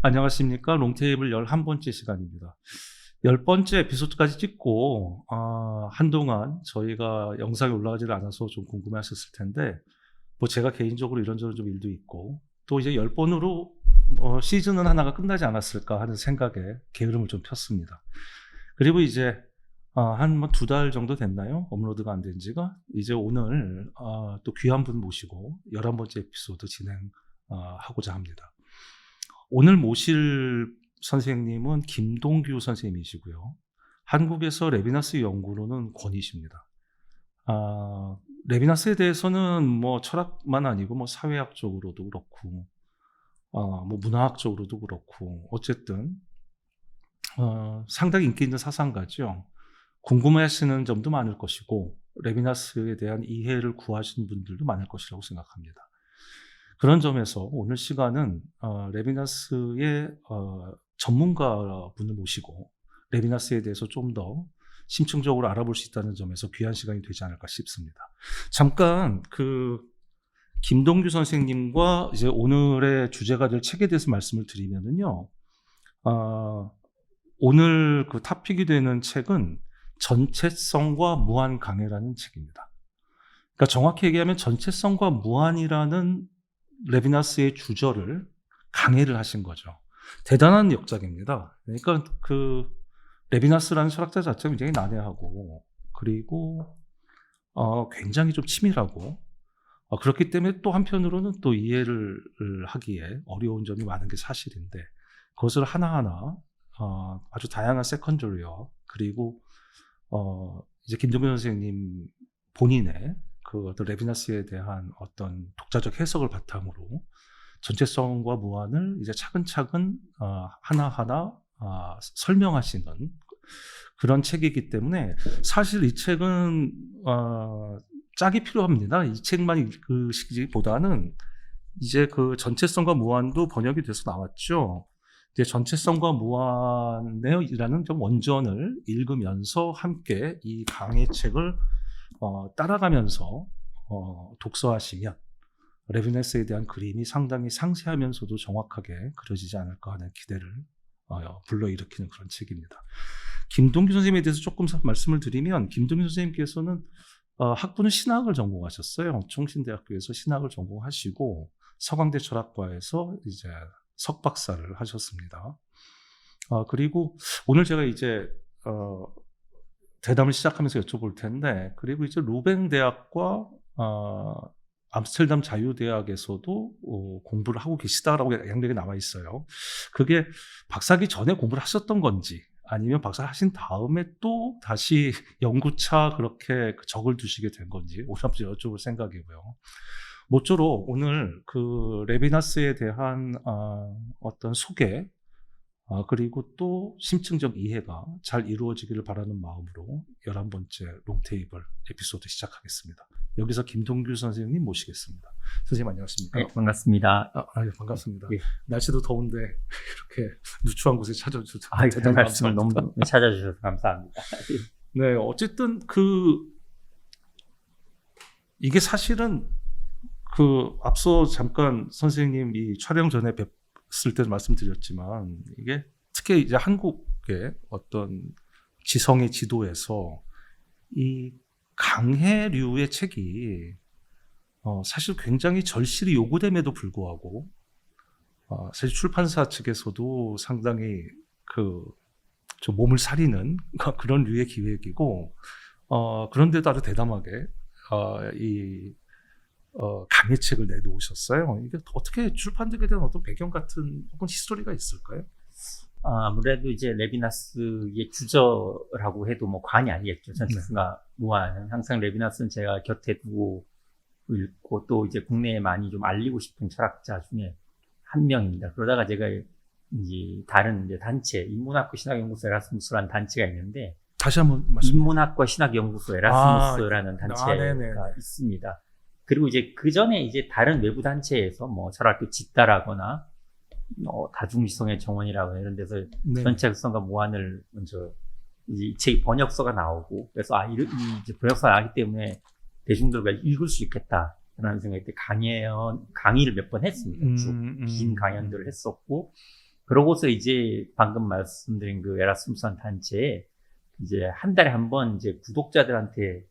안녕하십니까. 롱테이블 11번째 시간입니다. 10번째 에피소드까지 찍고 한동안 저희가 영상이 올라가지 않아서 좀 궁금해하셨을 텐데 제가 개인적으로 이런저런 좀 일도 있고 또 이제 10번으로 시즌은 하나가 끝나지 않았을까 하는 생각에 게으름을 좀 폈습니다. 그리고 이제 한 2달 정도 됐나요? 업로드가 안 된 지가. 이제 오늘 또 귀한 분 모시고 11번째 에피소드 진행하고자 합니다. 오늘 모실 선생님은 김동규 선생님이시고요. 한국에서 레비나스 연구로는 권위십니다. 레비나스에 대해서는 철학만 아니고 사회학적으로도 그렇고 문화학적으로도 그렇고 어쨌든 상당히 인기 있는 사상가죠. 궁금해하시는 점도 많을 것이고 레비나스에 대한 이해를 구하시는 분들도 많을 것이라고 생각합니다. 그런 점에서 오늘 시간은 레비나스의 전문가분을 모시고 레비나스에 대해서 좀 더 심층적으로 알아볼 수 있다는 점에서 귀한 시간이 되지 않을까 싶습니다. 잠깐 김동규 선생님과 이제 오늘의 주제가 될 책에 대해서 말씀을 드리면은요, 오늘 그 토픽이 되는 책은 전체성과 무한 강해라는 책입니다. 그러니까 정확히 얘기하면 전체성과 무한이라는 레비나스의 주저를 강해를 하신 거죠. 대단한 역작입니다. 그러니까 레비나스라는 철학자 자체가 굉장히 난해하고 그리고 굉장히 좀 치밀하고 그렇기 때문에 또 한편으로는 또 이해를 하기에 어려운 점이 많은 게 사실인데 그것을 하나하나 아주 다양한 세컨더리와 그리고 이제 김동규 선생님 본인의 그 어떤 레비나스에 대한 어떤 독자적 해석을 바탕으로 전체성과 무한을 이제 차근차근 하나하나 설명하시는 그런 책이기 때문에 사실 이 책은 짝이 필요합니다. 이 책만 읽으시기보다는 이제 그 전체성과 무한도 번역이 돼서 나왔죠. 이제 전체성과 무한이라는 좀 원전을 읽으면서 함께 이 강의 책을 따라가면서 독서하시면 레비나스에 대한 그림이 상당히 상세하면서도 정확하게 그려지지 않을까 하는 기대를 불러일으키는 그런 책입니다. 김동규 선생님에 대해서 조금 말씀을 드리면 김동규 선생님께서는 학부는 신학을 전공하셨어요. 총신대학교에서 신학을 전공하시고 서강대 철학과에서 이제 석박사를 하셨습니다. 그리고 오늘 제가 이제 대담을 시작하면서 여쭤볼 텐데, 그리고 이제 루벤 대학과 암스테르담 자유대학에서도 공부를 하고 계시다라고 양력에 나와 있어요. 그게 박사기 전에 공부를 하셨던 건지 아니면 박사 하신 다음에 또 다시 연구차 그렇게 적을 두시게 된 건지 오늘 한번 여쭤볼 생각이고요. 모쪼록 오늘 그 레비나스에 대한 어떤 소개 그리고 또 심층적 이해가 잘 이루어지기를 바라는 마음으로 11번째 롱테이블 에피소드 시작하겠습니다. 여기서 김동규 선생님 모시겠습니다. 선생님 안녕하십니까? 네, 반갑습니다. 반갑습니다. 예. 날씨도 더운데 이렇게 누추한 곳에 찾아주셔서 대단히 말씀을 너무 찾아주셔서 감사합니다. 네, 어쨌든 이게 사실은 앞서 잠깐 선생님이 촬영 전에 뵀을 때 말씀드렸지만 이게 특히 이제 한국의 어떤 지성의 지도에서 이 강해류의 책이 사실 굉장히 절실히 요구됨에도 불구하고 사실 출판사 측에서도 상당히 좀 몸을 사리는 그런 류의 기획이고 그런데도 아주 대담하게 강해책을 내놓으셨어요. 이게 어떻게 출판되게 된 어떤 배경 같은 혹은 히스토리가 있을까요? 아무래도 이제 레비나스의 주저라고 해도 과언이 아니겠죠. 전체성과 무한. 항상 레비나스는 제가 곁에 두고 읽고 또 이제 국내에 많이 좀 알리고 싶은 철학자 중에 한 명입니다. 그러다가 제가 이제 다른 이제 단체, 인문학과 신학연구소 에라스무스라는 단체가 있는데 다시 한번 말씀. 인문학과 신학연구소 에라스무스라는 단체가 있습니다. 그리고 이제 그 전에 이제 다른 외부 단체에서 철학교 짓다라거나 다중지성의 정원이라거나 이런 데서 전체성과 무한을 먼저 이 책이 번역서가 나오고 그래서 이제 번역서가 나기 때문에 대중들과 읽을 수 있겠다라는 생각이 때 강의를 몇 번 했습니다. 긴 강연들을 했었고 그러고서 이제 방금 말씀드린 그 에라스무스한 단체에 이제 한 달에 한 번 이제 구독자들한테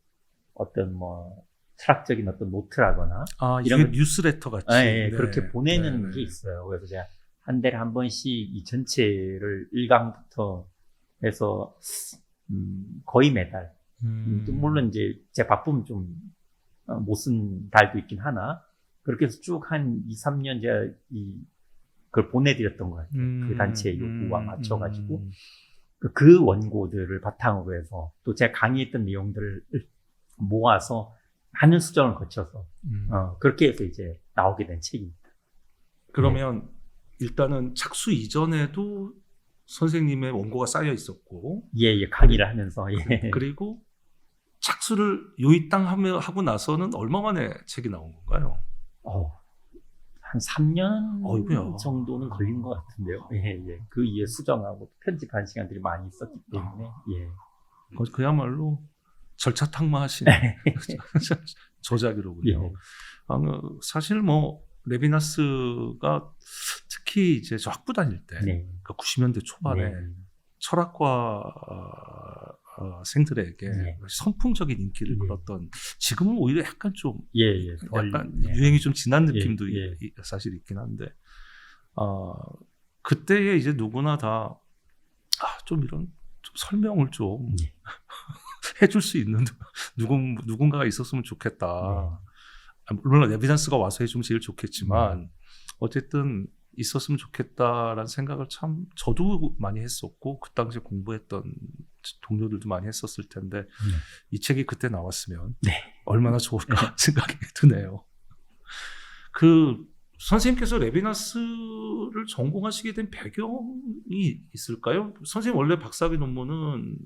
어떤 뭐 철학적인 어떤 노트라거나 이런 게 뉴스레터 같이 네, 그렇게 보내는 게 있어요. 그래서 제가 한 달에 한 번씩 이 전체를 1강부터 해서 거의 매달 물론 이제 제 바쁘면 좀 못 쓴 달도 있긴 하나 그렇게 해서 쭉 한 2, 3년 제가 그걸 보내드렸던 것 같아요. 그 단체의 요구와 맞춰가지고 그 원고들을 바탕으로 해서 또 제가 강의했던 내용들을 모아서 많은 수정을 거쳐서 그렇게 해서 이제 나오게 된 책입니다. 그러면 일단은 착수 이전에도 선생님의 원고가 쌓여 있었고, 예, 강의를 하면서, 예. 그리고 착수를 요이땅 하고 나서는 얼마 만에 책이 나온 건가요? 한 3년 어이구야. 정도는 걸린 것 같은데요. 예, 예. 그 이후에 수정하고 편집한 시간들이 많이 있었기 때문에, 예. 그야말로 절차탕마하신 저작이로군요. 예. 사실 뭐 레비나스가 특히 이제 저 학부 다닐 때, 네. 그 90년대 초반에 네. 철학과 생들에게 네. 선풍적인 인기를 끌었던, 지금은 오히려 약간 좀 예. 약간 유행이 좀 지난 느낌도 예. 사실 있긴 한데, 그때에 이제 누구나 다 좀 이런 좀 설명을 좀 해줄 수 있는 누군가가 있었으면 좋겠다. 물론 에비던스가 와서 해주면 제일 좋겠지만 어쨌든 있었으면 좋겠다라는 생각을 참 저도 많이 했었고, 그 당시에 공부했던 동료들도 많이 했었을 텐데 이 책이 그때 나왔으면 얼마나 좋을까 생각이 드네요. 그 선생님께서 레비나스를 전공하시게 된 배경이 있을까요? 선생님 원래 박사학위 논문은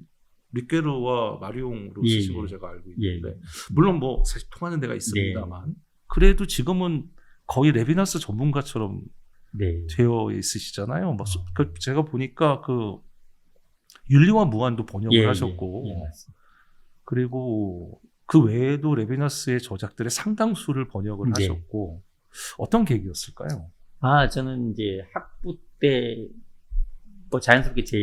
리케르와 마리옹으로 쓰신 걸로 제가 알고 있는데, 물론 뭐 사실 통하는 데가 있습니다만 그래도 지금은 거의 레비나스 전문가처럼 되어 있으시잖아요. 제가 보니까 그 윤리와 무한도 번역을 하셨고, 그리고 그 외에도 레비나스의 저작들의 상당수를 번역을 하셨고, 어떤 계기였을까요? 저는 이제 학부 때 뭐 자연스럽게 제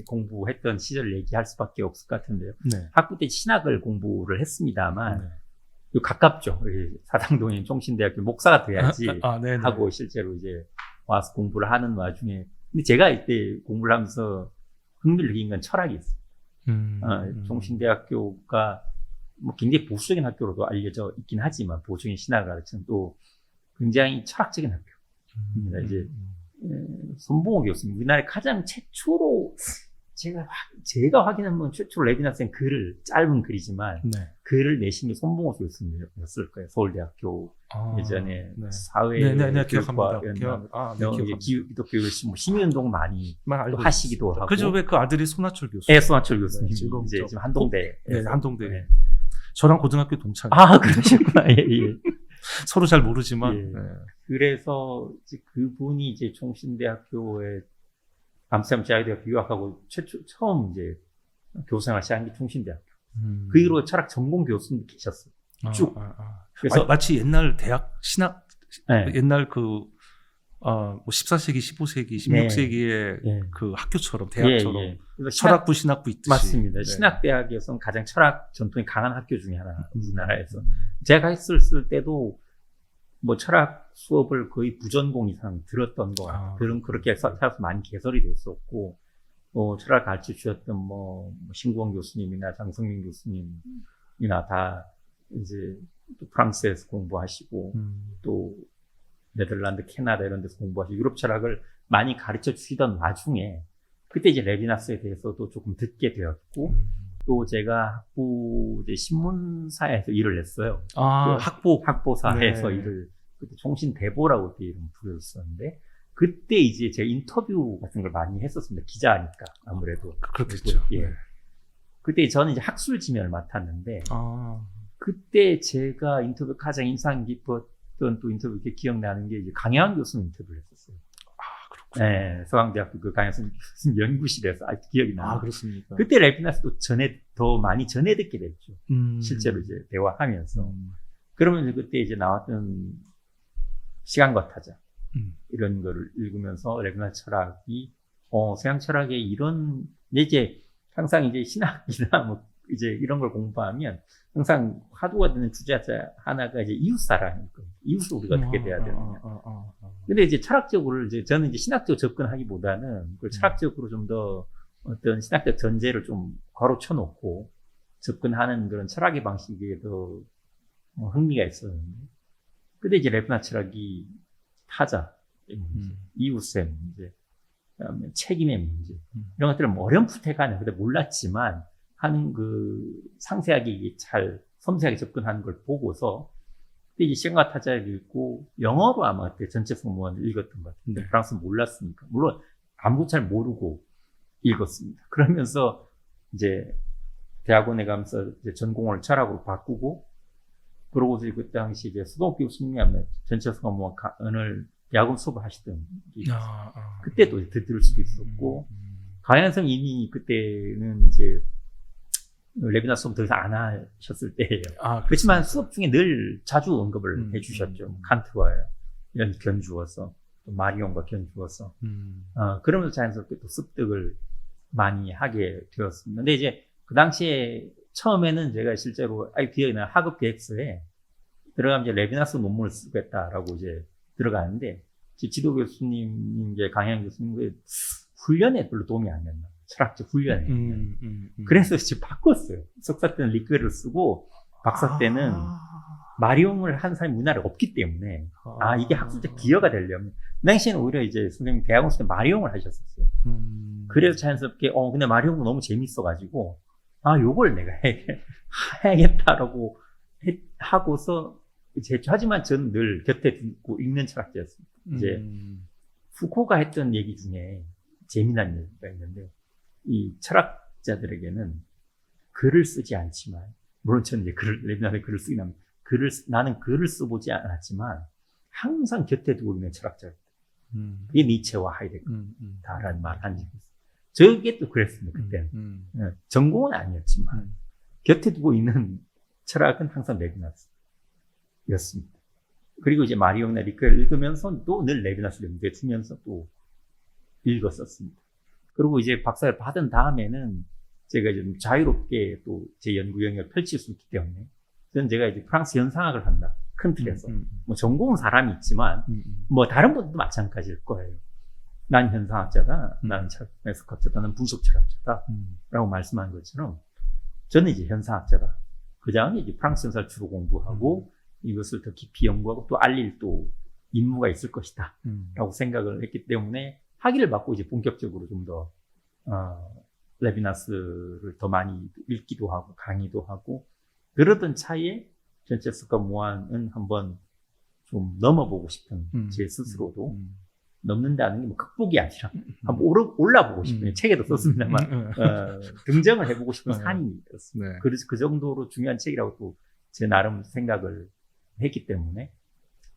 공부했던 시절을 얘기할 수밖에 없을 것 같은데요. 학부 때 신학을 공부를 했습니다만 가깝죠. 사당동인 총신대학교 목사가 돼야지 하고 실제로 이제 와서 공부를 하는 와중에, 근데 제가 이때 공부를 하면서 흥미를 느낀 건 철학이 있어요. 총신대학교가 뭐 굉장히 보수적인 학교로도 알려져 있긴 하지만, 보수적인 신학을 가르치는 또 굉장히 철학적인 학교입니다. 이제 손봉호 교수님, 우리나라에 가장 최초로 제가 확인한 건 최초로 레비나스의 글을, 짧은 글이지만 글을 내신 게 손봉호 교수님이었을 거예요. 서울대학교 예전에 사회교육과 기독교 시민운동 많이 하시기도 하고. 그죠? 왜 그 아들이 손하철 교수님? 손하철 교수님. 지금 한동대. 한동대. 저랑 고등학교 동창. 그러셨구나. 예. 서로 잘 모르지만. 그래서 이제 그분이 이제 총신대학교에 암스테르담 자유대학교 유학하고 처음 이제 교수생활 시작한 게 총신대학교. 그 이후로 철학 전공 교수님도 계셨어요. 쭉. 그래서 마치 옛날 대학 신학, 옛날 뭐 14세기, 15세기, 16세기의 그 학교처럼, 대학처럼 철학부, 신학부 있듯이. 맞습니다. 신학대학에서는 가장 철학 전통이 강한 학교 중에 하나, 우리나라에서. 제가 했을 때도 뭐 철학 수업을 거의 부전공 이상 들었던 것 같아요. 그렇게 해서 많이 개설이 됐었고, 철학 가르쳐 주셨던 뭐 신구원 교수님이나 장성민 교수님이나 다 이제 또 프랑스에서 공부하시고, 또 네덜란드, 캐나다 이런 데서 공부하시고, 유럽 철학을 많이 가르쳐 주시던 와중에, 그때 이제 레비나스에 대해서도 조금 듣게 되었고, 또 제가 학부 이제 신문사에서 일을 했어요. 학보사에서 일을, 그때 총신대보라고 그때 이름 부르셨었는데, 그때 이제 제가 인터뷰 같은 걸 많이 했었습니다. 기자니까 아무래도. 그렇겠죠. 그때 저는 이제 학술 지면을 맡았는데, 그때 제가 인터뷰 가장 인상 깊었던 또 인터뷰 이렇게 기억나는 게 이제 강혜환 교수님 인터뷰를 했었어요. 그렇군요. 서강대학교 그 강혜환 교수님 연구실에서 아직 기억이 나요. 그렇습니까? 그때 레비나스도 더 많이 전해 듣게 됐죠. 실제로 이제 대화하면서. 그러면 그때 이제 나왔던 시간과 타자. 이런 거를 읽으면서 레비나스 철학이 서양 철학에 이런 이제 항상 이제 신학이나 뭐 이제 이런 걸 공부하면 항상 화두가 되는 주제 하나가 이제 이웃사랑일 거예요. 이웃을 우리가 어떻게 돼야 되느냐. 근데 이제 철학적으로 이제 저는 이제 신학적으로 접근하기보다는 그걸 철학적으로 좀 더 어떤 신학적 전제를 좀 괄호쳐 놓고 접근하는 그런 철학의 방식에 더 흥미가 있었는데. 근데 이제 레비나스 철학이 타자, 이웃의 문제, 그다음에 책임의 문제, 이런 것들을 뭐 어렴풋해가는, 근데 몰랐지만, 하는 상세하게 잘, 섬세하게 접근하는 걸 보고서, 그때 이제 시간과 타자를 읽고, 영어로 아마 그때 전체 성모원을 읽었던 것 같은데, 프랑스 몰랐으니까. 물론, 아무것도 잘 모르고 읽었습니다. 그러면서, 이제, 대학원에 가면서 이제 전공을 철학으로 바꾸고, 그러고서 그 당시 이제 수동기 교수님이 아마 전체 성모원을 야구 수업을 하시던 게 있었어요. 그때도 들을 수도 있었고, 가연성 이미 그때는 이제 레비나스 수업 더 이상 안 하셨을 때예요. 그렇지만 수업 중에 늘 자주 언급을 해주셨죠. 칸트와 이런 견주어서, 또 마리옹과 견주어서. 그러면서 자연스럽게 또 습득을 많이 하게 되었습니다. 근데 이제 그 당시에 처음에는 제가 실제로 IP나 학업 계획서에 들어가면 이제 레비나스 논문을 쓰겠다라고 이제 들어가는데, 지도 교수님, 이제 강양 교수님, 훈련에 별로 도움이 안 된다. 철학적 훈련에. 그래서 이제 바꿨어요. 석사 때는 리크를 쓰고, 박사 때는 마리옹을 한 사람이 우리나라에 없기 때문에, 이게 학술적 기여가 되려면, 그 당시에는 오히려 이제 선생님이 대학원 쓸 때 마리옹을 하셨었어요. 그래서 자연스럽게, 근데 마리옹도 너무 재밌어가지고, 요걸 내가 해야겠다라고 하고서, 하지만 저는 늘 곁에 두고 읽는 철학자였습니다. 이제, 푸코가 했던 얘기 중에 재미난 얘기가 있는데, 이 철학자들에게는 글을 쓰지 않지만, 물론 저는 이제 레비나스의 글을 쓰긴 합니다. 나는 글을 써보지 않았지만, 항상 곁에 두고 있는 철학자였다. 그게 니체와 하이데거다라는 말을 한 적이 있어요. 저게 또 그랬습니다, 그때는. 전공은 아니었지만, 곁에 두고 있는 철학은 항상 레비나스였습니다. 그리고 이제 마리옹이나 리크를 읽으면서 또 늘 레비나스를 염두에 두면서 또 읽었었습니다. 그리고 이제 박사를 받은 다음에는 제가 좀 자유롭게 또 제 연구 영역을 펼칠 수 있기 때문에 저는 제가 이제 프랑스 현상학을 한다. 큰 틀에서. 뭐 전공은 사람이 있지만 뭐 다른 분도 마찬가지일 거예요. 난 현상학자다. 나는 철학자다. 나는 분석 철학자다. 라고 말씀한 것처럼 저는 이제 현상학자다. 그 다음에 이제 프랑스 현상을 주로 공부하고 이것을 더 깊이 연구하고 또 알릴 또 임무가 있을 것이다. 라고 생각을 했기 때문에 학위를 받고 이제 본격적으로 좀 더, 레비나스를 더 많이 읽기도 하고 강의도 하고 그러던 차에 전체습과 무한은 한번 좀 넘어보고 싶은 제 스스로도 넘는다는 게 뭐 극복이 아니라 한번 올라보고 싶은 책에도 썼습니다만 등정을 해보고 싶은 산이었습니다. 그래서 그 정도로 중요한 책이라고 또 제 나름 생각을 했기 때문에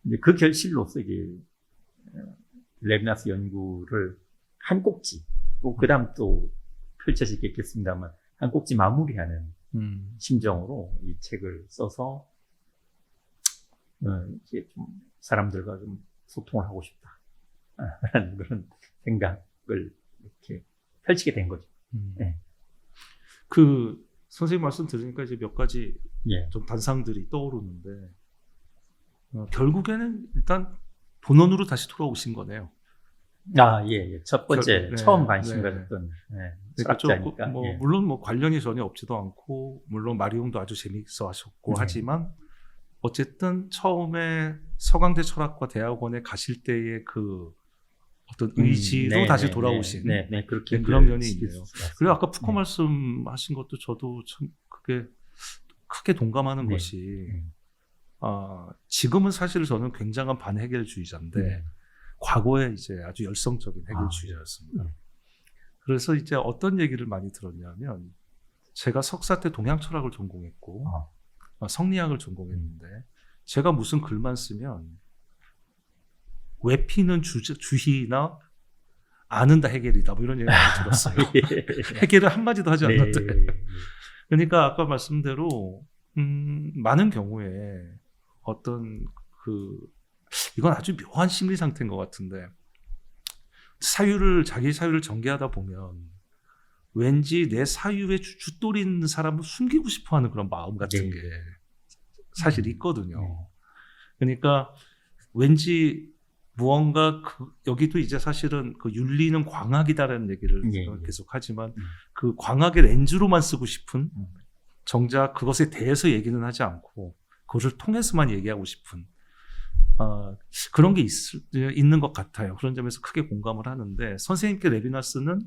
이제 그 결실로서 이제 레비나스 연구를 한 꼭지 또 그다음 또 펼쳐지겠습니다만 한 꼭지 마무리하는 심정으로 이 책을 써서 이제 좀 사람들과 좀 소통을 하고 싶다라는 그런 생각을 이렇게 펼치게 된 거죠. 네. 그 선생님 말씀 들으니까 이제 몇 가지 예. 좀 단상들이 떠오르는데 결국에는 일단 본원으로 다시 돌아오신 거네요. 예. 첫 번째 처음 관심 가졌던 철학자니까. 물론 뭐 관련이 전혀 없지도 않고 물론 마리옹도 아주 재미있어 하셨고 하지만 어쨌든 처음에 서강대 철학과 대학원에 가실 때의 그 어떤 의지로 다시 돌아오신 그렇게 그런 면이 있네요. 그리고 아까 푸코 말씀하신 것도 저도 참 크게 동감하는 것이 지금은 사실 저는 굉장한 반해결주의자인데 과거에 이제 아주 열성적인 해결주의자였습니다. 그래서 이제 어떤 얘기를 많이 들었냐면 제가 석사 때 동양 철학을 전공했고 성리학을 전공했는데 제가 무슨 글만 쓰면 외피는 주희나 아는다 해겔이다 뭐 이런 얘기 많이 들었어요. 해겔을 한마디도 하지 않았대. 그러니까 아까 말씀대로 많은 경우에 어떤 그 이건 아주 묘한 심리 상태인 것 같은데 자기 사유를 전개하다 보면 왠지 내 사유에 주돌이 있는 사람을 숨기고 싶어하는 그런 마음 같은 게 사실 있거든요. 그러니까 왠지 무언가 여기도 이제 사실은 그 윤리는 광학이다라는 얘기를 계속 하지만 그 광학의 렌즈로만 쓰고 싶은 정작 그것에 대해서 얘기는 하지 않고 그것을 통해서만 얘기하고 싶은 그런 게 있는 것 같아요. 그런 점에서 크게 공감을 하는데 선생님께 레비나스는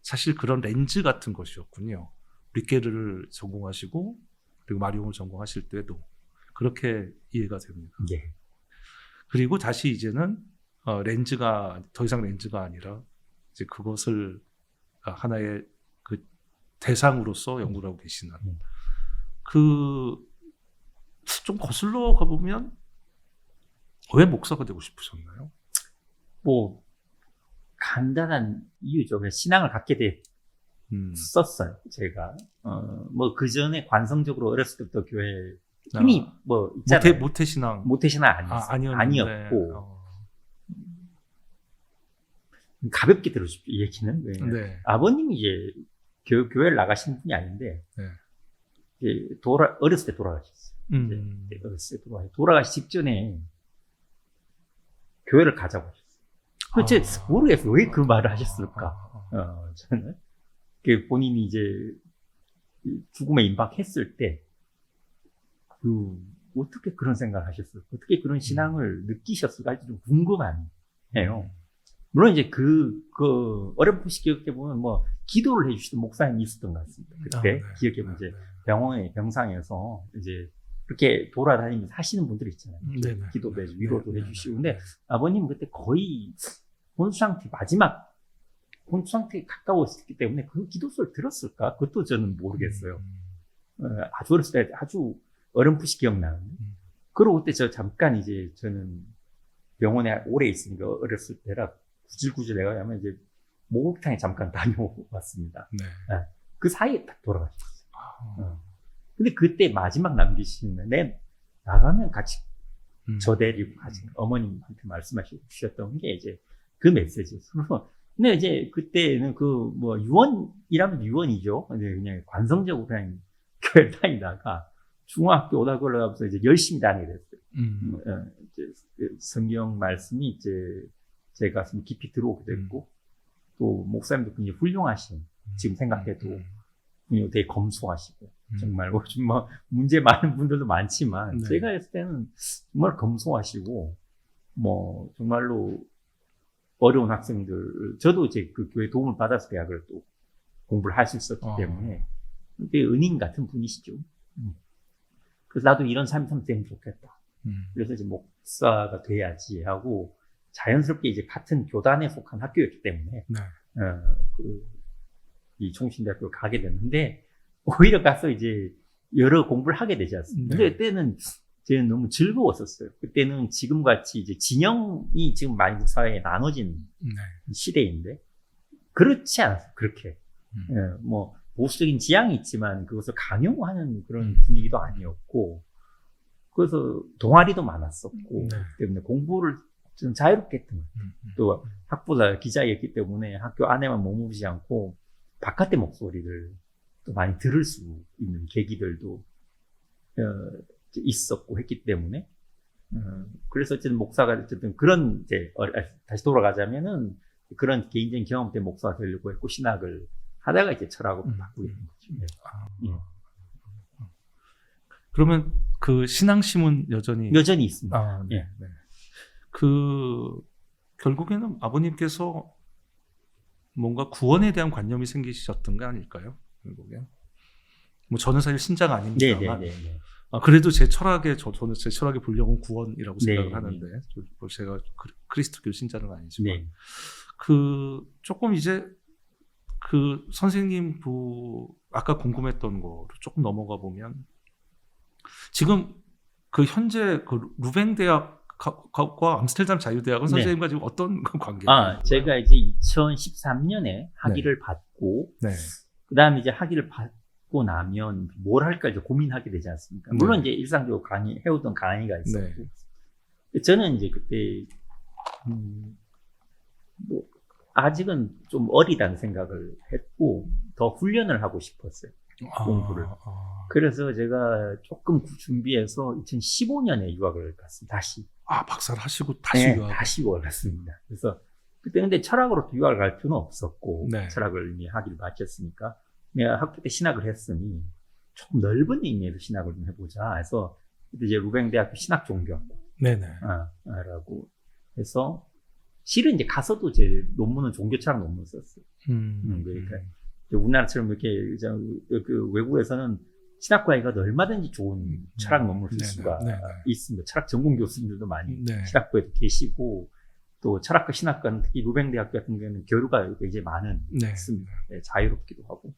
사실 그런 렌즈 같은 것이었군요. 리케르를 전공하시고 그리고 마리옹을 전공하실 때도 그렇게 이해가 됩니다. 네. 그리고 다시 이제는 렌즈가 더 이상 렌즈가 아니라 이제 그것을 하나의 그 대상으로서 연구를 하고 계시는 좀 거슬러 가보면 왜 목사가 되고 싶으셨나요? 뭐 간단한 이유죠. 신앙을 갖게 됐었어요. 제가 뭐 그 전에 관성적으로 어렸을 때부터 교회 이미 뭐 있잖아요. 모태신앙 아니었고 가볍게 들어주십시오. 이 얘기는 네. 아버님이 이제 교회를 나가신 분이 아닌데 이제 어렸을 때 돌아가셨어요. 어렸을 때 돌아가시 직전에 교회를 가자고 하셨어요. 모르겠어요. 왜 그 말을 하셨을까? 저는 본인이 이제 죽음에 임박했을 때 어떻게 그런 생각을 하셨을까? 어떻게 그런 신앙을 느끼셨을까? 좀 궁금해요. 물론 이제 어렴풋이 기억해 보면 뭐 기도를 해주시던 목사님이 있었던 것 같습니다. 그때 기억해 보면 이제 병원의 병상에서 이제 그렇게 돌아다니면서 하시는 분들이 있잖아요. 기도도 해주고 위로도 해주시고. 근데 아버님은 그때 거의 마지막 혼수 상태에 가까웠기 때문에 그 기도소를 들었을까? 그것도 저는 모르겠어요. 아주 어렸을 때 아주 어렴풋이 기억나는데. 그러고 그때 잠깐 이제 저는 병원에 오래 있으니까 어렸을 때라 구질구질 내가 하면 이제 목욕탕에 잠깐 다녀왔습니다. 그 사이에 딱 돌아가셨어요. 근데 그때 마지막 남기시는 나가면 같이 저 데리고 가지 어머님한테 말씀하셨던 게 이제 그 메시지였어요. 근데 이제 그때는 유언이라면 유언이죠. 그냥 관성적으로 그냥 교회 다니다가 중학교 오다 걸러가면서 이제 열심히 다니게 됐어요. 이제 성경 말씀이 이제 제 가슴에 깊이 들어오게 됐고, 또 목사님도 굉장히 훌륭하신, 지금 생각해도 되게 검소하시고, 정말 요즘 뭐 문제 많은 분들도 많지만 제가 했을 때는 정말 검소하시고, 뭐 정말로 어려운 학생들, 저도 이제 그 교회 도움을 받아서 대학을 또 공부를 할 수 있었기 때문에 되게 은인 같은 분이시죠. 그래서 나도 이런 삶이 참 되면 좋겠다. 그래서 이제 목사가 돼야지 하고 자연스럽게 이제 같은 교단에 속한 학교였기 때문에 이 총신대학교 가게 됐는데 오히려 가서 이제 여러 공부를 하게 되지 않습니까? 근데 그때는 저는 너무 즐거웠었어요. 그때는 지금 같이 이제 진영이 지금 많이 사회에 나눠진 시대인데 그렇지 않았어요. 그렇게 뭐 보수적인 지향이 있지만 그것을 강요하는 그런 분위기도 아니었고, 그래서 동아리도 많았었고 때문에 공부를 좀 자유롭게 했던 거예요. 또 학부가 기자였기 때문에 학교 안에만 머무르지 않고 바깥의 목소리를 또 많이 들을 수 있는 계기들도 있었고 했기 때문에 그래서 어쨌든 목사가 어쨌든 그런 이제 다시 돌아가자면은 그런 개인적인 경험 때문에 목사가 되려고 했고 신학을 하다가 이제 철학으로 바꾸게 된 거죠. 그러면 그 신앙심은 여전히 있습니다. 결국에는 아버님께서 뭔가 구원에 대한 관념이 생기셨던 게 아닐까요? 결국엔 뭐 저는 사실 신자가 아닙니다만 그래도 제 철학에 저는 제 철학의 본령은 구원이라고 생각을 하는데 제가 그리스도교 신자는 아니지만 조금 이제 그 선생님 아까 궁금했던 거로 조금 넘어가 보면 지금 그 현재 그 루뱅 대학과 암스테르담 자유대학은 선생님과 지금 어떤 관계인가요? 제가 이제 2013년에 학위를 받고 그다음에 이제 학위를 받고 나면 뭘 할까 이제 고민하게 되지 않습니까? 물론 이제 일상적으로 해오던 강의가 있었고 저는 이제 그때 뭐 아직은 좀 어리다는 생각을 했고 더 훈련을 하고 싶었어요. 공부를. 그래서 제가 조금 준비해서 2015년에 유학을 갔습니다. 다시. 박사를 하시고 다시 네, 유학. 다시 유학을 갔습니다. 그래서 그때 근데 철학으로 유학을 갈 필요는 없었고 네. 철학을 이미 하기를 마쳤으니까 내가 학교 때 신학을 했으니 조금 넓은 의미에서 신학을 좀 해보자 해서 그때 이제 루뱅대학교 신학종교라고 네네. 해서 실은 이제 가서도 제 논문은 종교철학 논문을 썼어요. 그러니까 우리나라처럼 이렇게 그 외국에서는 신학과에가 얼마든지 좋은 철학 논문을 쓸 수가 있습니다. 철학 전공 교수님들도 많이 신학부에도 계시고 또 철학과 신학과는 특히 루뱅대학교 같은 경우에는 교류가 굉장히 많은 있습니다. 네, 자유롭기도 하고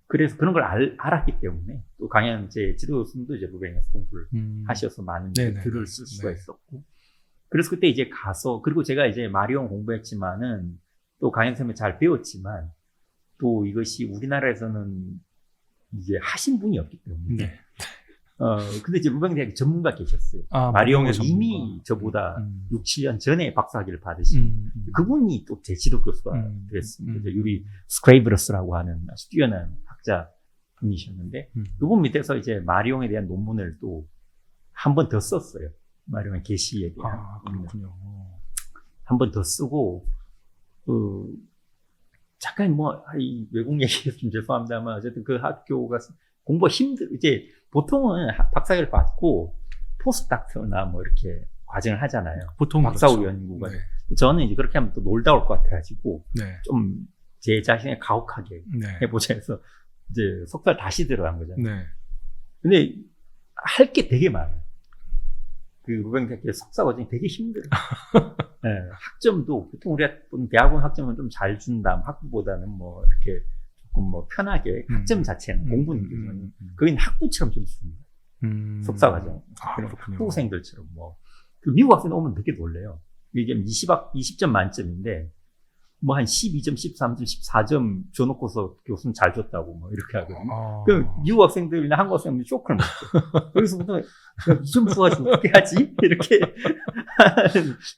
그래서 그런 걸 알았기 때문에 또 강연 제 지도 교수님도 이제 루뱅에서 공부를 하셔서 많은 글을 쓸 수가 있었고 그래서 그때 이제 가서 그리고 제가 이제 마리옹 공부했지만은 또 강연 쌤을 잘 배웠지만 또 이것이 우리나라에서는 이제 하신 분이 없기 때문에 근데 이제 루뱅대학에 전문가 계셨어요. 마리옹은 이미 저보다 6, 7년 전에 박사학위를 받으신 그분이 또 제 지도 교수가 됐습니다. 유리 스크레이브러스라고 하는 아주 뛰어난 학자 분이셨는데 그분 밑에서 이제 마리옹에 대한 논문을 또 한 번 더 썼어요. 마리옹의 계시에 대한 그렇군요. 한 번 더 쓰고 잠깐 이 외국 얘기해서 좀 죄송합니다만 어쨌든 그 학교가 공부가 이제 보통은 박사학위를 받고 포스닥터나 뭐 이렇게 과정을 하잖아요. 보통 박사후 그렇죠. 연구가. 저는 이제 그렇게 하면 또 놀다 올 것 같아가지고 좀 제 자신을 가혹하게 해보자 해서 이제 석사를 다시 들어간 거잖아요. 근데 할 게 되게 많아요. 그 루뱅대학교 석사 과정이 되게 힘들어요. 학점도 보통 우리가 대학원 학점은 좀 잘 준다. 학부보다는 뭐 이렇게 조금 뭐 편하게 학점 자체는 공부는 교수는 거긴 학부처럼 좀 줍니다. 석사 과정. 학부생들처럼 그 미국 학생 오면 되게 놀래요. 이게 20점 만점인데 뭐 한 12점, 13점, 14점 줘놓고서 교수는 잘 줬다고 뭐 이렇게 하거든요. 그 미국 학생들이나 한국 학생들이 쇼크를 먹죠. 그래서부터 이 점수 가지고 어떻게 하지? 이렇게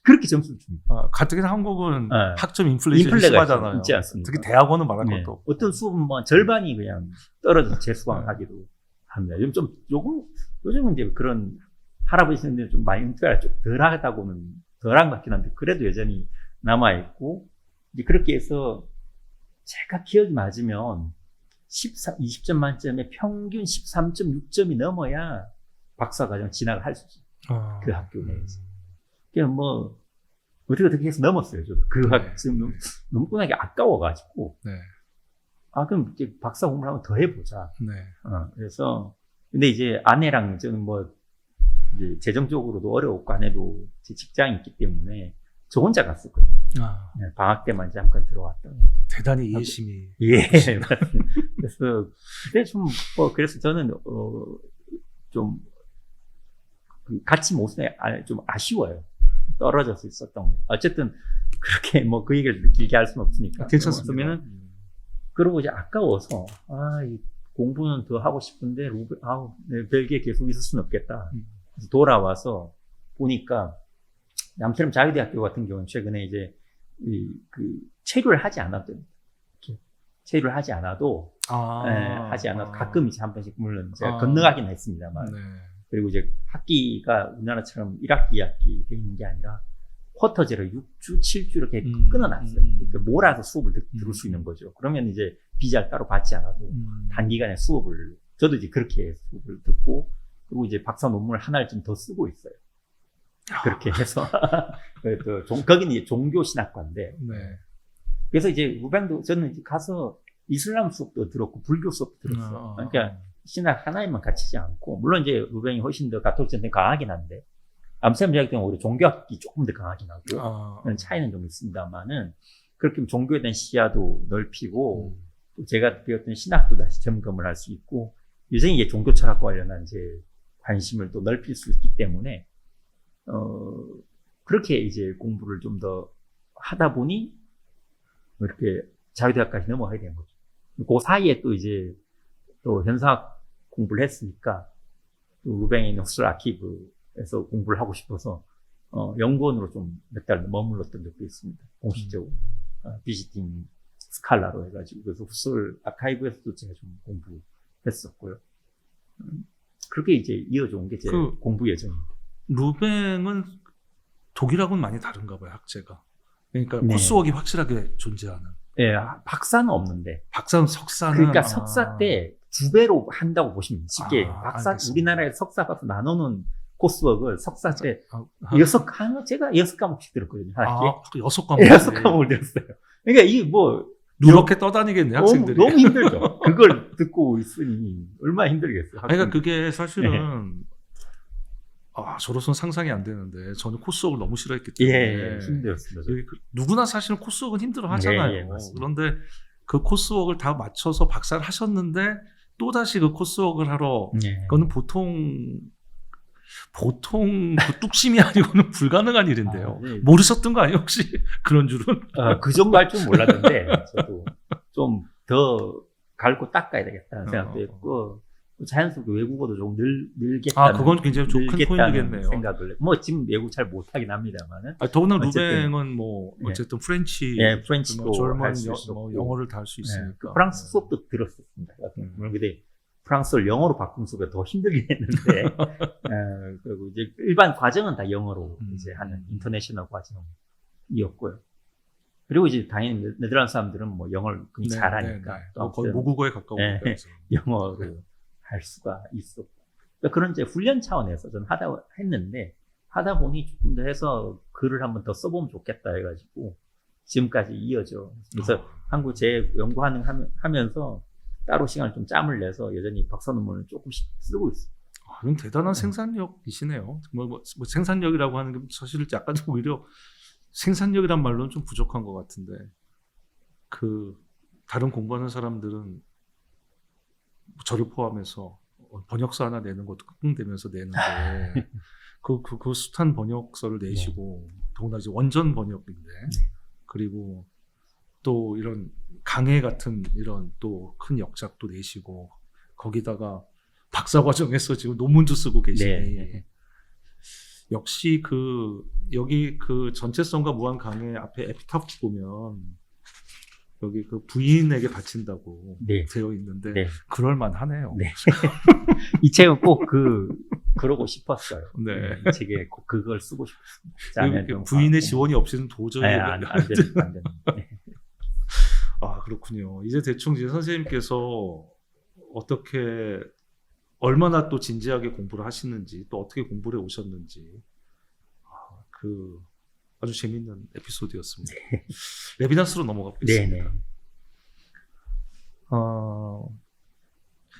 그렇게 점수를 줍니다. 가뜩이나 한국은 학점 인플레이션이 심하잖아요. 있지 않습니까? 특히 대학원은 말할 것도 없고. 어떤 수업은 뭐 절반이 그냥 떨어져서 재수강하기도 합니다. 요즘은 이제 그런 할아버지들 좀 많이 은퇴가 좀 덜하다고는 덜한 것 같긴 한데 그래도 여전히 남아있고 이제 그렇게 해서 제가 기억이 맞으면 20점 만점에 평균 13.6점이 넘어야 박사과정 진학을 할 수 있어요. 그 학교 내에서. 그냥 뭐 어떻게 해서 넘었어요. 저도 그 학점 너무 꾸나게 아까워가지고 그럼 이제 박사 공부를 한번 더 해보자. 그래서 근데 이제 아내랑 저는 뭐 이제 재정적으로도 어려웠고 아내도 제 직장이 있기 때문에 저 혼자 갔었거든요. 방학 때만 잠깐 들어왔던. 대단히 이해심이. 맞습니다. 그래서, 근데 그래서 저는, 좀, 같이 못 쓰네, 좀 아쉬워요. 떨어져서 있었던 거. 어쨌든, 그렇게 그 얘기를 길게 할 수는 없으니까. 괜찮습니다. 그러고 이제 아까워서, 이 공부는 더 하고 싶은데, 벨기에 계속 있을 수는 없겠다. 그래서 돌아와서 보니까, 남처럼 자유대학교 같은 경우는 최근에 이제 체류를 하지 않아도 체류를 하지 않아도 가끔 이제 한 번씩 물론 제가 건너가긴 했습니다만 그리고 이제 학기가 우리나라처럼 1학기, 2학기 돼 있는 게 아니라 쿼터제로 6주, 7주 이렇게 끊어놨어요. 그러니까 몰아서 수업을 들을 수 있는 거죠. 그러면 이제 비자를 따로 받지 않아도 단기간에 수업을 저도 이제 그렇게 수업을 듣고 그리고 이제 박사 논문을 하나를 좀 더 쓰고 있어요. 그렇게 해서 거기는 이제 종교신학과인데 그래서 이제 루뱅도 저는 이제 가서 이슬람 수업도 들었고 불교 수업도 들었어. 그러니까 신학 하나에만 갇히지 않고 물론 이제 루뱅이 훨씬 더 가톨릭한테 강하긴 한데 암스테르담 대학 때는 오히려 종교학이 조금 더 강하긴 하고 그런 차이는 좀 있습니다만은 그렇게 종교에 대한 시야도 넓히고 또 제가 배웠던 신학도 다시 점검을 할 수 있고 여전히 이제 종교 철학과 관련한 제 관심을 또 넓힐 수 있기 때문에 그렇게 이제 공부를 좀 더 하다 보니 이렇게 자유대학까지 넘어가게 된 거죠. 그 사이에 또 이제 또 현상학 공부를 했으니까 또 루뱅에 있는 후슬 아키브에서 공부를 하고 싶어서 연구원으로 좀 몇 달 머물렀던 적도 있습니다. 공식적으로. 비지팅 스칼라로 해가지고. 그래서 후솔 아카이브에서도 제가 좀 공부했었고요. 그렇게 이제 이어져 온 게 제 공부 예정입니다. 루뱅은 독일하고는 많이 다른가 봐요, 학제가. 그러니까 네. 코스웍이 확실하게 존재하는. 예, 박사는 없는데. 박사는 석사는. 그러니까 석사 때 2배로 한다고 보시면 쉽게. 박사, 알겠습니다. 우리나라에 석사 박사 나누는 코스웍을 석사 때 제가 6과목씩 들었거든요. 한 학기에. 6과목. 6과목을 들었어요. 그러니까 이게 뭐. 이렇게 떠다니겠네, 학생들이. 너무 힘들죠. 그걸 듣고 있으니 얼마나 힘들겠어요. 그러니까 그게 사실은 저로서는 상상이 안 되는데 저는 코스웍을 너무 싫어했기 때문에 힘들었습니다. 누구나 사실은 코스웍은 힘들어 하잖아요. 그런데 그 코스웍을 다 맞춰서 박사를 하셨는데 또다시 그 코스웍을 하러 그거는 보통 그 뚝심이 아니고는 불가능한 일인데요. 모르셨던 거 아니에요, 혹시? 그런 줄은? 그 정도 할 줄 몰랐는데, 저도 좀 더 갈고 닦아야 되겠다는 생각도 했고, 자연스럽게 외국어도 좀 늘겠다는. 그건 굉장히 큰 포인트겠네요. 생각을. 지금 외국 잘 못하긴 합니다만은. 더구나 루뱅은 어쨌든 프렌치, 프렌치도 절만 수 있었고, 영어를 다 할 수 있으니까. 프랑스 수업도 들었었습니다. 근데 프랑스어를 영어로 바꾼 수업이 더 힘들긴 했는데, 그리고 이제 일반 과정은 다 영어로 이제 하는 인터내셔널 과정이었고요. 그리고 이제 당연히 네덜란드 사람들은 영어를 굉장히 잘하니까. 거의 모국어에 가까우니까. 영어를 할 수가 있었고. 그런 이제 훈련 차원에서 저는 하다 보니 조금 더 해서 글을 한번 더 써보면 좋겠다 해가지고, 지금까지 이어져. 그래서 한국 제 연구하면서 따로 시간을 좀 짬을 내서 여전히 박사 논문을 조금씩 쓰고 있어요. 그럼 대단한 생산력이시네요. 생산력이라고 하는 게 사실 약간 오히려 생산력이란 말로는 좀 부족한 것 같은데, 다른 공부하는 사람들은 저를 포함해서 번역서 하나 내는 것도 끙끙대면서 내는데, 그 숱한 번역서를 내시고, 더구나 이제 원전 번역인데, 그리고 또 이런 강해 같은 이런 또 큰 역작도 내시고 거기다가 박사과정에서 지금 논문도 쓰고 계시니 역시 여기 전체성과 무한 강해 앞에 에피타프 보면 여기 부인에게 바친다고 되어 있는데 그럴만하네요. 이 책은 꼭 그러고 싶었어요. 네. 이 책에 꼭 그걸 쓰고 싶었습니다. 부인의 지원이 없이는 도저히 안 되는. 그렇군요. 이제 대충 이제 선생님께서 얼마나 또 진지하게 공부를 하시는지, 또 어떻게 공부를 해 오셨는지, 아주 재밌는 에피소드였습니다. 레비나스로 넘어가 보겠습니다.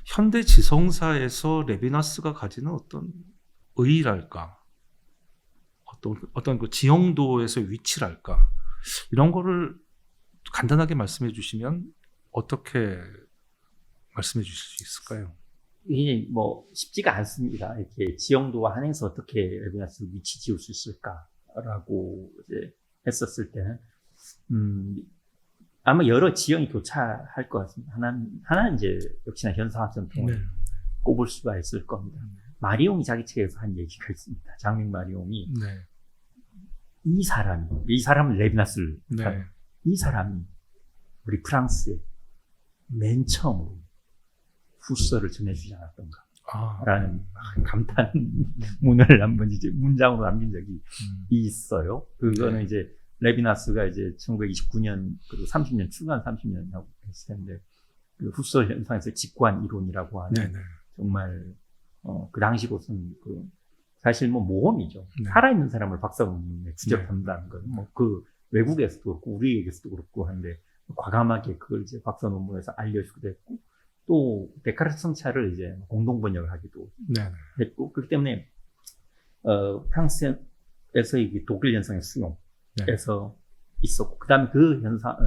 현대 지성사에서 레비나스가 가지는 어떤 의의랄까, 어떤 그 지형도에서의 위치랄까, 이런 거를 간단하게 말씀해 주시면 어떻게 말씀해 주실 수 있을까요? 이게 쉽지가 않습니다. 이렇게 지형도와 한해서 어떻게 레비나스를 위치 지을 수 있을까라고 이제 했었을 때는, 아마 여러 지형이 교차할 것 같습니다. 하나는 이제 역시나 현상학 전통을 꼽을 수가 있을 겁니다. 마리옹이 자기 책에서 한 얘기가 있습니다. 장명 마리옹이 이 사람은 레비나스를 이 사람이 우리 프랑스에 맨 처음으로 후서를 전해주지 않았던가 라는 감탄문을 한번 이제 문장으로 남긴 적이 있어요. 그거는 이제 레비나스가 이제 1929년 그리고 30년 추가한 30년하고 했을 텐데, 그 후서 현상에서 직관 이론이라고 하는 정말 그 당시로서는 사실 모험이죠. 살아있는 사람을 박사 논문에 지적한다는 건 그 외국에서도 그렇고 우리에게서도 그렇고 한데 과감하게 그걸 이제 박사 논문에서 알려주기도 했고, 또 데카르트 성찰을 이제 공동 번역을 하기도 했고, 그렇기 때문에 프랑스에서의 독일 현상의 수용에서 있었고, 그다음에 그 현상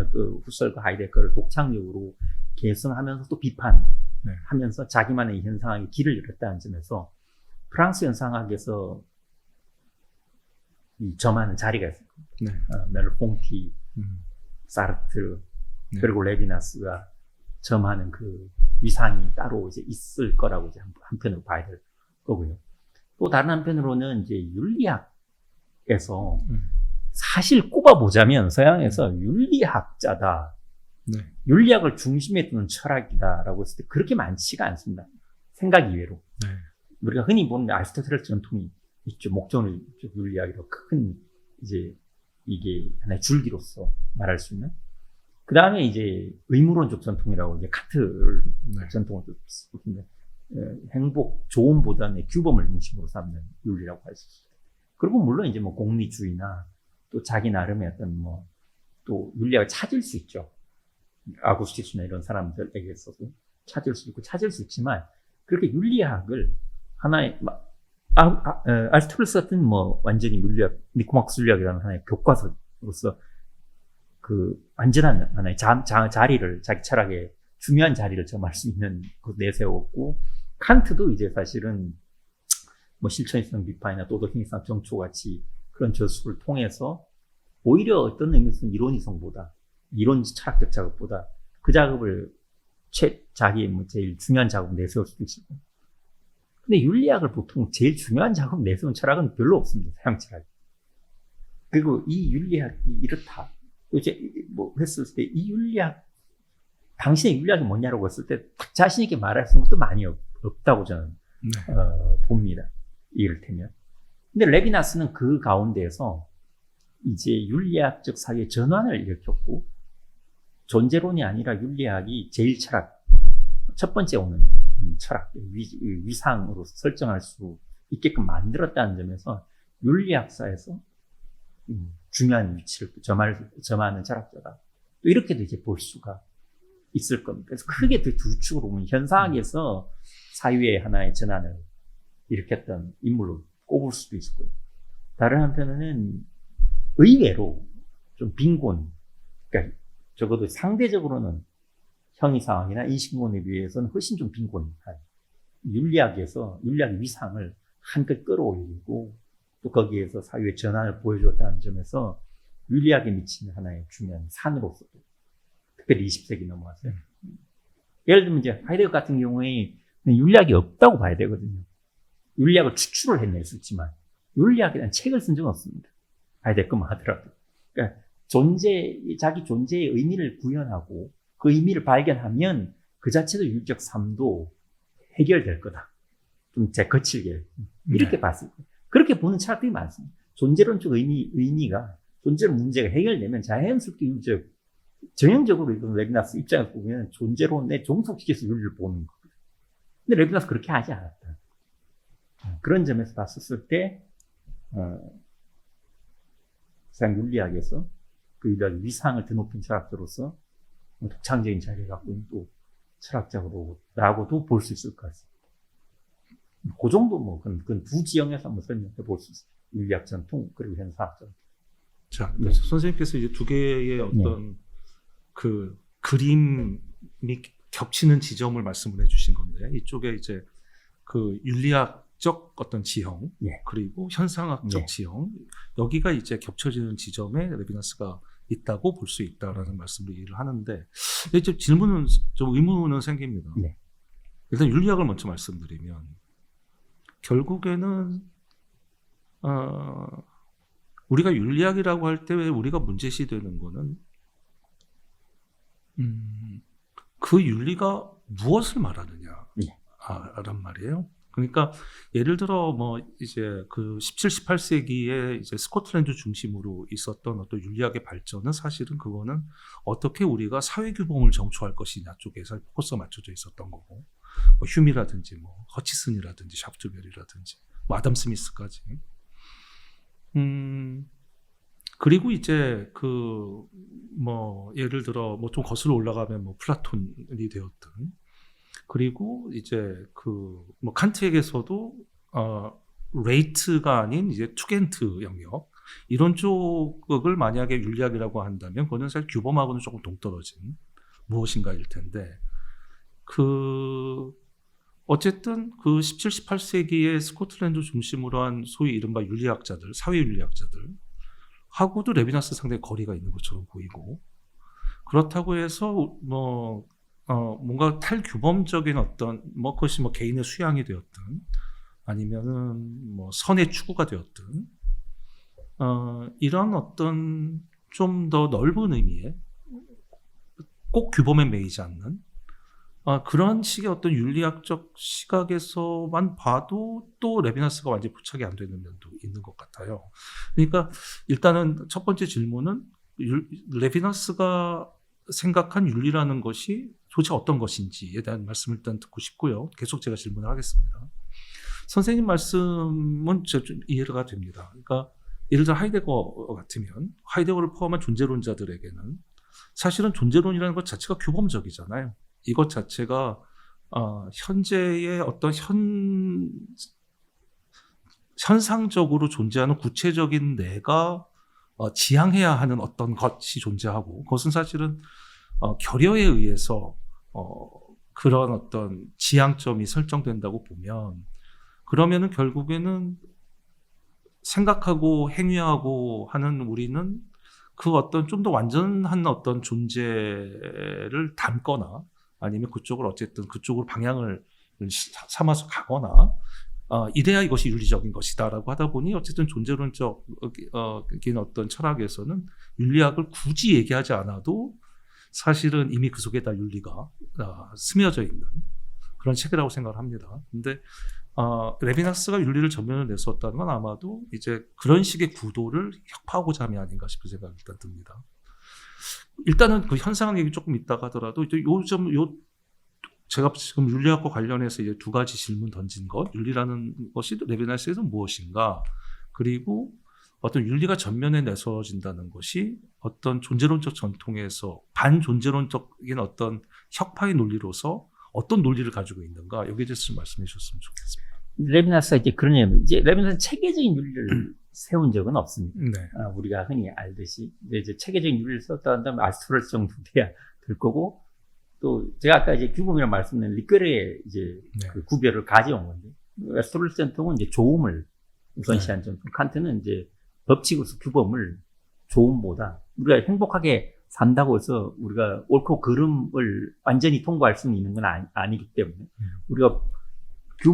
후설과 하이데거를 독창적으로 계승하면서 또 비판하면서 자기만의 현상학의 길을 열었다는 점에서 프랑스 현상학에서 점하는 자리가 있을 겁니다. 멜르퐁티, 사르트르, 그리고 레비나스가 점하는 그 위상이 따로 이제 있을 거라고 이제 한편으로 봐야 될 거고요. 또 다른 한편으로는 이제 윤리학 윤리학에서 사실 꼽아보자면 서양에서 윤리학자다. 네. 윤리학을 중심에 두는 철학이다라고 했을 때 그렇게 많지가 않습니다. 생각 이외로. 네. 우리가 흔히 보는 아리스토텔레스 전통이 있죠. 목적론의 윤리학이라고 큰 이제 이게 하나의 줄기로서 말할 수 있는. 그 다음에 이제 의무론적 전통이라고 이제 카트 네. 전통을 쓰는데 행복, 조언보다는 규범을 중심으로 삼는 윤리라고 할 수 있어요. 그리고 물론 이제 뭐 공리주의나 또 자기 나름의 어떤 뭐 또 윤리학을 찾을 수 있죠. 아구스티스나 이런 사람들에게서도 찾을 수 있고 찾을 수 있지만 그렇게 윤리학을 하나의 아리스토텔레스 같은 뭐 완전히 윤리학, 니코마코스 윤리학이라는 하나의 교과서로서 그 완전한 하나의 자리를 자기 철학의 중요한 자리를 점할 수 있는 곳 내세웠고 칸트도 이제 사실은 뭐 실천성 비판이나 도덕행위성 정초 같이 그런 저술을 통해서 오히려 어떤 의미에서는 이론이성보다 이론 철학적 작업보다 그 작업을 자기의 뭐 제일 중요한 작업 내세울 수도 있고 근데 윤리학을 보통 제일 중요한 작업 내세운 철학은 별로 없습니다. 서양 철학. 그리고 이 윤리학이 이렇다. 이제 뭐 했을 때 이 윤리학 당신의 윤리학이 뭐냐라고 했을 때 자신 있게 말할 수 있는 것도 많이 없다고 저는 네. 봅니다. 이를테면. 근데 레비나스는 그 가운데에서 이제 윤리학적 사회의 전환을 일으켰고 존재론이 아니라 윤리학이 제일 철학 첫 번째 오는 철학 위상으로 설정할 수 있게끔 만들었다는 점에서 윤리학사에서 중요한 위치를 점하는 철학자다. 또 이렇게도 이제 볼 수가 있을 겁니다. 그래서 크게 두 축으로 보면 현상학에서 사유의 하나의 전환을 일으켰던 인물로 꼽을 수도 있고요. 다른 한편으로는 의외로 좀 빈곤, 그러니까 적어도 상대적으로는 형이상학이나 인식론에 비해서는 훨씬 좀 빈곤한 윤리학에서 윤리학의 위상을 한껏 끌어올리고 또 거기에서 사유의 전환을 보여줬다는 점에서 윤리학에 미치는 하나의 중요한 산으로서도 특별히 20세기 넘어왔어요. 예를 들면 이제 하이데거 같은 경우에 윤리학이 없다고 봐야 되거든요. 윤리학을 추출을 해냈었지만 윤리학에 대한 책을 쓴 적은 없습니다. 하이데거만 하더라도. 그러니까 자기 존재의 의미를 구현하고 그 의미를 발견하면 그 자체도 윤리적 삶도 해결될 거다. 좀 거칠게 이렇게 봤을 거예요. 그렇게 보는 철학들이 많습니다. 존재론적 의미가 존재론 문제가 해결되면 자연스럽게 윤리적 전형적으로 이건 레비나스 입장에서 보면 존재론에 종속시켜서 윤리를 보는 거거든요. 근데 레비나스 그렇게 하지 않았다. 그런 점에서 봤었을 때 서양 윤리학에서 그 윤리학의 위상을 드높인 철학자로서 독창적인 자리를 갖고 있는 또 철학자라고도 볼 수 있을 것 같습니다. 그 정도 뭐 그건 두 지형에서 한번 설명해 볼 수 있어요. 윤리학 전통 그리고 현상학 전통. 자, 선생님께서 이제 두 개의 어떤 그 그림이 겹치는 지점을 말씀을 해주신 건데 이쪽에 이제 그 윤리학적 어떤 지형 그리고 현상학적 지형 여기가 이제 겹쳐지는 지점에 레비나스가 있다고 볼 수 있다라는 말씀을 이해를 하는데 이제 질문은 좀 의문은 생깁니다. 일단 윤리학을 먼저 말씀드리면 결국에는 우리가 윤리학이라고 할 때 우리가 문제시되는 거는 그 윤리가 무엇을 말하느냐 란 말이에요. 그러니까 예를 들어 뭐 이제 그 17, 18세기에 이제 스코틀랜드 중심으로 있었던 어떤 윤리학의 발전은 사실은 그거는 어떻게 우리가 사회 규범을 정초할 것이냐 쪽에서 포커스가 맞춰져 있었던 거고, 뭐 휴미라든지 뭐 허치슨이라든지 샤프트베리라든지 뭐 아담 스미스까지. 그리고 이제 그 뭐 예를 들어 뭐 좀 거슬러 올라가면 뭐 플라톤이 되었든, 그리고 이제 그 뭐 칸트에게서도 레이트가 아닌 이제 투겐트 영역 이런 쪽을 만약에 윤리학이라고 한다면 그거는 사실 규범하고는 조금 동떨어진 무엇인가일 텐데, 그 어쨌든 그 17, 18세기에 스코틀랜드 중심으로 한 소위 이른바 윤리학자들, 사회윤리학자들 하고도 레비나스 상당히 거리가 있는 것처럼 보이고, 그렇다고 해서 뭐 뭔가 탈규범적인 어떤 뭐 그것이 뭐 개인의 수양이 되었든 아니면은 뭐 선의 추구가 되었든 이런 어떤 좀 더 넓은 의미의 꼭 규범에 매이지 않는 그런 식의 어떤 윤리학적 시각에서만 봐도 또 레비나스가 완전히 포착이 안 되는 면도 있는 것 같아요. 그러니까 일단은 첫 번째 질문은 레비나스가 생각한 윤리라는 것이 도대체 어떤 것인지에 대한 말씀을 일단 듣고 싶고요. 계속 제가 질문을 하겠습니다. 선생님 말씀은 좀 이해가 됩니다. 그러니까 예를 들어 하이데거 같으면 하이데거를 포함한 존재론자들에게는 사실은 존재론이라는 것 자체가 규범적이잖아요. 이것 자체가 현재의 어떤 현상적으로 존재하는 구체적인 내가 지향해야 하는 어떤 것이 존재하고, 그것은 사실은 결여에 의해서 그런 어떤 지향점이 설정된다고 보면, 그러면은 결국에는 생각하고 행위하고 하는 우리는 그 어떤 좀 더 완전한 어떤 존재를 담거나 아니면 그쪽을 어쨌든 그쪽으로 방향을 삼아서 가거나 이래야 이것이 윤리적인 것이다라고 하다 보니 어쨌든 존재론적인 어떤 철학에서는 윤리학을 굳이 얘기하지 않아도 사실은 이미 그 속에 다 윤리가 스며져 있는 그런 책이라고 생각을 합니다. 근데 레비나스가 윤리를 전면을 내세웠다는 건 아마도 이제 그런 식의 구도를 혁파하고자 함이 아닌가 싶은 생각이 일단 듭니다. 일단은 그 현상 얘기 조금 있다가 하더라도 이제 제가 지금 윤리학과 관련해서 이제 두 가지 질문 던진 것, 윤리라는 것이 레비나스에서 무엇인가, 그리고 어떤 윤리가 전면에 내세워진다는 것이 어떤 존재론적 전통에서 반존재론적인 어떤 혁파의 논리로서 어떤 논리를 가지고 있는가, 여기에 대해서 좀 말씀해 주셨으면 좋겠습니다. 레비나스가 이제 그런 얘기, 이제 레비나스는 체계적인 윤리를 세운 적은 없습니다. 네. 우리가 흔히 알듯이 이제 체계적인 윤리를 썼다 한다면 아리스토텔레스 정도 돼야 될 거고, 또 제가 아까 이제 규범이라고 말씀드린 리케르의 이제 네. 그 구별을 가져온 건데, 아리스토텔레스 전통은 이제 조음을 우선시한 전통, 칸트는 이제 법칙으로서 규범을 조음보다 우리가 행복하게 산다고 해서 우리가 옳고 그름을 완전히 통과할 수는 있는 건 아니기 때문에 우리가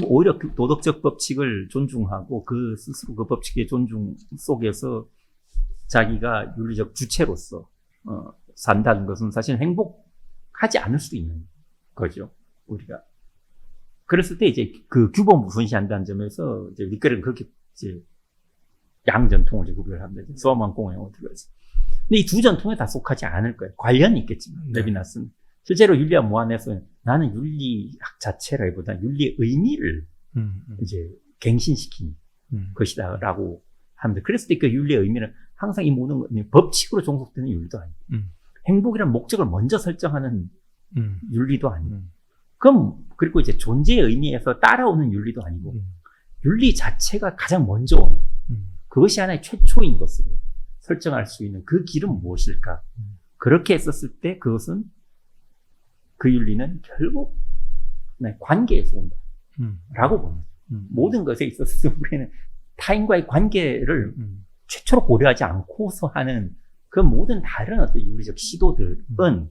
오히려 도덕적 법칙을 존중하고 그 스스로 그 법칙의 존중 속에서 자기가 윤리적 주체로서 산다는 것은 사실 행복하지 않을 수도 있는 거죠, 우리가. 그랬을 때 이제 그 규범을 우선시한다는 점에서 이제 리케르는 그렇게 이제 양전통을 이제 구별을 합니다. 소아만 공용어 들어가서. 근데 이 두 전통에 다 속하지 않을 거예요. 관련이 있겠지만, 네. 레비나스는. 실제로 윤리학 무한에서 나는 윤리학 자체라기보다 윤리의 의미를 이제 갱신시킨 것이다라고 합니다. 그랬을 때 그 윤리의 의미는 항상 이 모든 것, 법칙으로 종속되는 윤리도 아니고, 행복이라는 목적을 먼저 설정하는 윤리도 아니고, 그리고 이제 존재의 의미에서 따라오는 윤리도 아니고, 윤리 자체가 가장 먼저 오는, 그것이 하나의 최초인 것으로 설정할 수 있는 그 길은 무엇일까? 그렇게 했었을 때 그것은, 그 윤리는 결국 관계에서 온다. 라고 봅니다. 모든 것에 있어서 우리는 타인과의 관계를 최초로 고려하지 않고서 하는 그 모든 다른 어떤 윤리적 시도들은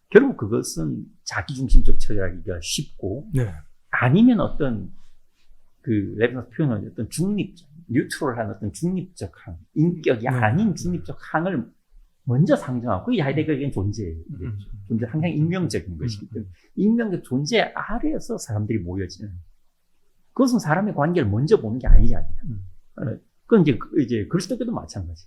결국 그것은 자기중심적 철학이기가 쉽고, 네. 아니면 어떤 그 레비나스 표현은 어떤 중립적, 뉴트럴한 어떤 중립적 항, 인격이 아닌 중립적 항을 먼저 상정하고, 그게 하이데거에게는 존재예요. 존재 항상 익명적인 것이기 때문에 익명적 존재 아래에서 사람들이 모여지는, 그것은 사람의 관계를 먼저 보는 게 아니지 않냐. 그건 이제 그리스도교도 마찬가지.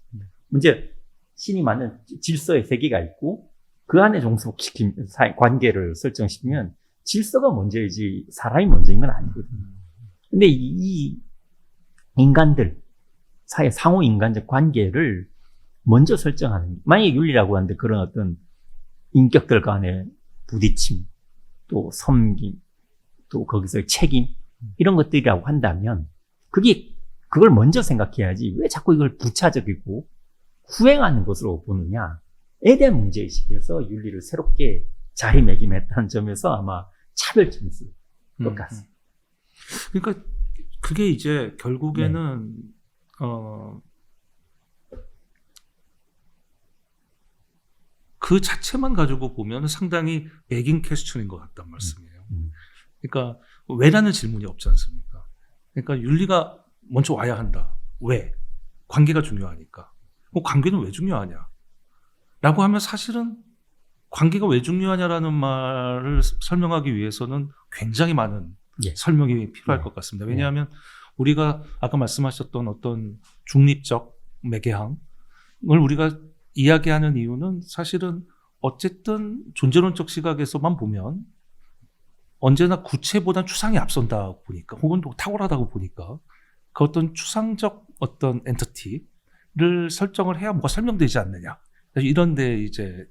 문제 신이 만든 질서의 세계가 있고 그 안에 종속시킨 관계를 설정시키면 질서가 먼저이지 사람이 먼저인 건 아니거든요. 근데 이 인간들 사이의 상호 인간적 관계를 먼저 설정하는, 만약에 윤리라고 하는데 그런 어떤 인격들 간의 부딪힘, 또 섬김, 또 거기서 책임, 이런 것들이라고 한다면 그걸 먼저 생각해야지 왜 자꾸 이걸 부차적이고 후행하는 것으로 보느냐에 대한 문제의식에서 윤리를 새롭게 자리매김했다는 점에서 아마 차별점이 있을 것 같습니다. 그러니까 그게 이제 결국에는 그 자체만 가지고 보면 상당히 begging question인 것 같단 말씀이에요. 그러니까 왜라는 질문이 없지 않습니까? 그러니까 윤리가 먼저 와야 한다. 왜? 관계가 중요하니까. 관계는 왜 중요하냐? 라고 하면 사실은 관계가 왜 중요하냐라는 말을 설명하기 위해서는 굉장히 많은 예. 설명이 필요할 예. 것 같습니다. 왜냐하면 우리가 아까 말씀하셨던 어떤 중립적 매개항을 우리가 이야기하는 이유는 사실은 어쨌든 존재론적 시각에서만 보면 언제나 구체보단 추상이 앞선다 보니까 혹은 또 탁월하다고 보니까 그 어떤 추상적 어떤 엔티티를 설정을 해야 뭐가 설명되지 않느냐. 이런 데 이제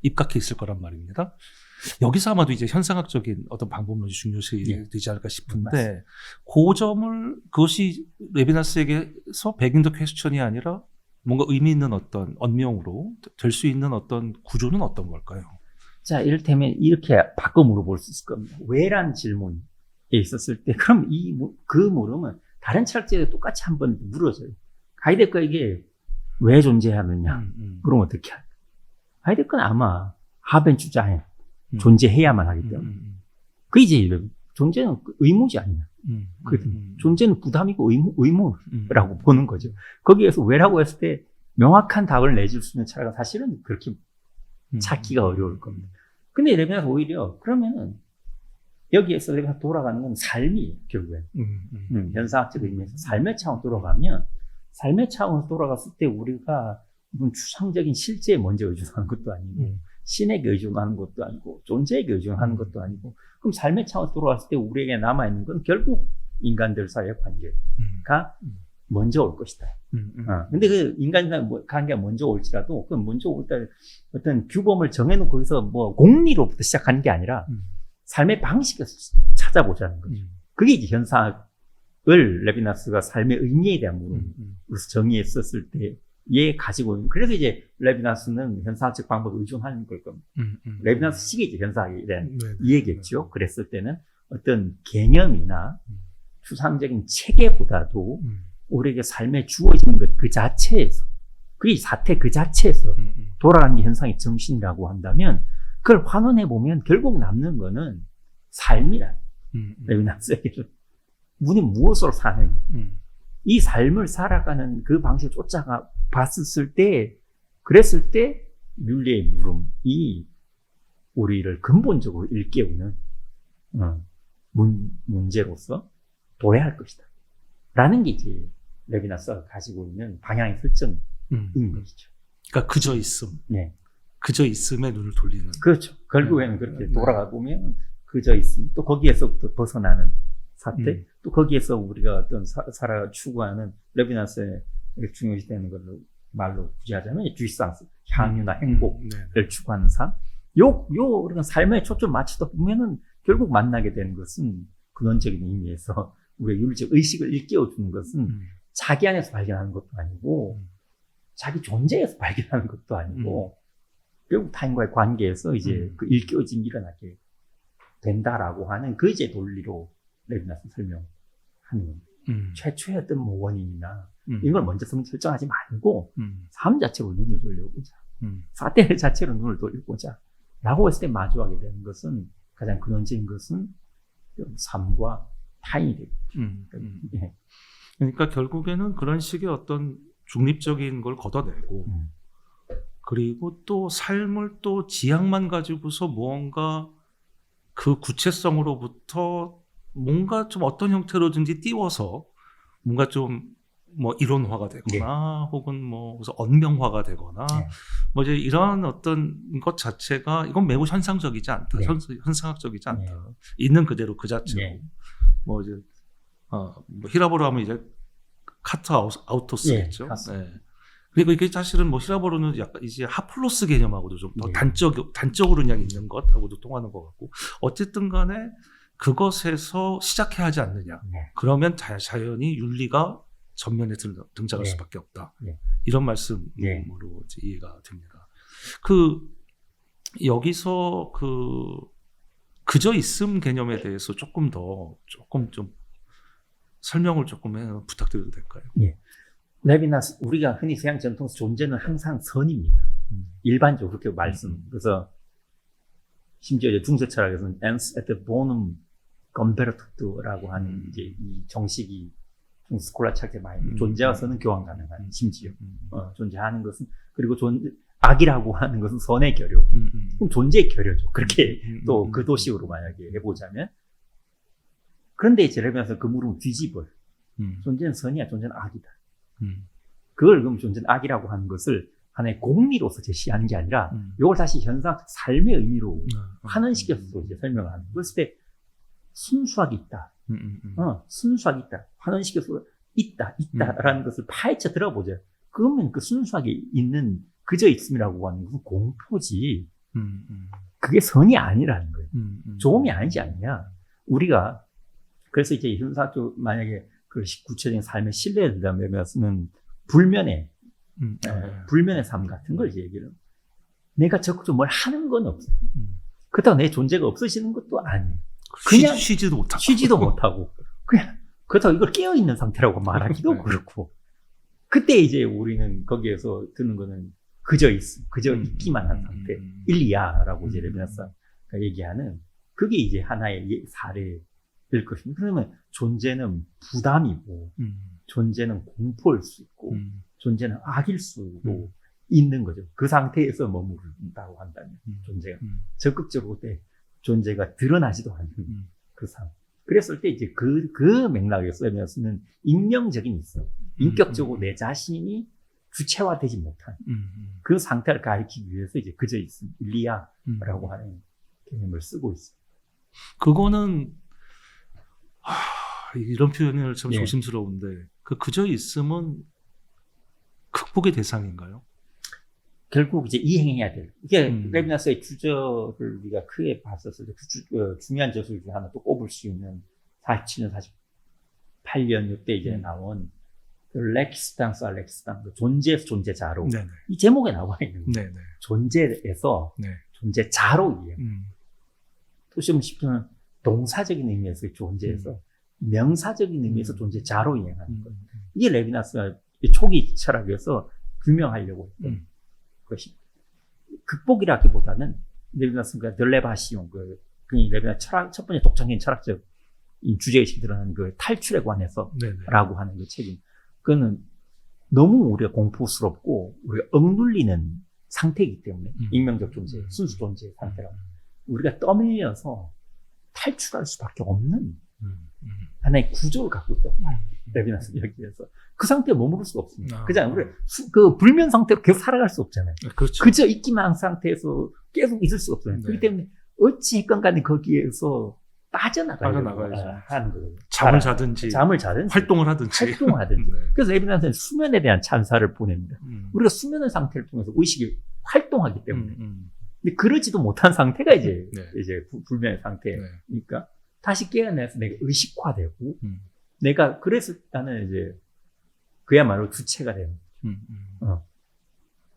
입각해 있을 거란 말입니다. 여기서 아마도 이제 현상학적인 어떤 방법론이 중요시 되지 않을까 싶은데 그 점을 그것이 레비나스에게서 백인 더 퀘스천이 아니라 뭔가 의미 있는 어떤 언명으로 될 수 있는 어떤 구조는 어떤 걸까요? 자, 이를테면 이렇게 바꿔 물어볼 수 있을 겁니다. 왜란 질문에 있었을 때 그럼 그 물음은 다른 철학자에도 똑같이 한번 물어줘요. 하이데거에게 왜 존재하느냐? 그럼 어떻게 할까? 하이데거는 아마 하벤 주장에 존재해야만 하기 때문에. 그 이제 존재는 의무지 않냐. 존재는 부담이고 의무라고 보는 거죠. 거기에서 왜라고 했을 때 명확한 답을 내줄 수 있는 철학은 사실은 그렇게 찾기가 어려울 겁니다. 근데 레비나스 오히려 그러면은 여기에서 레비나스 돌아가는 건 삶이에요, 결국엔. 현상학적 의미에서 삶의 차원 돌아가면 삶의 차원으로 돌아갔을 때 우리가 무슨 추상적인 실제에 먼저 의존하는 것도 아니고 신에게 의존하는 것도 아니고 존재에게 의존하는 것도 아니고 그럼 삶의 차원으로 돌아갔을 때 우리에게 남아있는 건 결국 인간들 사이의 관계가 먼저 올 것이다. 근데 그 인간이랑 관계가 먼저 올지라도 그 먼저 올 때 어떤 규범을 정해놓고 거기서 뭐 공리로부터 시작하는 게 아니라 삶의 방식을 찾아보자는 거죠. 그게 이제 현상을 레비나스가 삶의 의미에 대한 부분으로 정의했었을 때에 가지고 있는. 그래서 이제 레비나스는 현상학적 방법을 의존하는 걸 겁니다. 레비나스식의 이제 현상에 대한 이해겠죠. 그랬을 때는 어떤 개념이나 추상적인 체계보다도 우리에게 삶에 주어진 것 그 자체에서, 그 사태 그 자체에서 돌아가는 게 현상의 정신이라고 한다면 그걸 환원해보면 결국 남는 거는 삶이라. 레비나스에게는 우리는 무엇으로 사느냐. 이 삶을 살아가는 그 방식을 쫓아가 봤을 때, 그랬을 때 뮬리의 물음이 우리를 근본적으로 일깨우는 문제로서 도래할 것이다. 라는 게 이제 레비나스가 가지고 있는 방향의 설정인 것이죠. 그러니까 그저 있음. 네. 그저 있음에 눈을 돌리는. 그렇죠. 결국에는 그렇게 돌아가 보면 그저 있음. 또 거기에서부터 벗어나는 사태. 또 거기에서 우리가 어떤 살아 추구하는 레비나스의 중요시되는 걸로 말로 구제하자면 주이상스, 향유나 행복을 추구하는 삶. 우리가 삶에 초점 맞추다 보면은 결국 만나게 되는 것은 근원적인 의미에서 우리의 윤리적 의식을 일깨워주는 것은 자기 안에서 발견하는 것도 아니고 자기 존재에서 발견하는 것도 아니고 결국 타인과의 관계에서 이제 그 일깨워짐이 일어나게 된다라고 하는 그 이제 논리로 레비나스 설명하는 겁니다. 최초의 어떤 뭐 원인이나 이런 걸 먼저 설정하지 말고 삶 자체로 눈을 돌려보자. 사태 자체로 눈을 돌려보자. 라고 했을 때 마주하게 되는 것은 가장 근원적인 것은 삶과 타인이 되죠. 예. 그러니까 결국에는 그런 식의 어떤 중립적인 걸 걷어내고 그리고 또 삶을 또 지향만 가지고서 무언가 그 구체성으로부터 뭔가 좀 어떤 형태로든지 띄워서 뭔가 좀 뭐 이론화가 되거나 혹은 뭐 그래서 언명화가 되거나 뭐 이제 이러한 어떤 것 자체가 이건 매우 현상적이지 않다. 현상학적이지 않다. 있는 그대로 그 자체로 뭐 이제 뭐 히라보로 하면 이제 카트 아우토스겠죠. 네. 그리고 이게 사실은 뭐 히라보로는 약간 이제 하플로스 개념하고도 좀 더 단적으로 그냥 있는 것하고도 통하는 것 같고 어쨌든 간에 그것에서 시작해야 하지 않느냐. 그러면 자연히 윤리가 전면에 등장할 수밖에 없다. 이런 말씀으로 이제 이해가 됩니다. 여기서 그저 있음 개념에 대해서 조금 좀 설명을 조금 부탁드려도 될까요? 레비나스, 우리가 흔히 서양 전통에서 존재는 항상 선입니다. 일반적으로 그렇게 그래서 심지어 이제 중세 철학에서는 ens et bonum convertit라고 하는 이제 이 정식이 스콜라 책에 많이 존재와서는 교환 가능한 심지어 존재하는 것은 그리고 악이라고 하는 것은 선의 결여. 그럼 존재의 결여죠. 그렇게 또 그 도식으로 만약에 해보자면 그런데 이제 레빈나스는 그 물음을 뒤집어요. 존재는 선이야, 존재는 악이다. 그걸 그럼 존재는 악이라고 하는 것을 하나의 공리로서 제시하는 게 아니라 이걸 다시 현상 삶의 의미로 환원시켜서 이제 설명하는. 그랬을 때 순수하게 있다. 순수하게 있다. 환원시켜서 있다라는 것을 파헤쳐 들어보죠. 그러면 그 순수하게 있는 그저 있음이라고 하는 것은 공포지. 그게 선이 아니라는 거예요. 조음이 아니지 않냐. 우리가 그래서 이제 현사학적 만약에 그 구체적인 삶의 신뢰에 들어가면은 불면의 삶 같은 걸 이제 얘기를. 내가 적극적으로 뭘 하는 건 없어요. 그렇다고 내 존재가 없어지는 것도 아니에요. 그냥 쉬지도 못하고 그냥 그렇다고 이걸 깨어 있는 상태라고 말하기도 그렇고. 그때 이제 우리는 거기에서 드는 거는 그저 있기만 한 상태, 일리야라고 이제 레비나스가 얘기하는 그게 이제 하나의 사례일 것입니다. 그러면 존재는 부담이고, 존재는 공포일 수 있고, 존재는 악일 수도 있는 거죠. 그 상태에서 머무른다고 한다면 존재가 적극적으로 그때 존재가 드러나지도 않는 그 상태. 그랬을 때 이제 그 맥락에서 레비나스는 익명적인 있어. 인격적으로 내 자신이 주체화되지 못한 그 상태를 가리키기 위해서 이제 그저 있음, 일리야라고 하는 개념을 쓰고 있어요. 그거는 이런 표현을 참 조심스러운데 그저 있음은 극복의 대상인가요? 결국 이제 이행해야 돼요. 이게 레비나스의 주저를 우리가 크게 봤었을 때 중요한 저술 중에 하나 또 꼽을 수 있는 47년, 48년 이때 이제 나온 렉시스탕스 알렉시스탕스 존재에서 존재자로 네네. 이 제목에 나와 있는 거예요. 존재에서 존재자로 이해. 또 좀 쉽게는 동사적인 의미에서 존재에서 명사적인 의미에서 존재자로 이해하는 거예요. 이게 레비나스가 초기 철학에서 규명하려고 했던 것이 극복이라기보다는 레비나스가 덜레바시온 레비나스 첫 번째 독창적인 철학적 주제의식이 드러나는 그 탈출에 관해서라고 하는 그 책임. 그거는 너무 우리가 공포스럽고 우리가 억눌리는 상태이기 때문에 익명적 존재, 순수 존재의 상태라고 우리가 떠밀려서 탈출할 수밖에 없는 하나의 구조를 갖고 있다고 봐요. 레비나스 여기에서 그 상태에 머무를 수가 없습니다. 그잖아요. 우리 그 불면 상태로 계속 살아갈 수 없잖아요. 그렇죠. 그저 있기만 한 상태에서 계속 있을 수가 없잖아요. 그렇기 때문에 어찌했건 간에 거기에서 빠져나가야죠. 하는 거예요. 잠을 자든지 활동을 하든지. 그래서 레비나스는 수면에 대한 찬사를 보냅니다. 우리가 수면의 상태를 통해서 의식이 활동하기 때문에. 근데 그러지도 못한 상태가 이제 불면의 상태니까 다시 깨어나서 내가 의식화되고 내가 그래서 나는 이제 그야말로 주체가 되는 거죠.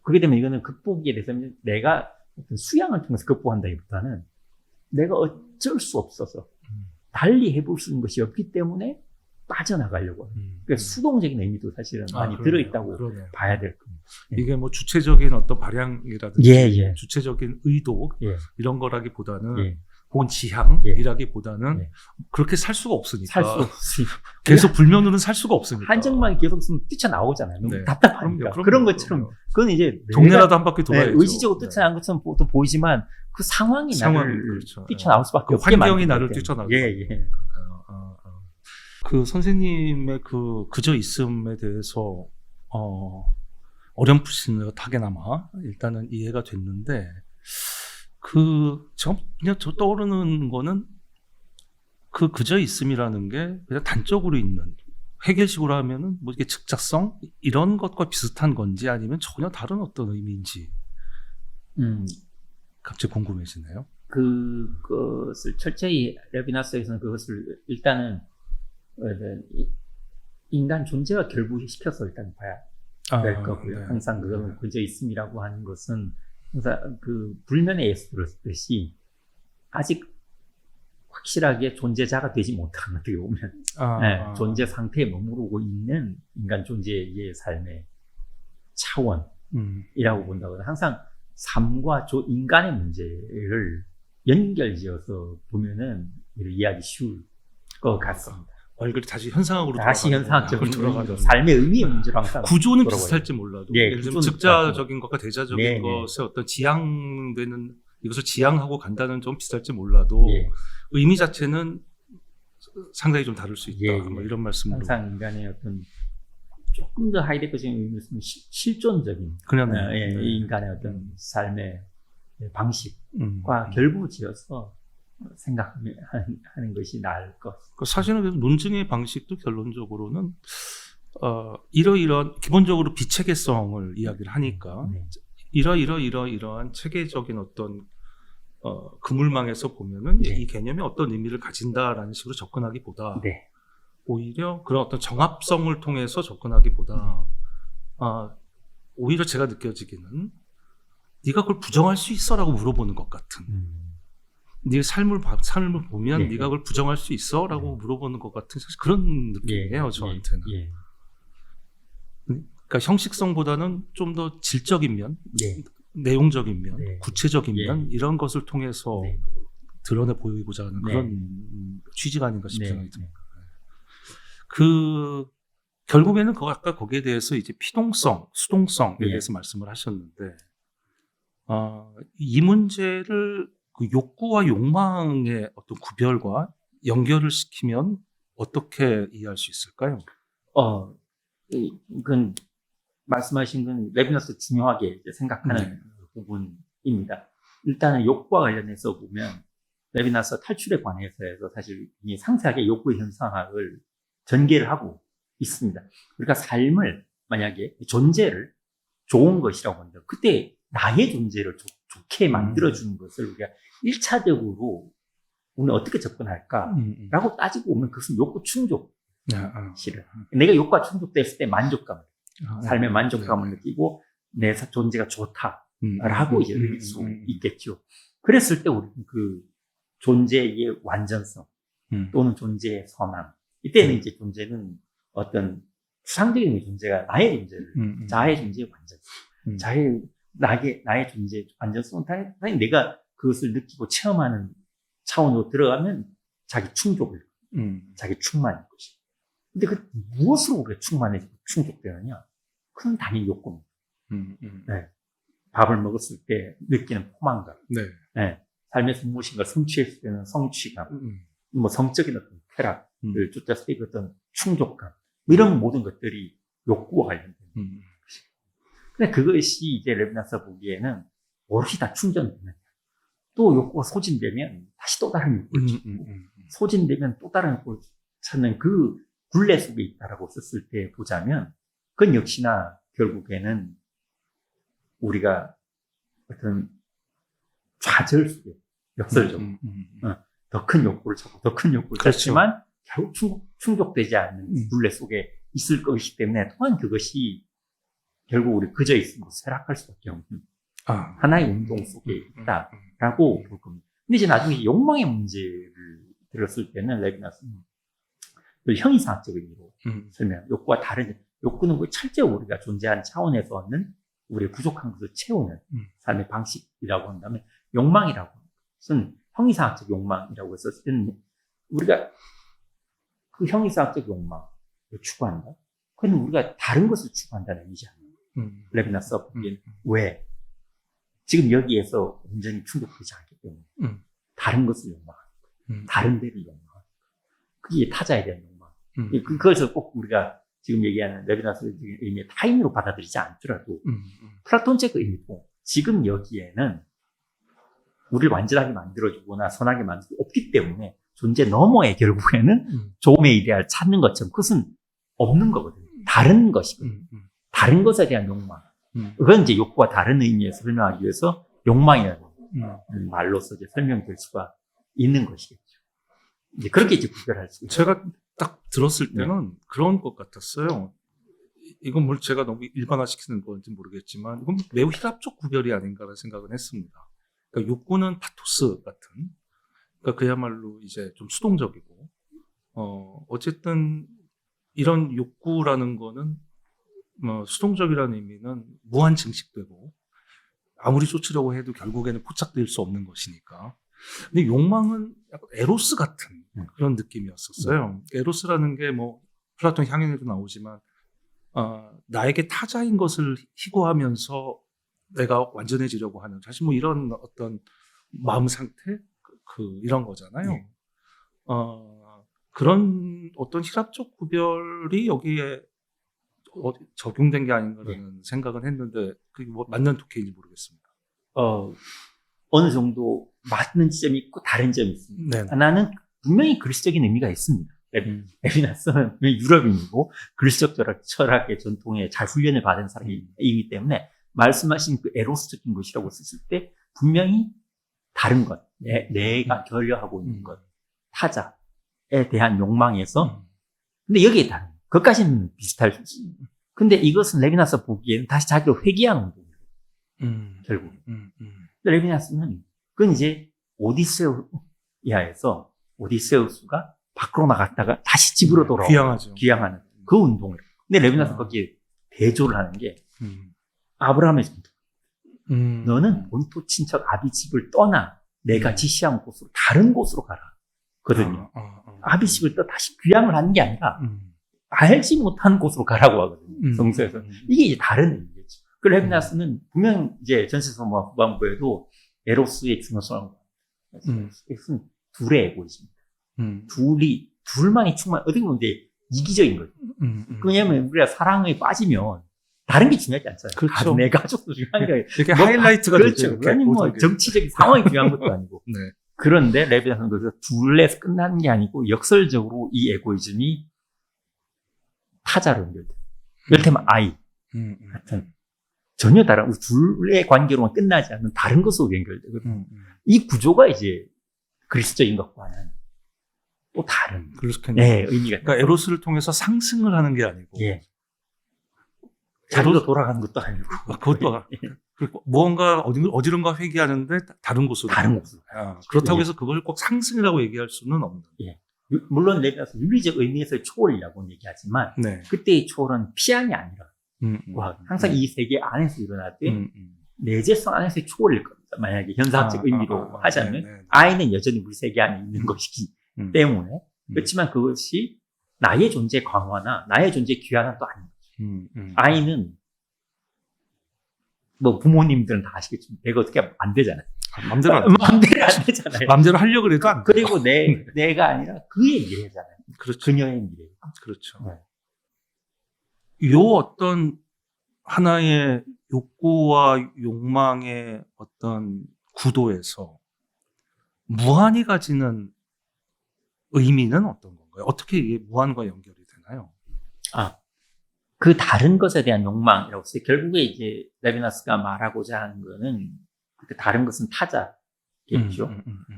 그렇게 되면 이거는 극복에 대해서 내가 어떤 수양을 통해서 극복한다기보다는 내가 어쩔 수 없어서 달리 해볼 수 있는 것이 없기 때문에 빠져나가려고 해요. 그러니까 수동적인 의미도 사실은 많이 들어있다고 봐야 될 겁니다. 이게 뭐 주체적인 어떤 발향이라든지 주체적인 의도 이런 거라기보다는 혹은 지향이라기보다는 그렇게 살 수가 없으니까 계속 불면으로는 살 수가 없으니까 한정만 계속 있으면 뛰쳐나오잖아요. 너무 답답하니까. 그런 것처럼 그건 이제 동네라도 한 바퀴 돌아야죠. 의지적으로 뛰쳐나온 것처럼 또 보이지만 그 상황이 나를 뛰쳐나올 수밖에 없게 환경이 나를 뛰쳐나오고 그 선생님의 그저 있음에 대해서 어렴풋이나마 일단은 이해가 됐는데 그냥 저 떠오르는 거는 그저 있음이라는 게 그냥 단적으로 있는 해결식으로 하면은 뭐 이게 즉자성 이런 것과 비슷한 건지 아니면 전혀 다른 어떤 의미인지 갑자기 궁금해지네요. 그것을 철저히 레비나스에서는 그것을 일단은 인간 존재와 결부시켜서 일단 봐야 될 거고요. 항상 그거는 그저 있음이라고 하는 것은 항상 그 불면의 예수를 쓰듯이 아직 확실하게 존재자가 되지 못한 어떻게 보면 존재 상태에 머무르고 있는 인간 존재의 삶의 차원이라고 본다고 해서 항상 삶과 인간의 문제를 연결지어서 보면은 이해하기 쉬울 것 같습니다. 그래 다시 현상학으로 다시 현상학적인 돌아가는 의미로 삶의 의미의 문제로 항상 구조는 돌아가요. 비슷할지 몰라도 네, 예를 들면 구조는 즉자적인 것과 대자적인 네, 네. 것의 어떤 지향되는 이것을 지향하고 간다는 점 비슷할지 몰라도 예. 의미 자체는 상당히 좀 다를 수 있다. 예, 예. 뭐 이런 말씀으로. 항상 인간의 어떤 조금 더 하이데크적인 의미로 쓰면 실존적인 그냥 인간의 어떤 삶의 방식과 음. 결부 지어서 생각하는 것이 나을 것. 사실은 그래서 논증의 방식도 결론적으로는 이러이러한 기본적으로 비체계성을 이야기를 하니까 네. 이러한 체계적인 어떤 그물망에서 보면은 네. 이 개념이 어떤 의미를 가진다라는 식으로 접근하기보다 네. 오히려 그런 어떤 정합성을 통해서 접근하기보다 오히려 제가 느껴지기는 네가 그걸 부정할 수 있어라고 물어보는 것 같은. 네 삶을 보면 예, 네가 그걸 부정할 수 있어라고 물어보는 것 같은 사실 그런 느낌이에요. 저한테는. 예. 그러니까 형식성보다는 좀 더 질적인 면, 예. 내용적인 면, 네. 구체적인 예. 면 이런 것을 통해서 네. 드러내 보이고자 하는 네. 그런 취지가 아닌가 싶은 네. 생각이 듭니다. 결국에는 아까 거기에 대해서 이제 피동성, 수동성에 예. 대해서 말씀을 하셨는데 이 문제를 그 욕구와 욕망의 어떤 구별과 연결을 시키면 어떻게 이해할 수 있을까요? 그건 말씀하신 건 레비나스 중요하게 이제 생각하는 부분입니다. 일단은 욕구와 관련해서 보면 레비나스 탈출에 관해서 사실 이 상세하게 욕구의 현상학을 전개를 하고 있습니다. 그러니까 삶을 만약에 존재를 좋은 것이라고 한다. 그때 나의 존재를 좋게 만들어주는 것을 우리가 1차적으로 우리는 어떻게 접근할까라고 따지고 보면 그것은 욕구 충족. 실은 내가 욕구가 충족됐을 때 만족감, 삶의 만족감을 느끼고 내 존재가 좋다라고 이제 느낄 수 있겠죠. 그랬을 때 우리는 그 존재의 완전성 또는 존재의 선함, 이때는 이제 존재는 어떤 추상적인 존재가 나의 존재를, 자아의 존재의 완전성, 나의 존재의 완전성은 당연히 내가 그것을 느끼고 체험하는 차원으로 들어가면 자기 충족을, 자기 충만인 것이. 근데 그 무엇으로 우리가 충만해지고 충족되느냐? 그건 당연히 욕구입니다. 네. 밥을 먹었을 때 느끼는 포만감, 네. 삶에서 무엇인가 성취했을 때는 성취감, 뭐 성적인 어떤 쾌락을 쫓았을 때 어떤 충족감, 이런 모든 것들이 욕구와 관련된 것이죠. 근데 그것이 이제 레비나스가 보기에는 오롯이 다 충전되는, 또 욕구가 소진되면 다시 또 다른 욕구를 찾고, 소진되면 또 다른 욕구를 찾는 그 굴레 속에 있다라고 썼을 때 보자면, 그건 역시나 결국에는 우리가 어떤 좌절 속에 역설적으로 더 큰 욕구를 찾고 더 큰 욕구를 찾지만 결국 충족되지 않는 굴레 속에 있을 것이기 때문에 또한 그것이 결국 우리 그저 있으면 쇠락할 수밖에 없는 하나의 운동 속에 있다라고 볼 겁니다. 근데 이제 나중에 욕망의 문제를 들었을 때는 레비나스는 형이상학적 의미로 설명, 욕구와 다른, 욕구는 철저히 우리가 존재하는 차원에서 얻는 우리의 부족한 것을 채우는 삶의 방식이라고 한다면, 욕망이라고 하는 것은 형이상학적 욕망이라고 해서 쓰는, 우리가 그 형이상학적 욕망을 추구한다? 그건 우리가 다른 것을 추구한다는 의미지 않아요. 레비나스가 보기엔 왜? 지금 여기에서 온전히 충족되지 않기 때문에 다른 것을 욕망하는, 다른 데를 욕망하는, 그게 타자에 대한 욕망. 그것을 꼭 우리가 지금 얘기하는 레비나스의 의미의 타인으로 받아들이지 않더라도 플라톤적 의미고, 지금 여기에는 우리를 완전하게 만들어주거나 선하게 만들고 없기 때문에 존재 너머에 결국에는 조음의 이데아를 찾는 것처럼 그것은 없는 거거든요. 다른 것이거든요. 다른 것에 대한 욕망. 그건 이제 욕구와 다른 의미에서 설명하기 위해서 욕망이라는 말로서 이제 설명될 수가 있는 것이겠죠. 이제 그렇게 이제 구별할 수 있어요. 제가 딱 들었을 때는 그런 것 같았어요. 이건 뭘 제가 너무 일반화시키는 건지 모르겠지만 이건 매우 희랍적 구별이 아닌가라는 생각은 했습니다. 그러니까 욕구는 파토스 같은, 그러니까 그야말로 이제 좀 수동적이고, 어쨌든 이런 욕구라는 거는 수동적이라는 의미는 무한 증식되고 아무리 쫓으려고 해도 결국에는 포착될 수 없는 것이니까. 근데 욕망은 약간 에로스 같은 그런 느낌이었었어요. 에로스라는 게 뭐 플라톤 향연에도 나오지만 나에게 타자인 것을 희고하면서 내가 완전해지려고 하는 사실 뭐 이런 어떤 마음 상태 이런 거잖아요. 네. 그런 어떤 희락적 구별이 여기에 적용된 게 아닌가라는 생각은 했는데 그게 뭐 맞는 독해인지 모르겠습니다. 어느 정도 맞는 지점이 있고 다른 점이 있습니다. 네. 하나는 분명히 그리스적인 의미가 있습니다. 레비나스는 유럽인이고 그리스적 철학의 전통에 잘 훈련을 받은 사람이기 때문에 말씀하신 그 에로스적인 것이라고 썼을 때 분명히 다른 것, 내가 결여하고 있는 것, 타자에 대한 욕망에서 근데 여기에 다른 그것까지는 비슷할 수 있습니다. 근데 이것은 레비나스가 보기에는 다시 자기를 회귀하는 운동이에요. 결국. 레비나스는 그건 이제 오디세우스에서 오디세우스가 밖으로 나갔다가 다시 집으로 돌아오고 귀향하는 그 운동을. 근데 레비나스는 거기에 대조를 하는 게 아브라함의 전통. 너는 본토 친척 아비 집을 떠나 내가 지시한 곳으로 다른 곳으로 가라. 거든요. 아비 집을 떠 다시 귀향을 하는 게 아니라 알지 못한 곳으로 가라고 하거든요. 성서에서. 이게 이제 다른 의미겠죠. 그 레비나스는 분명 이제 전세서와 후반부에도 에로스의 중요성을 이것은 둘의 에고이즘입니다. 둘만이 어떻게 보면 이제 이기적인 거죠. 왜냐하면 우리가 사랑에 빠지면 다른 게 중요하지 않잖아요. 그렇죠. 내 가족도 중요한 거예요. 이렇게 하이라이트가 그렇죠. 아니 뭐 정치적인 상황이 중요한 것도 아니고. 네. 그런데 레비나스는 거기서 둘에서 끝나는 게 아니고 역설적으로 이 에고이즘이 타자로 연결돼요. 이를테면 아이 같은 전혀 다른 둘의 관계로만 끝나지 않는 다른 것으로 연결되거든요. 이 구조가 이제 그리스적인 것과는 또 다른 의미가. 그러니까 에로스를 통해서 상승을 하는 게 아니고 자리로 돌아가는 것도 아니고 그것도 그리고 무언가 어디론가 회귀하는데 다른 곳으로. 그렇다고 해서 그걸 꼭 상승이라고 얘기할 수는 없는. 물론 레비나스 윤리적 의미에서의 초월이라고 얘기하지만 그때의 초월은 피함이 아니라 항상 이 세계 안에서 일어날 때 내재성 안에서의 초월일 겁니다. 만약에 현상적 의미로 하자면 아이는 여전히 우리 세계 안에 있는 것이기 때문에 그렇지만 그것이 나의 존재 강화나 나의 존재 귀환은 또 아닌 거죠. 아이는 뭐 부모님들은 다 아시겠지만 내가 어떻게 하면 안 되잖아요. 맘대로 안 되잖아요. 맘대로 하려고 해도 안 돼. 그리고 내가 아니라 그의 미래잖아요. 그렇죠. 그녀의 미래. 그렇죠. 요 어떤 하나의 욕구와 욕망의 어떤 구도에서 무한이 가지는 의미는 어떤 건가요? 어떻게 이게 무한과 연결이 되나요? 그 다른 것에 대한 욕망이라고 해서 결국에 이제 레비나스가 말하고자 하는 거는 그 다른 것은 타자겠죠.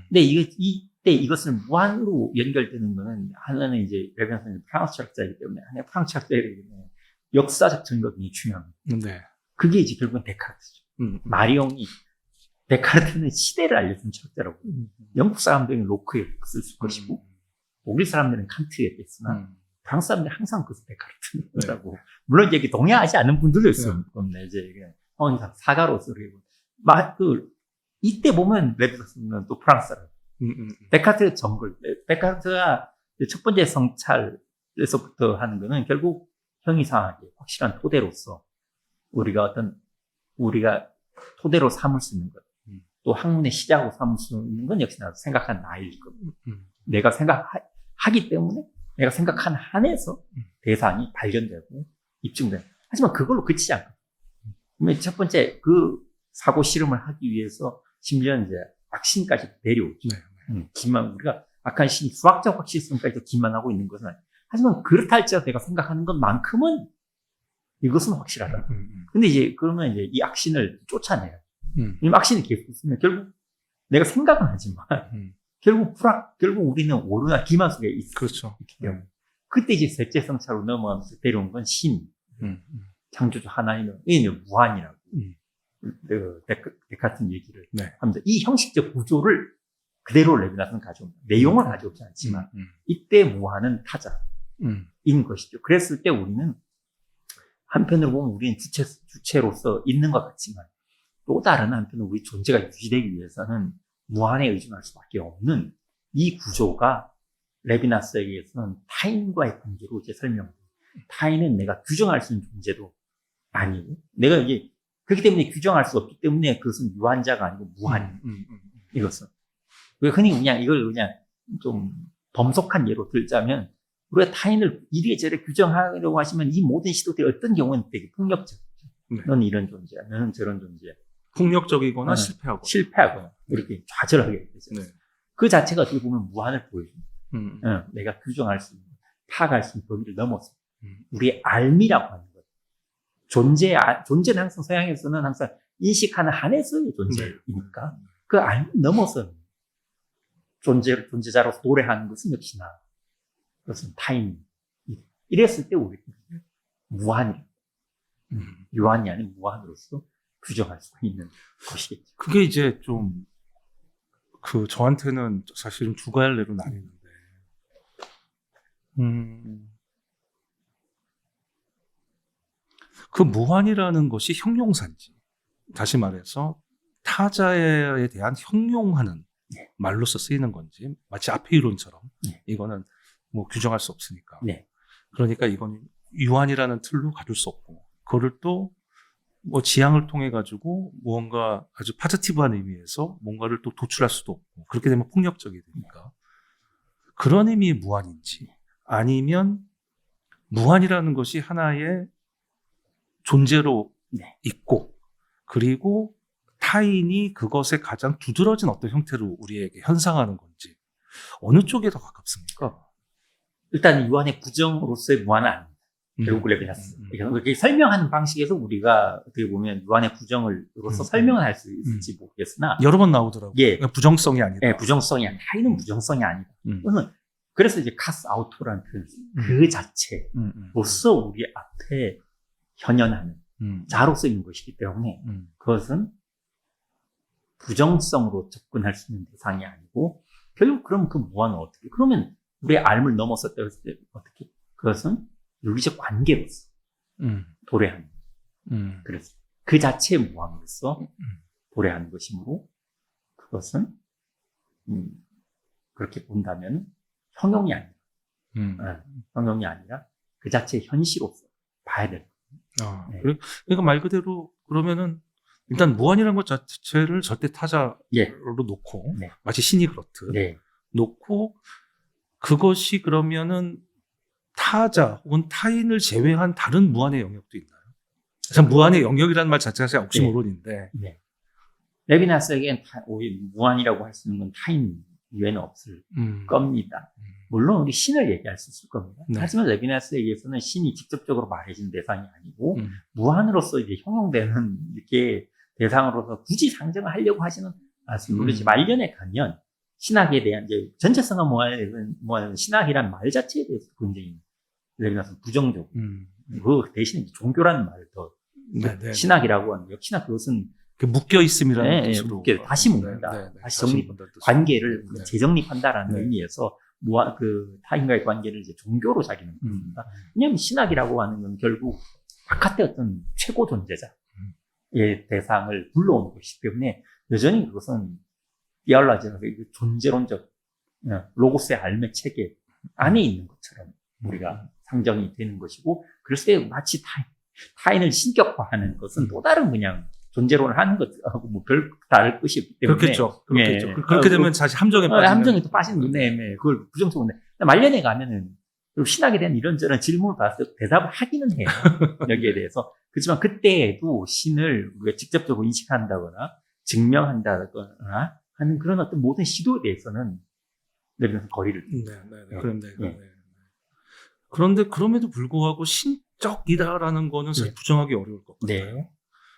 근데 이때 이것을 무한으로 연결되는 거는 하나는 이제 레비나스는 프랑스 철학자이기 때문에 하나의 프랑스 철학자이기 때문에 역사적 증거가 굉장히 중요합니다. 그게 이제 결국은 데카르트죠. 마리옹이 데카르트는 시대를 알려준 철학자라고. 영국 사람들은 로크에 쓸 것이고 독일 사람들은 칸트에 했으나 프랑스 사람들은 항상 그것을 데카르트라고. 물론 이제 동의하지 않는 분들도 있어요. 이제 그냥 사가로서 그리고 이때 보면 레비나스는 또 프랑스 사람. 데카르트의 정글. 데카르트가 첫 번째 성찰에서부터 하는 거는 결국 형이상하게 확실한 토대로서 우리가 토대로 삼을 수 있는 것, 또 학문의 시작으로 삼을 수 있는 건 역시나 생각한 나일 겁니다. 내가 생각하기 때문에 내가 생각한 한에서 대상이 발견되고 입증되고. 하지만 그걸로 그치지 않거든요. 첫 번째 그 사고 실험을 하기 위해서 심지어 이제 악신까지 내려오죠. 우리가 악한 신, 수학적 확실성까지도 기만하고 있는 것은 아니에요. 하지만 그렇다 할지라도 내가 생각하는 것만큼은 이것은 확실하다. 근데 이제 그러면 이제 이 악신을 쫓아내요. 이 악신을 계속 있으면 결국 내가 생각은 하지만 결국 우리는 오류나 기만 속에 그렇죠. 있기 때문에 그때 이제 셋째 성찰로 넘어가면서 데려온 건 신, 창조주 하나님은 무한이라고 데카르트 얘기를 합니다. 이 형식적 구조를 그대로 레비나스는 가져옵니다. 내용을 가져오지 않지만 이때 무한은 타자인 것이죠. 그랬을 때 우리는 한편으로 보면 우리는 주체로서 있는 것 같지만 또 다른 한편으로 우리 존재가 유지되기 위해서는 무한에 의존할 수밖에 없는 이 구조가 레비나스에게서는 타인과의 관계로 이제 설명합니다. 타인은 내가 규정할 수 있는 존재도 아니고, 내가 이제 그렇기 때문에 규정할 수 없기 때문에 그것은 유한자가 아니고 무한이에요. 이것은. 흔히 그냥 이걸 그냥 좀 범속한 예로 들자면, 우리가 타인을 이리저리 규정하려고 하시면 이 모든 시도들이 어떤 경우는 되게 폭력적이죠. 네. 너는 이런 존재야, 너는 저런 존재야. 폭력적이거나 실패하거나 이렇게 좌절하게 되죠. 네. 그 자체가 어떻게 보면 무한을 보여줍니다. 내가 규정할 수 있는, 파악할 수 있는 범위를 넘어서 우리의 알미라고 하는 것. 존재는 항상 서양에서는 항상 인식하는 한에서의 존재이니까 그 알 넘어서 존재자로서 노래하는 것은 역시나 그것은 타인. 이랬을 때 우리는 무한이, 유한이 아닌 무한으로서 규정할 수가 있는 것이겠죠. 그게 이제 좀 저한테는 사실은 두 갈래로 나뉘는데, 그 무한이라는 것이 형용사인지, 다시 말해서 타자에 대한 형용하는 말로서 쓰이는 건지, 마치 앞의 이론처럼 이거는 뭐 규정할 수 없으니까. 그러니까 이건 유한이라는 틀로 가둘 수 없고, 그거를 또 뭐 지향을 통해 가지고 무언가 아주 파지티브한 의미에서 뭔가를 또 도출할 수도 없고, 그렇게 되면 폭력적이 되니까. 그런 의미의 무한인지, 아니면 무한이라는 것이 하나의 존재로 있고, 그리고 타인이 그것에 가장 두드러진 어떤 형태로 우리에게 현상하는 건지, 어느 쪽에 더 가깝습니까? 일단 유한의 부정으로서의 무한은 아닙니다. 결국 레비나스. 이렇게 설명하는 방식에서 우리가 어떻게 보면 유한의 부정으로서 설명을 할 수 있을지 모르겠으나, 여러 번 나오더라고요. 그러니까 부정성이 아니다. 부정성이 아니다. 타인은 부정성이 아니다. 그래서 이제 카스 아우토라는 표현, 그 자체로서 우리 앞에 현현하는 자로서 있는 것이기 때문에 그것은 부정성으로 접근할 수 있는 대상이 아니고, 결국 그럼 그 무한은 어떻게, 그러면 우리의 알을 넘어섰다 했을 때 어떻게, 그것은 윤리적 관계로서 도래하는 그래서 그 자체의 무함으로써 도래하는 것이므로, 그것은 그렇게 본다면 형용이 아니라 형용이 아니라 그 자체의 현시로서 봐야 될 거예요. 그러니까 말 그대로 그러면은 일단 무한이라는 것 자체를 절대 타자로 놓고, 마치 신이 그렇듯 놓고, 그것이 그러면은 타자 혹은 타인을 제외한 다른 무한의 영역도 있나요? 참 무한의 영역이라는 말 자체가 사실 옥시모론인데. 레비나스에겐 무한이라고 할 수 있는 건 타인 이외에는 없을 겁니다. 물론 우리 신을 얘기할 수 있을 겁니다. 하지만 레비나스에게서는 신이 직접적으로 말해진 대상이 아니고 무한으로서 이제 형용되는 이렇게 대상으로서 굳이 상정을 하려고 하지는 않습니다. 물론 말년에 가면 신학에 대한 이제 전체성과 무한은 신학이란 말 자체에 대해서 굉장히 레비나스는 부정적으로 그 대신에 종교라는 말을 더 신학이라고 하는, 역시나 그것은 묶여 있음이라는 뜻으로 다시 묶는다, 다시 정립, 관계를 재정립한다라는 의미에서 그 타인과의 관계를 이제 종교로 자기는 부릅니다. 왜냐하면 신학이라고 하는 건 결국 바깥의 어떤 최고 존재자의 대상을 불러오는 것이기 때문에 여전히 그것은 디알라지는 존재론적 로고스의 알매 체계 안에 있는 것처럼 우리가 상정이 되는 것이고, 그랬을 때 마치 타인을 신격화하는 것은 또 다른 그냥 존재론을 하는 것하고 뭐 별 다를 것이 없기 때문에. 그렇겠죠. 그렇게 되면 사실 함정에 또 빠지는 건데, 그걸 부정적으로. 말년에 가면은 신학에 대한 이런저런 질문을 받아서 대답을 하기는 해요. 여기에 대해서. 그렇지만 그때에도 신을 우리가 직접적으로 인식한다거나 증명한다거나 하는 그런 어떤 모든 시도에 대해서는 내면서 거리를. 그런데 그럼에도 불구하고 신적이다라는 거는 사실 부정하기 어려울 것 같아요.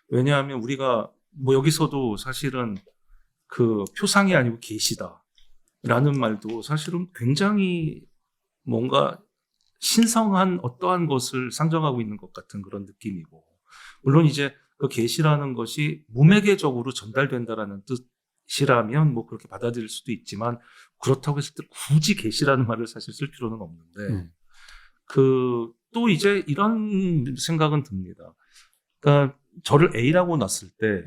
왜냐하면 우리가 뭐 여기서도 사실은 그 표상이 아니고 계시다라는 말도 사실은 굉장히 뭔가 신성한 어떠한 것을 상정하고 있는 것 같은 그런 느낌이고, 물론 이제 그 계시라는 것이 무매개적으로 전달된다라는 뜻이라면 뭐 그렇게 받아들일 수도 있지만, 그렇다고 했을 때 굳이 계시라는 말을 사실 쓸 필요는 없는데, 또 이제 이런 생각은 듭니다. 그러니까 저를 A라고 놨을 때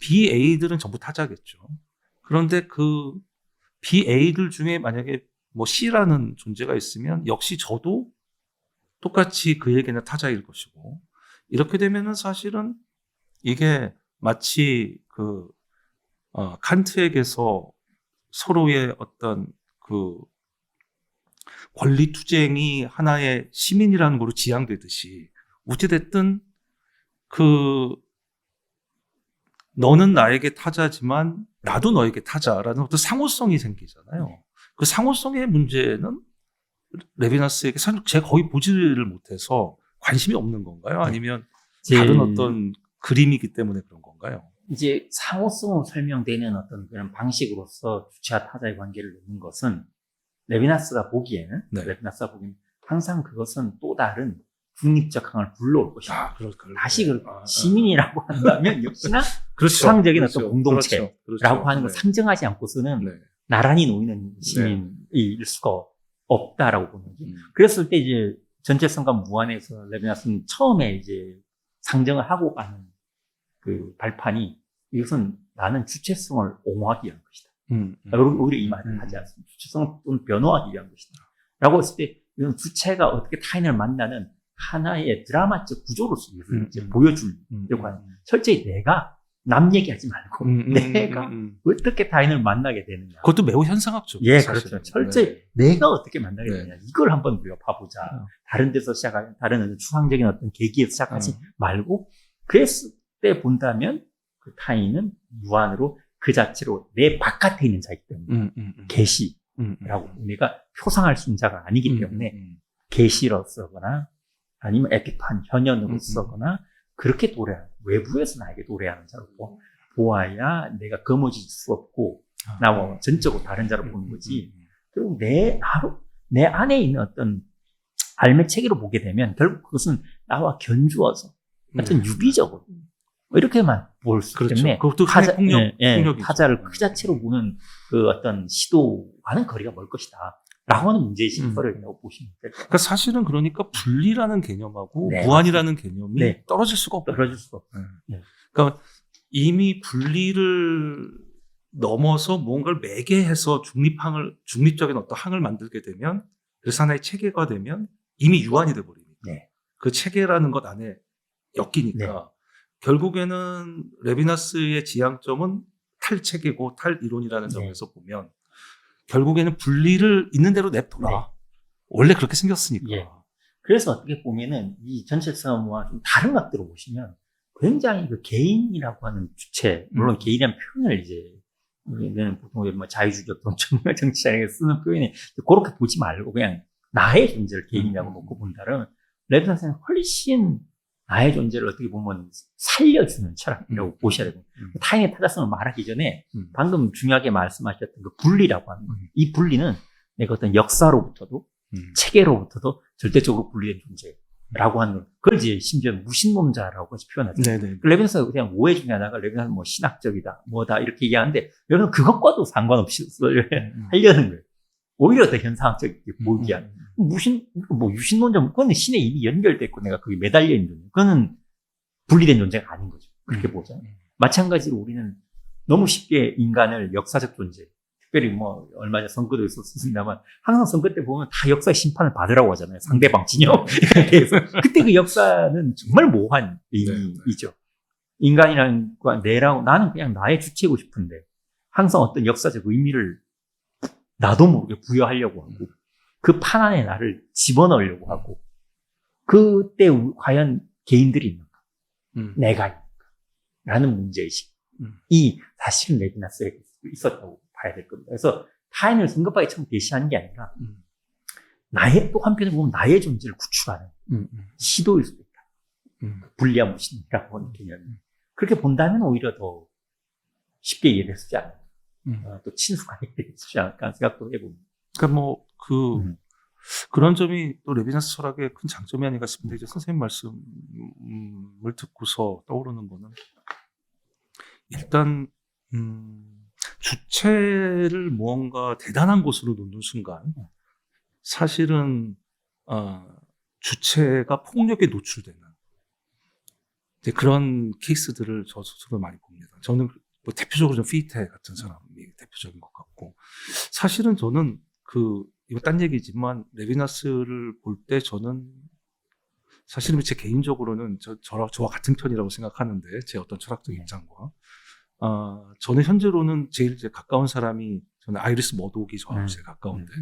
BA들은 전부 타자겠죠. 그런데 그 BA들 중에 만약에 뭐 C라는 존재가 있으면 역시 저도 똑같이 그에게는 타자일 것이고, 이렇게 되면은 사실은 이게 마치 칸트에게서 서로의 어떤 권리 투쟁이 하나의 시민이라는 걸로 지향되듯이, 어찌됐든 너는 나에게 타자지만 나도 너에게 타자라는 어떤 상호성이 생기잖아요. 그 상호성의 문제는 레비나스에게 사실 제가 거의 보지를 못해서 관심이 없는 건가요? 아니면 다른 어떤 그림이기 때문에 그런 건가요? 이제 상호성으로 설명되는 어떤 그런 방식으로서 주체와 타자의 관계를 놓는 것은 레비나스가 보기에는 항상 그것은 또 다른 중립적 항을 불러올 것이다. 다시 시민이라고 한다면 역시나 수상적인 어떤 공동체라고 하는 걸 상정하지 않고서는 나란히 놓이는 시민일 수가 없다라고 보는 거죠. 그랬을 때 이제 전체성과 무한에서 레비나스는 처음에 이제 상정을 하고 가는 그 발판이, 이것은 나는 주체성을 옹호하기 위한 것이다. 오히려 이 말을 하지 않습니다. 주체성을 변호하기 위한 것이다. 라고 했을 때 이건 주체가 어떻게 타인을 만나는 하나의 드라마적 구조로서 이제 보여주려고 하는, 철저히 내가 남 얘기하지 말고 내가 어떻게 타인을 만나게 되느냐. 그것도 매우 현상학적. 예, 그렇죠. 철저히 내가 어떻게 만나게 되느냐. 이걸 한번 우리가 봐보자. 다른 데서 시작하는, 다른 추상적인 어떤 계기에서 시작하지 말고, 그랬을 때 본다면 그 타인은 무한으로 그 자체로 내 바깥에 있는 자이기 때문에 계시라고 우리가 표상할 수 있는 자가 아니기 때문에 계시로서거나 아니면 에피판 현현으로서거나 그렇게 도래하는, 외부에서 나에게 도래하는 자로 보아야 내가 거머쥘 수 없고 나와 전적으로 다른 자로 보는 거지. 그리고 내 안에 있는 어떤 삶의 체계로 보게 되면 결국 그것은 나와 견주어서 어떤 유기적으로 이렇게만 볼 수 있기 때문에 그것도 타자를 그 자체로 보는 그 어떤 시도와는 거리가 멀 것이다 라고 하는 문제의식이 서려있다고 보시면 될 것 같아요. 그러니까 사실은 그러니까 분리라는 개념하고 무한이라는 개념이 떨어질 수가 없어요. 그러니까 이미 분리를 넘어서 뭔가를 매개해서 중립적인 어떤 항을 만들게 되면, 그래서 하나의 체계가 되면 이미 유한이 돼버리니까 그 체계라는 것 안에 엮이니까 결국에는 레비나스의 지향점은 탈체계고 탈이론이라는 점에서 보면 결국에는 분리를 있는 대로 냅둬라. 원래 그렇게 생겼으니까. 그래서 어떻게 보면은 이 전체성과 좀 다른 각도로 보시면 굉장히 그 개인이라고 하는 주체, 물론 개인이라는 표현을 이제 보통 뭐 자유주의적 정말 정치자에게 쓰는 표현이 그렇게 보지 말고 그냥 나의 존재를 개인이라고 놓고 본다면 레비나스는 훨씬 나의 존재를 어떻게 보면 살려주는 철학이라고 보셔야 되고, 타인의 타자성을 말하기 전에 방금 중요하게 말씀하셨던 그 분리라고 하는 거예요. 이 분리는 내가 어떤 역사로부터도 체계로부터도 절대적으로 분리된 존재라고 하는 걸, 그걸 이제 심지어 무신론자라고 표현하죠. 레비나스가 그냥 오해 중에 하나가 레비나스는 뭐 신학적이다, 뭐다 이렇게 얘기하는데 여러분 그것과도 상관없이 하려는 거예요. 오히려 더 현상학적이게 보이게 하는. 유신론자, 그거는 신에 이미 연결됐고 내가 거기 매달려 있는 존재. 그거는 분리된 존재가 아닌 거죠. 그렇게 보잖아요. 마찬가지로 우리는 너무 쉽게 인간을 역사적 존재, 특별히 뭐 얼마 전에 선거도 있었습니다만 항상 선거 때 보면 다 역사의 심판을 받으라고 하잖아요. 상대방 진영. 그때 그 역사는 정말 모호한 의미이죠. 인간이랑 내랑 나는 그냥 나의 주체이고 싶은데 항상 어떤 역사적 의미를 나도 모르게 부여하려고 하고 그 판 안에 나를 집어넣으려고 하고, 그때 과연 개인들이 있는가? 내가 있는가? 라는 문제의식이 사실은 레비나스에게 있었다고 봐야 될 겁니다. 그래서 타인을 성급하게 처음 대시하는 게 아니라 또 한편에 보면 나의 존재를 구축하는 시도일 수도 있다. 불리한 무신이라고 하는 개념이. 그렇게 본다면 오히려 더 쉽게 이해될 수 있지 않을까. 또 친숙하게 될 수 있지 않을까 생각도 해봅니다. 그러니까 그런 점이 또 레비나스 철학의 큰 장점이 아닌가 싶은데, 이제 선생님 말씀을 듣고서 떠오르는 거는, 일단 주체를 무언가 대단한 곳으로 놓는 순간 사실은 주체가 폭력에 노출되는 이제 그런 케이스들을 저 스스로 많이 봅니다. 저는 뭐 대표적으로 좀 피테 같은 사람이 대표적인 것 같고, 사실은 저는 이거 딴 얘기지만 레비나스를 볼 때 저는 사실은 제 개인적으로는 저와 같은 편이라고 생각하는데 제 어떤 철학적 입장과 저는 현재로는 제일 이제 가까운 사람이 저는 아이리스 머독이 저하고 제일 가까운데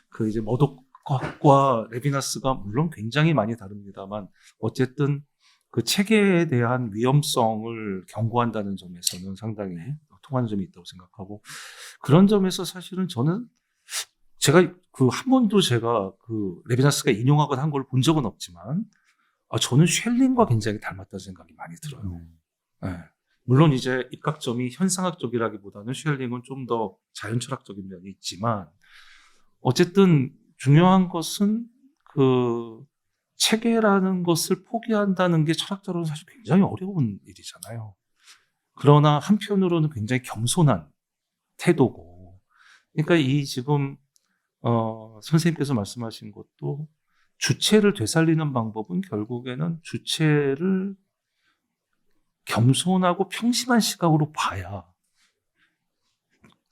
그 이제 머독과 레비나스가 물론 굉장히 많이 다릅니다만 어쨌든 그 체계에 대한 위험성을 경고한다는 점에서는 상당히 통하는 점이 있다고 생각하고 그런 점에서 사실은 저는 제가 그 한 번도 제가 그 레비나스가 인용하거나 한 걸 본 적은 없지만 저는 쉘링과 굉장히 닮았다는 생각이 많이 들어요. 네. 물론 이제 입각점이 현상학적이라기보다는 쉘링은 좀 더 자연철학적인 면이 있지만 어쨌든 중요한 것은 그 체계라는 것을 포기한다는 게 철학적으로는 사실 굉장히 어려운 일이잖아요. 그러나 한편으로는 굉장히 겸손한 태도고 그러니까 이 지금 선생님께서 말씀하신 것도 주체를 되살리는 방법은 결국에는 주체를 겸손하고 평심한 시각으로 봐야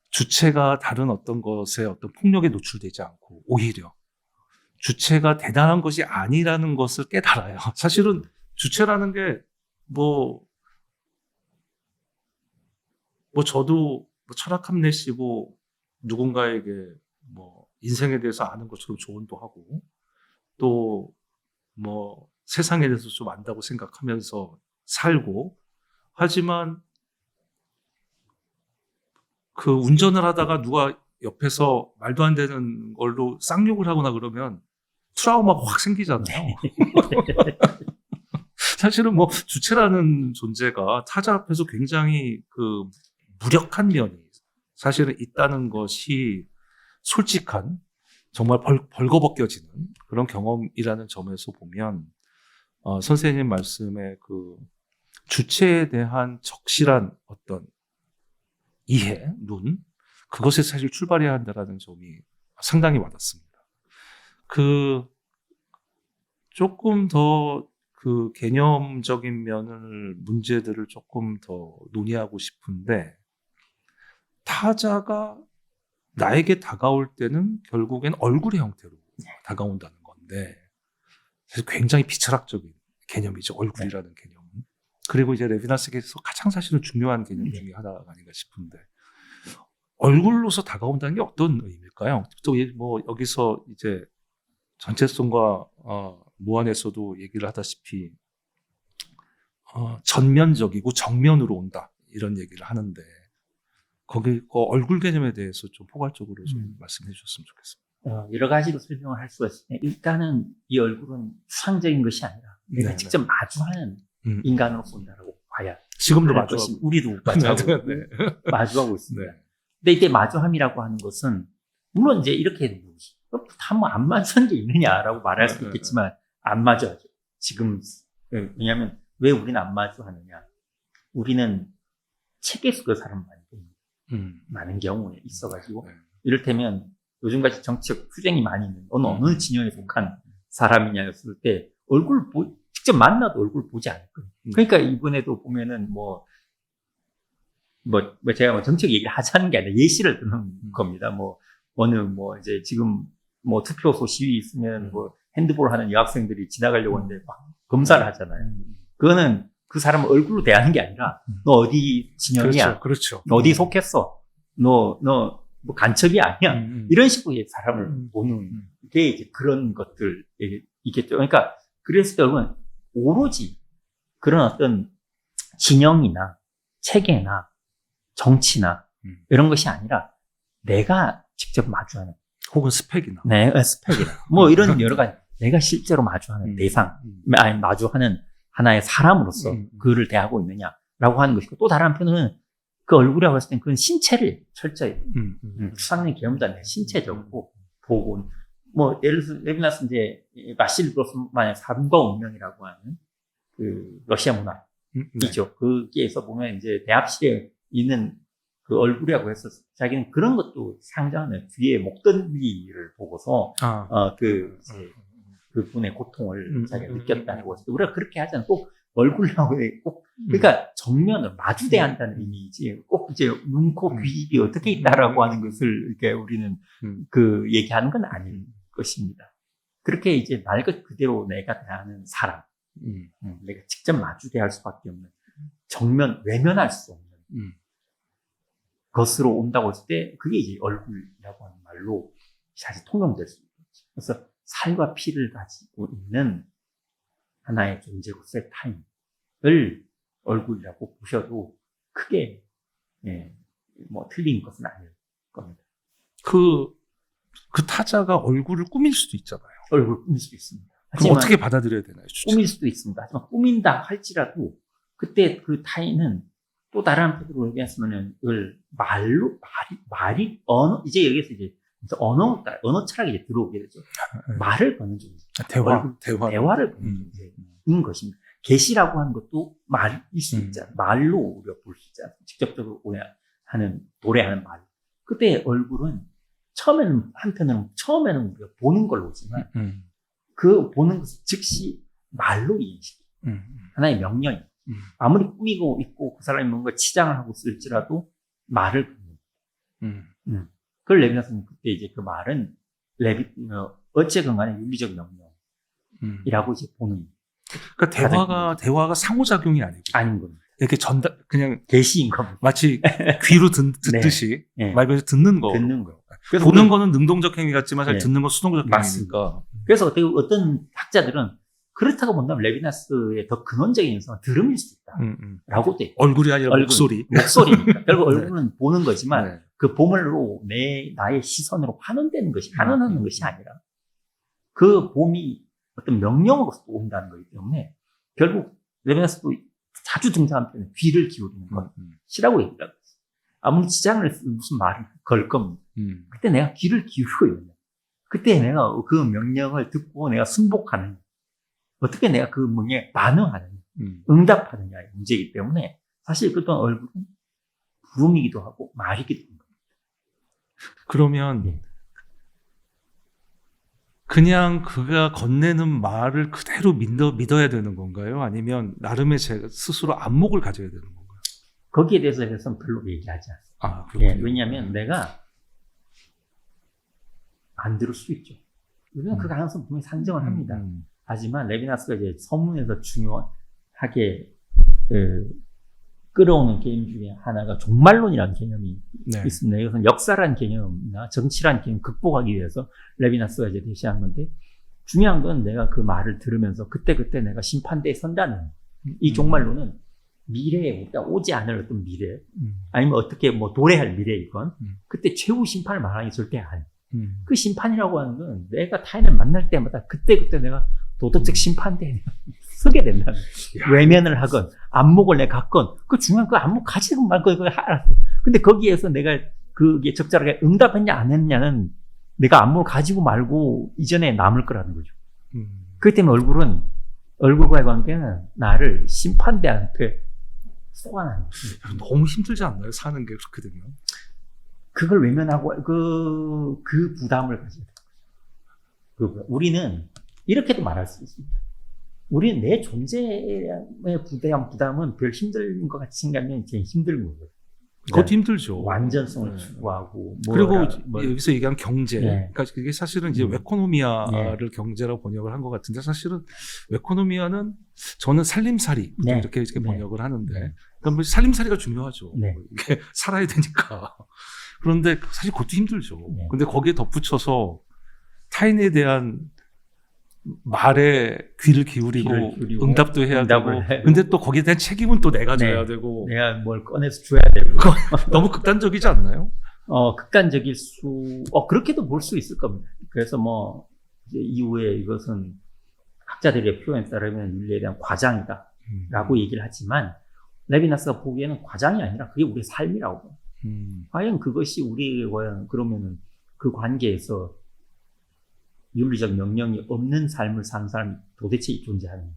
주체가 다른 어떤 것에 어떤 폭력에 노출되지 않고 오히려 주체가 대단한 것이 아니라는 것을 깨달아요. 사실은 주체라는 게 저도 철학 함내시고 누군가에게 인생에 대해서 아는 것처럼 조언도 하고 또 세상에 대해서 좀 안다고 생각하면서 살고 하지만 그 운전을 하다가 누가 옆에서 말도 안 되는 걸로 쌍욕을 하거나 그러면 트라우마가 확 생기잖아요. 사실은 주체라는 존재가 타자 앞에서 굉장히 그 무력한 면이 사실은 있다는 것이 솔직한 정말 벌거벗겨지는 그런 경험이라는 점에서 보면 선생님 말씀에 그 주체에 대한 적실한 어떤 이해, 그것에 사실 출발해야 한다는 점이 상당히 와닿습니다. 조금 더 그 개념적인 문제들을 조금 더 논의하고 싶은데 타자가 나에게 다가올 때는 결국엔 얼굴의 형태로 다가온다는 건데 사실 굉장히 비철학적인 개념이죠. 얼굴이라는 개념은. 그리고 이제 레비나스에게서 가장 사실은 중요한 개념 중에 하나가 아닌가 싶은데 얼굴로서 다가온다는 게 어떤 의미일까요? 또 여기서 이제 전체성과 무한에서도 얘기를 하다시피 전면적이고 정면으로 온다 이런 얘기를 하는데 거기 얼굴 개념에 대해서 좀 포괄적으로 좀 말씀해 주셨으면 좋겠습니다. 여러 가지로 설명을 할 수가 있어요. 일단은 이 얼굴은 수상적인 것이 아니라 내가 직접 마주하는 인간으로 본다라고 봐야 지금도 마주하고 우리도 마주하고 네. 마주하고 있습니다. 네. 근데 이때 마주함이라고 하는 것은 물론 이제 이렇게 해도 한번 안 맞은 게 있느냐라고 말할 수 있겠지만 안 맞아죠. 지금 왜냐하면 왜 우리는 안 마주하느냐? 우리는 체계 속의 사람 많은 경우에 있어가지고 이를테면 요즘같이 정치적 투쟁이 많이 있는 어느 진영에 속한 사람이냐였을 때 직접 만나도 얼굴 보지 않을 거예요. 그러니까 이번에도 보면은 제가 정책 얘기를 하자는 게 아니라 예시를 드는 겁니다. 이제 지금 투표소 시위 있으면 핸드볼 하는 여학생들이 지나가려고 하는데 막 검사를 하잖아요. 그거는 그 사람을 얼굴로 대하는 게 아니라 너 어디 진영이야? 그렇죠. 어디 속했어? 너 간첩이 아니야? 이런 식으로 사람을 보는 게 이제 그런 것들이겠죠. 그러니까 그랬을 때 여러분 오로지 그런 어떤 진영이나 체계나 정치나 이런 것이 아니라 내가 직접 마주하는 혹은 스펙이나 스펙이나 이런 여러 가지 내가 실제로 마주하는 대상 아니 마주하는 하나의 사람으로서 그를 대하고 있느냐라고 하는 것이고 또 다른 한편은 그 얼굴이라고 했을 땐 그건 신체를 철저히 추상적인 개념도 아니라 신체적으로 보고 예를 들어서 레비나스 이제 마실 그로스만의 삶과 운명이라고 하는 그 러시아 문화이죠. 거기에서 보면 이제 대합실에 있는 그 얼굴이라고 해서 자기는 그런 것도 상징하는 뒤에 목덜미를 보고서 그분의 고통을 자기가 느꼈다고 해서 우리가 그렇게 하잖아요. 꼭 얼굴하고 꼭 그러니까 정면을 마주대야 한다는 의미이지 꼭 이제 눈, 코, 귀 어떻게 있다라고 하는 것을 이렇게 우리는 그 얘기하는 건 아닐 것입니다. 그렇게 이제 말 그대로 내가 대하는 사람, 내가 직접 마주대할 수밖에 없는 정면 외면할 수 없는 것으로 온다고 했을 때 그게 이제 얼굴이라고 하는 말로 사실 통용될 수 있죠. 그래서 살과 피를 가지고 있는 하나의 존재로서의 타인을 얼굴이라고 보셔도 크게 뭐 틀린 것은 아닐 겁니다. 그 타자가 얼굴을 꾸밀 수도 있잖아요. 얼굴 꾸밀 수도 있습니다. 그럼 하지만 어떻게 받아들여야 되나요? 꾸밀 수도 있습니다. 하지만 꾸민다 할지라도 그때 그 타인은 또 다른 한편으로 얘기했으면은 말이 언어 이제 여기서 이제 언어 철학이 이제 들어오게 되죠. 말을 거는 존재. 대화를 거는 존재인 것입니다. 계시라고 하는 것도 말일 수 있잖아요. 말로 우리가 볼 수 있잖아요. 직접적으로 도래하는 말. 그때 얼굴은 처음에는 우리가 보는 걸로 보지만 그 보는 것을 즉시 말로 이해시키고 하나의 명령이 아무리 꾸미고 있고 그 사람이 뭔가 치장을 하고 쓸지라도 말을 그걸 레비나스는 그때 이제 그 말은 어쨌건 간에 윤리적 명령이라고 이제 보는. 그러니까 대화가 상호작용이 아닌 겁니다. 이렇게 그냥 계시인 겁니다. 마치 귀로 듣듯이 말 그대로 듣는 거. 그래서 보는 거는 능동적 행위 같지만 사실 네. 듣는 건 수동적 맞습니다. 행위니까. 그래서 어떤 학자들은 그렇다고 본다면 레비나스의 더 근원적인 현상은 들음일 수 있다라고 돼. 얼굴이 아니라 목소리니까. 결국 얼굴은 보는 거지만 네. 그 보물로 나의 시선으로 환원되는 것이 환원하는 것이 아니라 그 봄이 어떤 명령으로서 온다는 거기 때문에 결국 레비나스도 자주 등장하는 표현은 귀를 기울이는 것이라고 얘기하고 있어요. 아무리 지장을 무슨 말을 걸 겁니다. 그때 내가 귀를 기울이고 있는 거예요. 그때 내가 그 명령을 듣고 내가 순복하는 어떻게 내가 그 명령에 반응하느냐 응답하느냐의 문제이기 때문에 사실 그동안 얼굴은 부름이기도 하고 말이기도 합니다. 그러면 그냥 그가 건네는 말을 그대로 믿어야 되는 건가요? 아니면 나름의 제가 스스로 안목을 가져야 되는 건가요? 거기에 대해서는 별로 얘기하지 않습니다. 왜냐하면 내가 안 들을 수 있죠. 우리는 그 가능성 분명히 상정을 합니다. 하지만 레비나스가 이제 서문에서 중요하게 끌어오는 개념 중에 하나가 종말론이라는 개념이 있습니다. 이것은 역사란 개념이나 정치란 개념 극복하기 위해서 레비나스가 이제 제시한 건데 중요한 건 내가 그 말을 들으면서 그때 내가 심판대에 선다는 이 종말론은 미래에 우리가 오지 않을 어떤 미래 아니면 어떻게 뭐 도래할 미래이건 그때 최후 심판을 말하는 게 절대 아니에요. 그 심판이라고 하는 건 내가 타인을 만날 때마다 그때 내가 도덕적 심판대에 서게 된다는 거예요. 외면을 하건 안목을 내가 갖건 그 중요한 그 안목 가지고 말고 그거 알았어요. 근데 거기에서 내가 그게 적절하게 응답했냐 안 했냐는 내가 안목을 가지고 말고 이전에 남을 거라는 거죠. 그렇기 때문에 얼굴과의 관계는 나를 심판대한테 쏘아나는 거예요. 너무 힘들지 않나요? 사는 게 그렇게 되면? 그걸 외면하고 그 부담을 가져야 돼요. 우리는 이렇게도 말할 수 있습니다. 우리는 내 존재에 대한 부담은 별 힘든 것 같이 생각하면 제일 힘든 거예요. 그것도 힘들죠. 완전성을 추구하고. 그리고 여기서 얘기한 경제. 네. 그러니까 그게 사실은 이제 웨코노미아를 경제라고 번역을 한 것 같은데 사실은 웨코노미아는 저는 살림살이 이렇게 번역을 하는데 그러니까 뭐 살림살이가 중요하죠. 이게 살아야 되니까. 그런데 사실 그것도 힘들죠. 근데 거기에 덧붙여서 타인에 대한 말에 귀를 기울이고 응답도 해야 되고 근데 또 거기에 대한 책임은 또 내가 져야 되고 내가 뭘 꺼내서 줘야 되고 너무 극단적이지 않나요? 극단적일 그렇게도 볼 수 있을 겁니다. 그래서 뭐 이제 이후에 이것은 학자들의 표현에 따르면 윤리에 대한 과장이다 라고 얘기를 하지만 레비나스가 보기에는 과장이 아니라 그게 우리의 삶이라고 봐요. 과연 그것이 우리의 그러면은 그 관계에서 윤리적 명령이 없는 삶을 사는 사람이 도대체 존재하는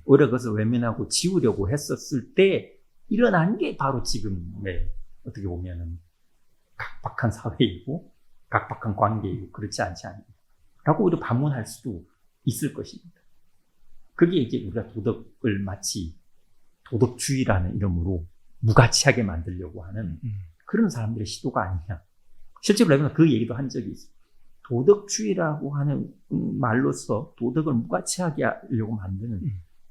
오히려 그것을 외면하고 지우려고 했었을 때 일어난 게 바로 지금의 어떻게 보면은 각박한 사회이고 각박한 관계이고 그렇지 않지 않나라고 우리가 반문할 수도 있을 것입니다. 그게 이제 우리가 도덕을 마치 도덕주의라는 이름으로 무가치하게 만들려고 하는 그런 사람들의 시도가 아니냐. 실제로 레빈은 그 얘기도 한 적이 있어요. 도덕주의라고 하는 말로서 도덕을 무가치하게 하려고 만드는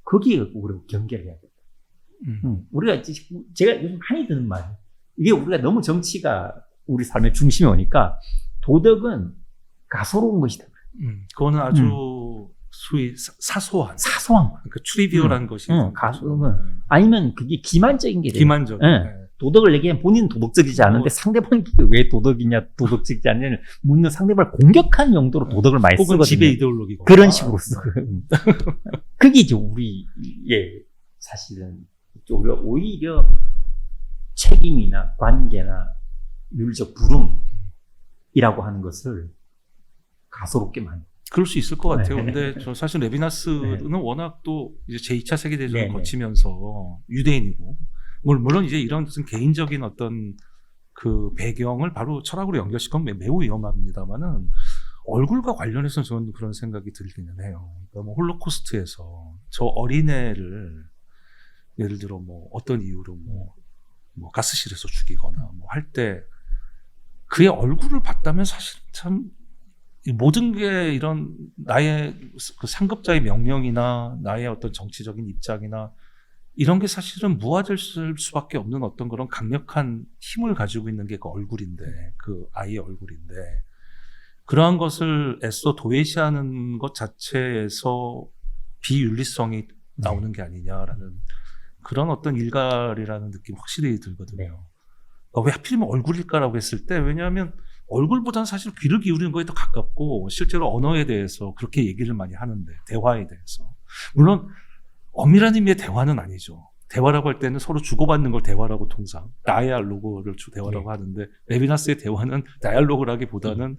거기에 우리가 경계를 해야 된다. 우리가 제가 요즘 많이 듣는 말, 이게 우리가 너무 정치가 우리 삶의 중심에 오니까 도덕은 가소로운 것이다. 그거는 아주 소위 사소한 그러니까 트리비얼한 것이 가소로운 아니면 그게 기만적인 게 돼요. 기만적. 도덕을 얘기하면 본인은 도덕적이지 않은데 상대방이 왜 도덕이냐, 도덕적이지 않냐를 묻는 상대방을 공격하는 용도로 도덕을 많이 혹은 쓰거든요. 지배 이데올로기 그런 식으로 쓰거든요. 그게 이제 우리의 사실은 우리가 오히려 책임이나 관계나 윤리적 부름이라고 하는 것을 가소롭게 만든. 그럴 수 있을 것 같아요. 근데 저 사실 레비나스는 워낙 또 이제 제2차 세계대전을 거치면서 유대인이고, 물론 이제 이런 무슨 개인적인 어떤 그 배경을 바로 철학으로 연결시키면 매우 위험합니다만은 얼굴과 관련해서 저는 그런 생각이 들기는 해요. 그러니까 뭐 홀로코스트에서 저 어린애를 예를 들어 뭐 어떤 이유로 뭐 가스실에서 죽이거나 뭐 할 때 그의 얼굴을 봤다면 사실 참 모든 게 이런 나의 그 상급자의 명령이나 나의 어떤 정치적인 입장이나 이런 게 사실은 무아될 수밖에 없는 어떤 그런 강력한 힘을 가지고 있는 게 그 얼굴인데, 그 아이의 얼굴인데, 그러한 것을 애써 도외시하는 것 자체에서 비윤리성이 나오는 게 아니냐라는 그런 어떤 일갈이라는 느낌이 확실히 들거든요. 왜 하필이면 얼굴일까라고 했을 때, 왜냐하면 얼굴보다는 사실 귀를 기울이는 거에 더 가깝고 실제로 언어에 대해서 그렇게 얘기를 많이 하는데, 대화에 대해서. 물론 엄밀한 의미의 대화는 아니죠. 대화라고 할 때는 서로 주고받는 걸 대화라고 통상 다이알로그를 대화라고 하는데, 레비나스의 대화는 다이알로그라기보다는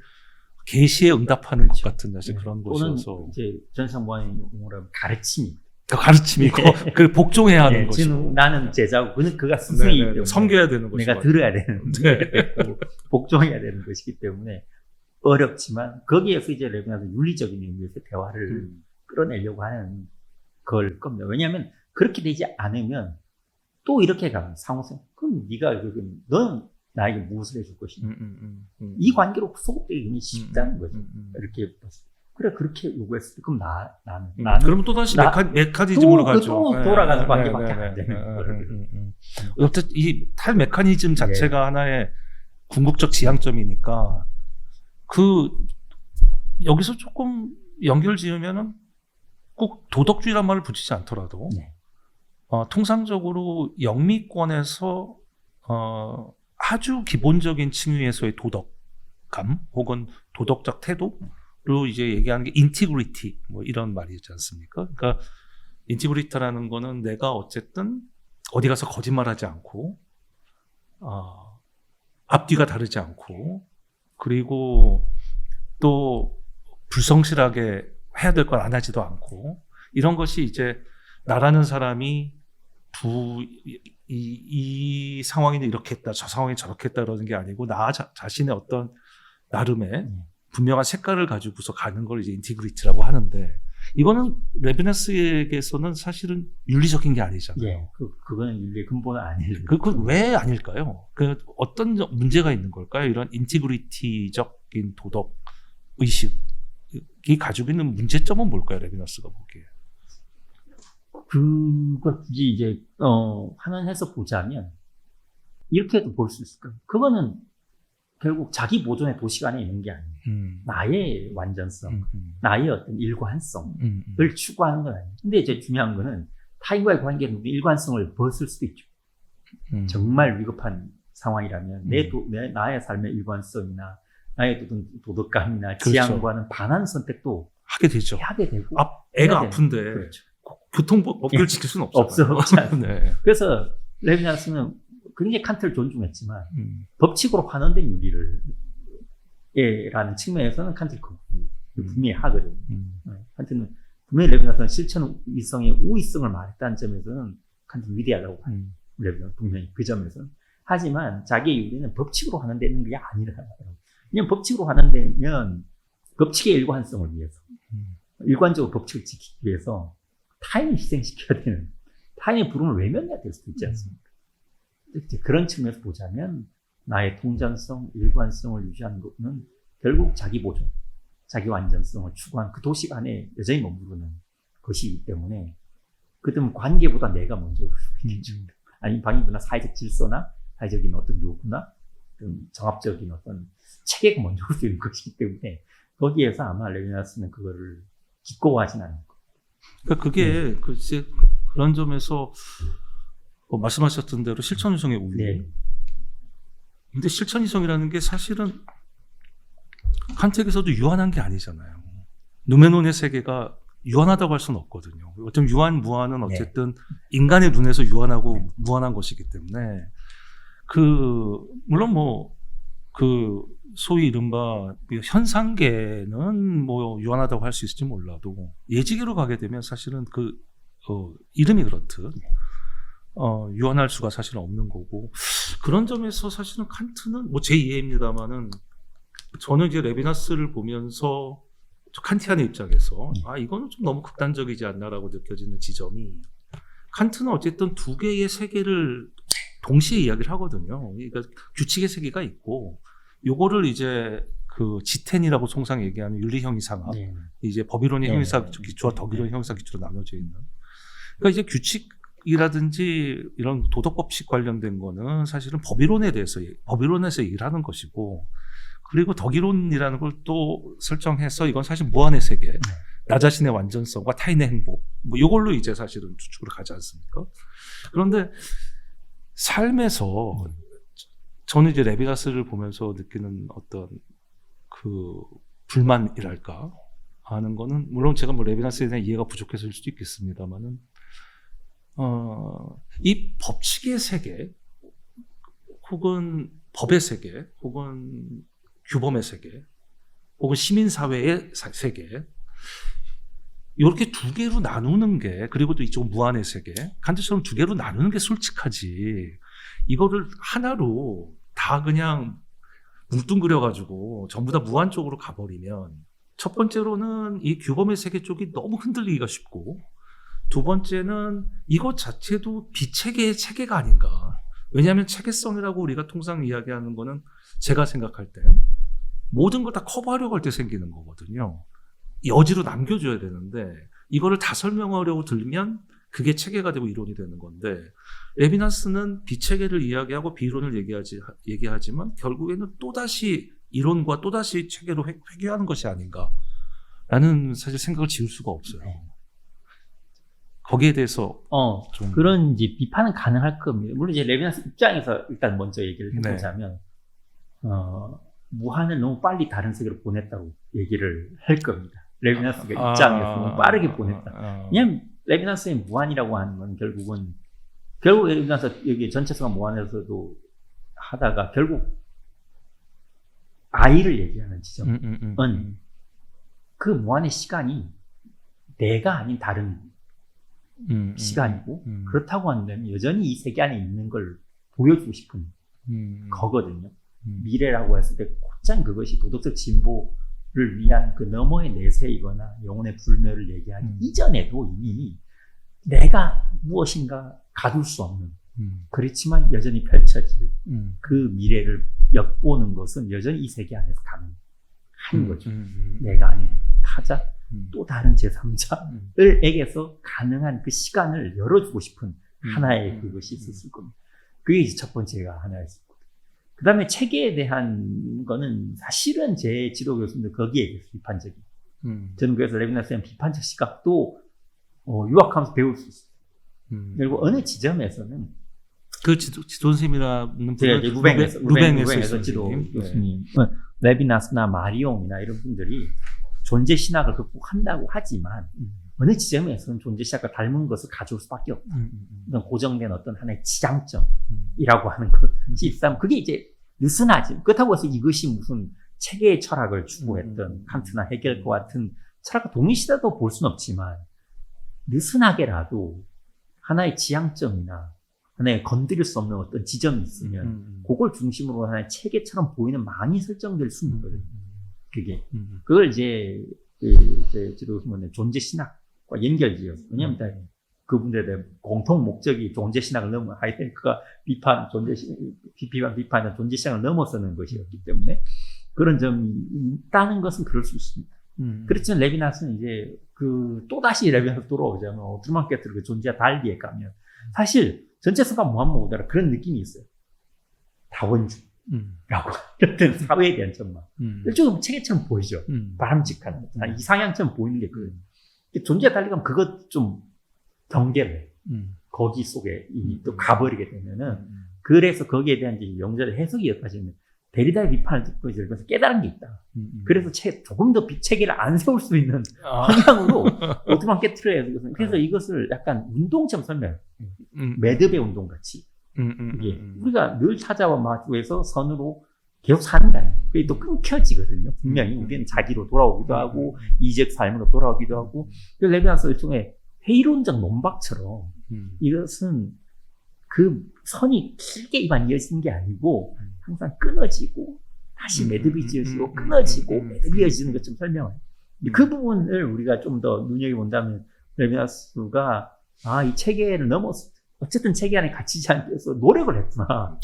계시에 응답하는 것 같은 사실 그런 것이어서 이제 전상무한의 용어로 하면 가르침이 가르침이고 그 복종해야 하는 것이고, 나는 제자고 그가 스승이기 때문에 섬겨야 되는 것이고 내가 들어야 되는 복종해야 되는 것이기 때문에 어렵지만 거기에서 이제 레비나스는 윤리적인 의미에서 대화를 끌어내려고 하는 걸 겁니다. 왜냐하면 그렇게 되지 않으면 또 이렇게 가면 상호성, 그럼 네가 너는 나에게 무엇을 해줄 것이냐. 이 관계로 소급되기 쉽다는 거죠. 이렇게 그래, 그렇게 요구했을 때 그럼 나는 그러면 또 다시 메커니즘으로 가죠. 또 돌아가는 관계밖에 안 되는 어쨌든 이 탈 메커니즘 자체가 하나의 궁극적 지향점이니까 여기서 조금 연결 지으면은 꼭 도덕주의란 말을 붙이지 않더라도 통상적으로 영미권에서 아주 기본적인 층위에서의 도덕감 혹은 도덕적 태도로 이제 얘기하는 게 인티그리티 뭐 이런 말이지 않습니까? 그러니까 인티그리티라는 거는 내가 어쨌든 어디 가서 거짓말하지 않고 앞뒤가 다르지 않고, 그리고 또 불성실하게 해야 될 걸 안 하지도 않고, 이런 것이 이제 나라는 사람이 이 상황에는 이렇게 했다, 저 상황에 저렇게 했다 그러는 게 아니고 나 자신의 어떤 나름의 분명한 색깔을 가지고서 가는 걸 이제 인티그리티라고 하는데, 이거는 레비나스에게서는 사실은 윤리적인 게 아니잖아요. 그거는 윤리의 근본은 아니에요. 그건 왜 아닐까요? 어떤 문제가 있는 걸까요? 이런 인티그리티적인 도덕 의식이 가지고 있는 문제점은 뭘까요? 레비나스가 보기에. 그걸 굳이 이제 환원해서 보자면 이렇게도 볼 수 있을 거예요. 그거는 결국 자기 보존의 도식 안에 있는 게 아니에요. 나의 완전성, 나의 어떤 일관성을 추구하는 건 아니에요. 근데 이제 중요한 거는 타인과의 관계는 일관성을 벗을 수도 있죠. 정말 위급한 상황이라면 나의 삶의 일관성이나 나의 도덕감이나 지향과는 반하는 선택도 하게 되죠. 하게 되고, 애가 아픈데 그렇죠. 교통법규를 지킬 수는 없잖아요. 없지 않습니다. 그래서 레비나스는 굉장히 칸트를 존중했지만 법칙으로 환원된 윤리를 라는 측면에서는 칸트를 분명히 하거든요. 칸트는 분명히 레비나스는 실천 위성의 우위성을 말했다는 점에서는 칸트는 위대하다고 봐요. 레비나스 분명히 그 점에서는. 하지만 자기의 윤리는 법칙으로 환원되는 게 아니라, 왜냐하면 법칙으로 환원되면 법칙의 일관성을 위해서 일관적으로 법칙을 지키기 위해서 타인을 희생시켜야 되는, 타인의 부름을 외면해야 될 수도 있지 않습니까? 이제 그런 측면에서 보자면 나의 통전성, 일관성을 유지하는 것은 결국 자기 보존, 자기 완전성을 추구한 그 도식 안에 여전히 머무르는 것이기 때문에 그때는 관계보다 내가 먼저 올 수 있겠죠. 아니면 방위부나 사회적 질서나 사회적인 어떤 요구나 어떤 정합적인 어떤 체계가 먼저 올 수 있는 것이기 때문에 거기에서 아마 레비나스는 그거를 기꺼워하진 않을 거예요. 그러니까 그게 글쎄 그런 점에서 말씀하셨던 대로 실천이성의 우위. 네. 근데 실천이성이라는 게 사실은 칸트에게서도 유한한 게 아니잖아요. 누메논의 세계가 유한하다고 할 수는 없거든요. 어쩌면 유한, 무한은 어쨌든 인간의 눈에서 유한하고 무한한 것이기 때문에 물론 소위 이른바 현상계는 유한하다고 할 수 있을지 몰라도 예지계로 가게 되면 사실은 이름이 그렇듯 유한할 수가 사실은 없는 거고, 그런 점에서 사실은 칸트는 제 이해입니다만은 저는 이제 레비나스를 보면서 칸티안의 입장에서 이거는 좀 너무 극단적이지 않나라고 느껴지는 지점이, 칸트는 어쨌든 두 개의 세계를 동시에 이야기를 하거든요. 그러니까 규칙의 세계가 있고, 요거를 이제 지텐이라고 통상 얘기하는 윤리형 이상학, 이제 법이론의 형이상 기초와 덕이론의 형이상 기초로 나눠져 있는. 그러니까 이제 규칙이라든지 이런 도덕법칙 관련된 거는 사실은 법이론에서 일하는 것이고, 그리고 덕이론이라는 걸 또 설정해서 이건 사실 무한의 세계, 나 자신의 완전성과 타인의 행복, 이걸로 이제 사실은 추측을 가지 않습니까? 그런데 삶에서 저는 이제 레비나스를 보면서 느끼는 어떤 불만이랄까 하는 거는, 물론 제가 레비나스에 대한 이해가 부족해서일 수도 있겠습니다만은, 이 법칙의 세계, 혹은 법의 세계, 혹은 규범의 세계, 혹은 시민사회의 세계, 이렇게 두 개로 나누는 게, 그리고 또 이쪽 무한의 세계, 칸트처럼 두 개로 나누는 게 솔직하지, 이거를 하나로 다 그냥 뭉뚱그려가지고 전부 다 무한 쪽으로 가버리면, 첫 번째로는 이 규범의 세계 쪽이 너무 흔들리기가 쉽고, 두 번째는 이것 자체도 비체계의 체계가 아닌가. 왜냐하면 체계성이라고 우리가 통상 이야기하는 거는, 제가 생각할 땐 모든 걸 다 커버하려고 할 때 생기는 거거든요. 여지로 남겨줘야 되는데 이거를 다 설명하려고 들면 그게 체계가 되고 이론이 되는 건데, 레비나스는 비체계를 이야기하고 비이론을 얘기하지만 결국에는 또다시 이론과 또다시 체계로 회귀하는 것이 아닌가라는 사실 생각을 지울 수가 없어요. 거기에 대해서 좀 그런 이제 비판은 가능할 겁니다. 물론 이제 레비나스 입장에서 일단 먼저 얘기를 해보자면, 무한을 너무 빨리 다른 세계로 보냈다고 얘기를 할 겁니다. 레비나스가 입장에서 너무 빠르게 보냈다. 왜냐면 레비나스의 무한이라고 하는 건 결국 레비나스 여기 전체성과 무한에서도 하다가 결국 아이를 얘기하는 지점은 그 무한의 시간이 내가 아닌 다른 시간이고, 그렇다고 한다면 여전히 이 세계 안에 있는 걸 보여주고 싶은 거거든요. 미래라고 했을 때 곧장 그것이 도덕적 진보를 위한 그 너머의 내세이거나 영혼의 불멸을 얘기하기 이전에도 이미 내가 무엇인가 가둘 수 없는, 그렇지만 여전히 펼쳐질 그 미래를 엿보는 것은 여전히 이 세계 안에서 가능한 거죠. 내가 아닌 타자, 또 다른 제3자에게서 가능한 그 시간을 열어주고 싶은 하나의 그것이 있었을 겁니다. 그게 이제 첫 번째가 하나였을 거고, 그 다음에 체계에 대한 거는 사실은 제 지도 교수님들 거기에 대해서 비판적이에요. 저는 그래서 레비나스의 비판적 시각도 유학하면서 배울 수 있어요. 그리고 어느 지점에서는 그 지도선생님이라는 제가 이제 루뱅에서 지도 교수님. 교수님, 레비나스나 마리옹이나 이런 분들이 존재 신학을 극복한다고 하지만 어느 지점에서는 존재 신학과 닮은 것을 가져올 수밖에 없다. 어떤 고정된 어떤 하나의 지향점이라고 하는 것이 있다면 그게 이제 느슨하지. 그렇다고 해서 이것이 무슨 체계의 철학을 추구했던 칸트나 헤겔과 같은 철학과 동일시다도 볼 수는 없지만, 느슨하게라도 하나의 지향점이나 하나의 건드릴 수 없는 어떤 지점이 있으면 그걸 중심으로 하나의 체계처럼 보이는 망이 설정될 수는 있거든요. 그게 그걸 이제 제 지도 교수님은 존재 신학 연결지어서. 왜냐면 그분들에 대한 공통 목적이 존재신학을 넘어, 하이데거가 비판하는 존재신학을 넘어서는 것이었기 때문에 그런 점이 있다는 것은 그럴 수 있습니다. 그렇지만 레비나스는 이제 또다시 레비나스 돌아오자면 오트만 게트르 그 존재와 달리에 가면 사실 전체성과 무한무보다는 그런 느낌이 있어요. 다원주라고 어떤 사회에 대한 전망. 일종의 체계처럼 보이죠. 바람직한 이상향처럼 보이는 게 그 존재와 달리 가면 그것 좀 경계를 거기 속에 이미 또 가버리게 되면은 그래서 거기에 대한 이제 영절의 해석이 여기까지는 데리다의 비판을 듣고 이제 깨달은 게 있다. 그래서 조금 더 체계를 안 세울 수 있는 방향으로 오트만 게트르에 그래서 이것을 약간 운동처럼 설명해요. 매듭의 운동 같이. 이게 우리가 늘 찾아와 마주해서 선으로 계속 사는 게 아니에요. 그게 또 끊겨지거든요. 분명히 우리는 자기로 돌아오기도 하고 이적 삶으로 돌아오기도 하고 레비나스 일종의 회의론적 논박처럼 이것은 그 선이 길게만 이어지는 게 아니고 항상 끊어지고 다시 매듭이 지어지고 끊어지고 매듭이 이어지는 것처럼 설명해요. 그 부분을 우리가 좀 더 눈여겨본다면 레비나스가 이 체계를 넘어서 어쨌든 체계 안에 갇히지 않기 위해서 노력을 했구나.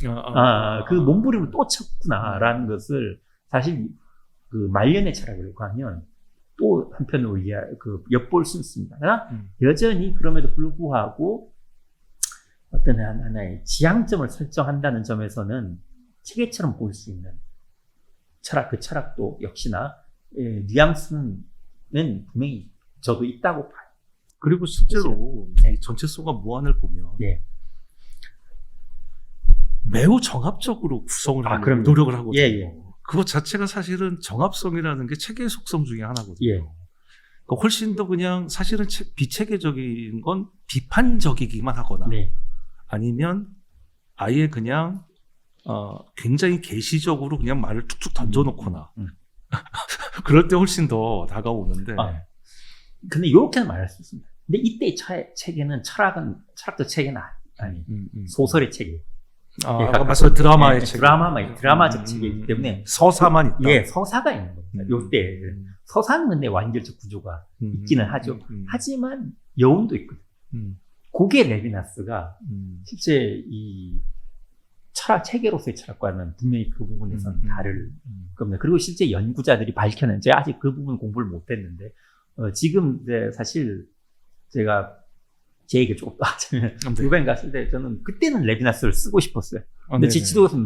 그 몸부림을 또 쳤구나라는 것을 사실 그 말년의 철학이라고 하면 또 한편으로 엿볼 수 있습니다. 그러나 여전히 그럼에도 불구하고 어떤 하나의 지향점을 설정한다는 점에서는 체계처럼 보일 수 있는 그 철학도 역시나 뉘앙스는 분명히 저도 있다고 봐요. 그리고 실제로 이 전체성과 무한을 보면 매우 정합적으로 구성을 하는 노력을 하거든요. 그것 자체가 사실은 정합성이라는 게 체계의 속성 중에 하나거든요. 그러니까 훨씬 더 그냥 사실은 비체계적인 건 비판적이기만 하거나 아니면 아예 그냥 굉장히 계시적으로 그냥 말을 툭툭 던져놓거나 그럴 때 훨씬 더 다가오는데 근데 이렇게는 말할 수 있습니다. 근데 이때의 체계는 철학적 체계는 아니 소설의 체계. 아까 말씀 드라마의 체계. 드라마적 체계이기 때문에 서사만 있다. 서사가 있는 겁니다. 요때 서사는 근데 완결적 구조가 있기는 하죠. 하지만 여운도 있거든요. 그게 레비나스가 실제 이 철학 체계로서의 철학과는 분명히 그 부분에서는 다를 겁니다. 그리고 실제 연구자들이 밝혀낸 제가 아직 그 부분 공부를 못했는데 지금 이제 사실 제가 제 얘기를 조금 더 하자면 루벤 갔을 때 저는 그때는 레비나스를 쓰고 싶었어요. 근데 제 지도에서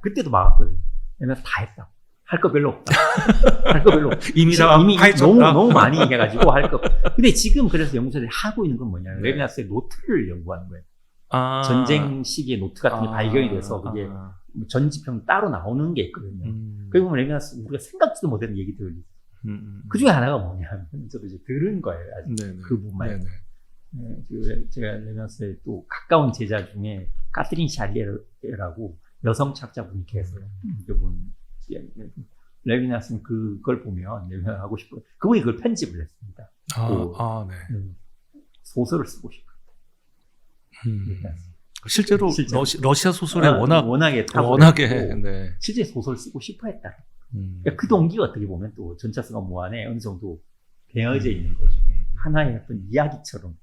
그때도 막았거든요. 레비나스 다 했다. 할 거 별로 없다. 할 거 별로 없다. 이미 너무 많이 해가지고 할 거. 근데 지금 그래서 연구자들이 하고 있는 건 뭐냐면 레비나스의 노트를 연구하는 거예요. 전쟁 시기의 노트 같은 게 발견이 돼서 그게 전지평 따로 나오는 게 있거든요. 그게 보면 레비나스 우리가 생각지도 못했던 얘기들이 그 중에 하나가 뭐냐면 저도 이제 들은 거예요. 아직 그 부분만. 제가 레비나스의 또 가까운 제자 중에 카트린 샬리에라고 여성 철학자분이 계세요. 그분 레비나스는 그걸 보면 내가 하고 싶어요. 그분이 그걸 편집을 했습니다. 소설을 쓰고 싶어요. 실제로 러시아 소설에 워낙에 실제 소설 쓰고 싶어 했다. 그러니까 그 동기가 어떻게 보면 또 전차성과 무한에 어느 정도 배어져 있는 거죠. 하나의 어떤 이야기처럼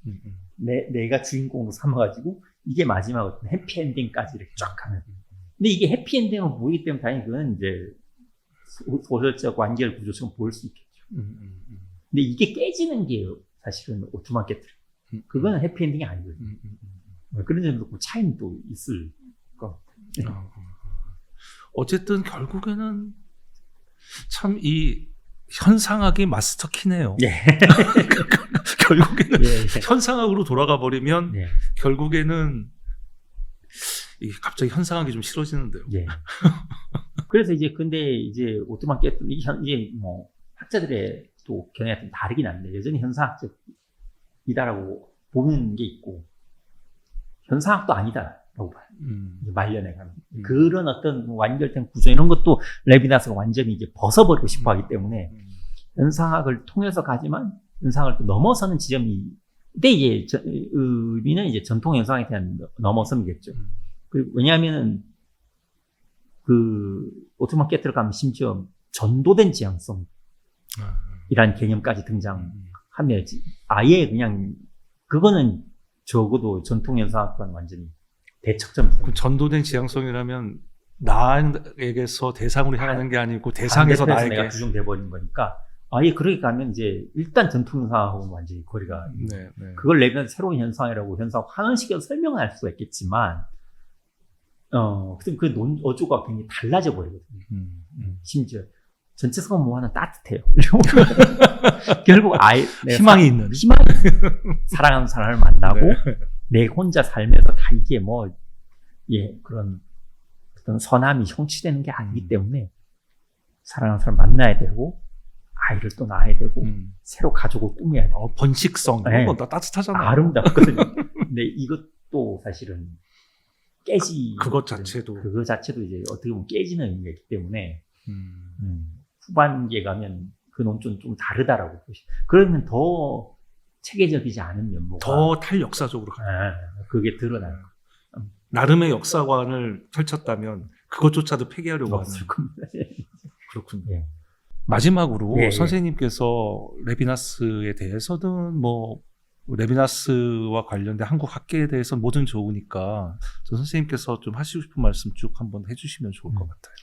내가 주인공으로 삼아가지고 이게 마지막 어떤 해피엔딩까지 이렇게 쫙 가는. 근데 이게 해피엔딩으로 보이기 때문에 당연히 그건 이제 소설적 완결 구조처럼 보일 수 있겠죠. 근데 이게 깨지는 게 사실은 오트만 게트르. 그거는 해피엔딩이 아니거든요. 그런 점도 차이는 또 있을 것 같아요. 어쨌든 결국에는 참 이 현상학이 마스터 키네요. 결국에는 현상학으로 돌아가 버리면 결국에는 이게 갑자기 현상학이 좀 싫어지는데요. 그래서 근데 오트만 게트르 이제 뭐 학자들의 또 견해가 좀 다르긴 한데 여전히 현상학적이다라고 보는 게 있고 현상학도 아니다라고 봐요. 말년에 가면 그런 어떤 완결된 구조 이런 것도 레비나스가 완전히 이제 벗어버리고 싶어하기 때문에 현상학을 통해서 가지만 현상을 또 넘어서는 지점이 근데 이제 의미는 이제 전통 현상에 대한 넘어섬이겠죠. 그리고 왜냐하면은 그 오트만 게트르 가면 심지어 전도된 지향성이라는 개념까지 등장하는 하면 아예 그냥 그거는 적어도 전통현상학과는 완전히 대척점이에요. 그 전도된 지향성이라면 나에게서 대상으로 향하는 게 아니고 대상에서 내가 나에게. 규정돼 버린 거니까 아예 그렇게 가면 이제 일단 전통현상하고는 완전히 거리가 네, 네. 그걸 내면 새로운 현상이라고 현상 환원시켜서 설명할 수가 있겠지만 그 어조가 굉장히 달라져 버리거든요. 심지어 전체성은 뭐 하나 따뜻해요. 결국 아예 희망이 있는. 사랑하는 사람을 만나고 네. 내 혼자 살면서 다 이게 그런 어떤 선함이 성취되는 게 아니기 때문에 사랑하는 사람 만나야 되고 아이를 또 낳아야 되고 새로 가족을 꾸며야 되고 번식성 네. 이런 거 따뜻하잖아요. 아름답거든요. 근데 이것도 사실은 그것 자체도 이제 어떻게 보면 깨지는 의미가 있기 때문에 후반기에 가면 그 논조는 좀 다르다라고 보시죠. 그러면 더 체계적이지 않은 면모가 더 탈역사적으로 가요. 그게 드러나요. 나름의 역사관을 펼쳤다면 그것조차도 폐기하려고 하는. 없을 겁니다. 그렇군요. 예. 마지막으로 예, 예. 선생님께서 레비나스에 대해서든 레비나스와 관련된 한국 학계에 대해서 뭐든 좋으니까 선생님께서 좀 하시고 싶은 말씀 쭉 한번 해주시면 좋을 것 같아요.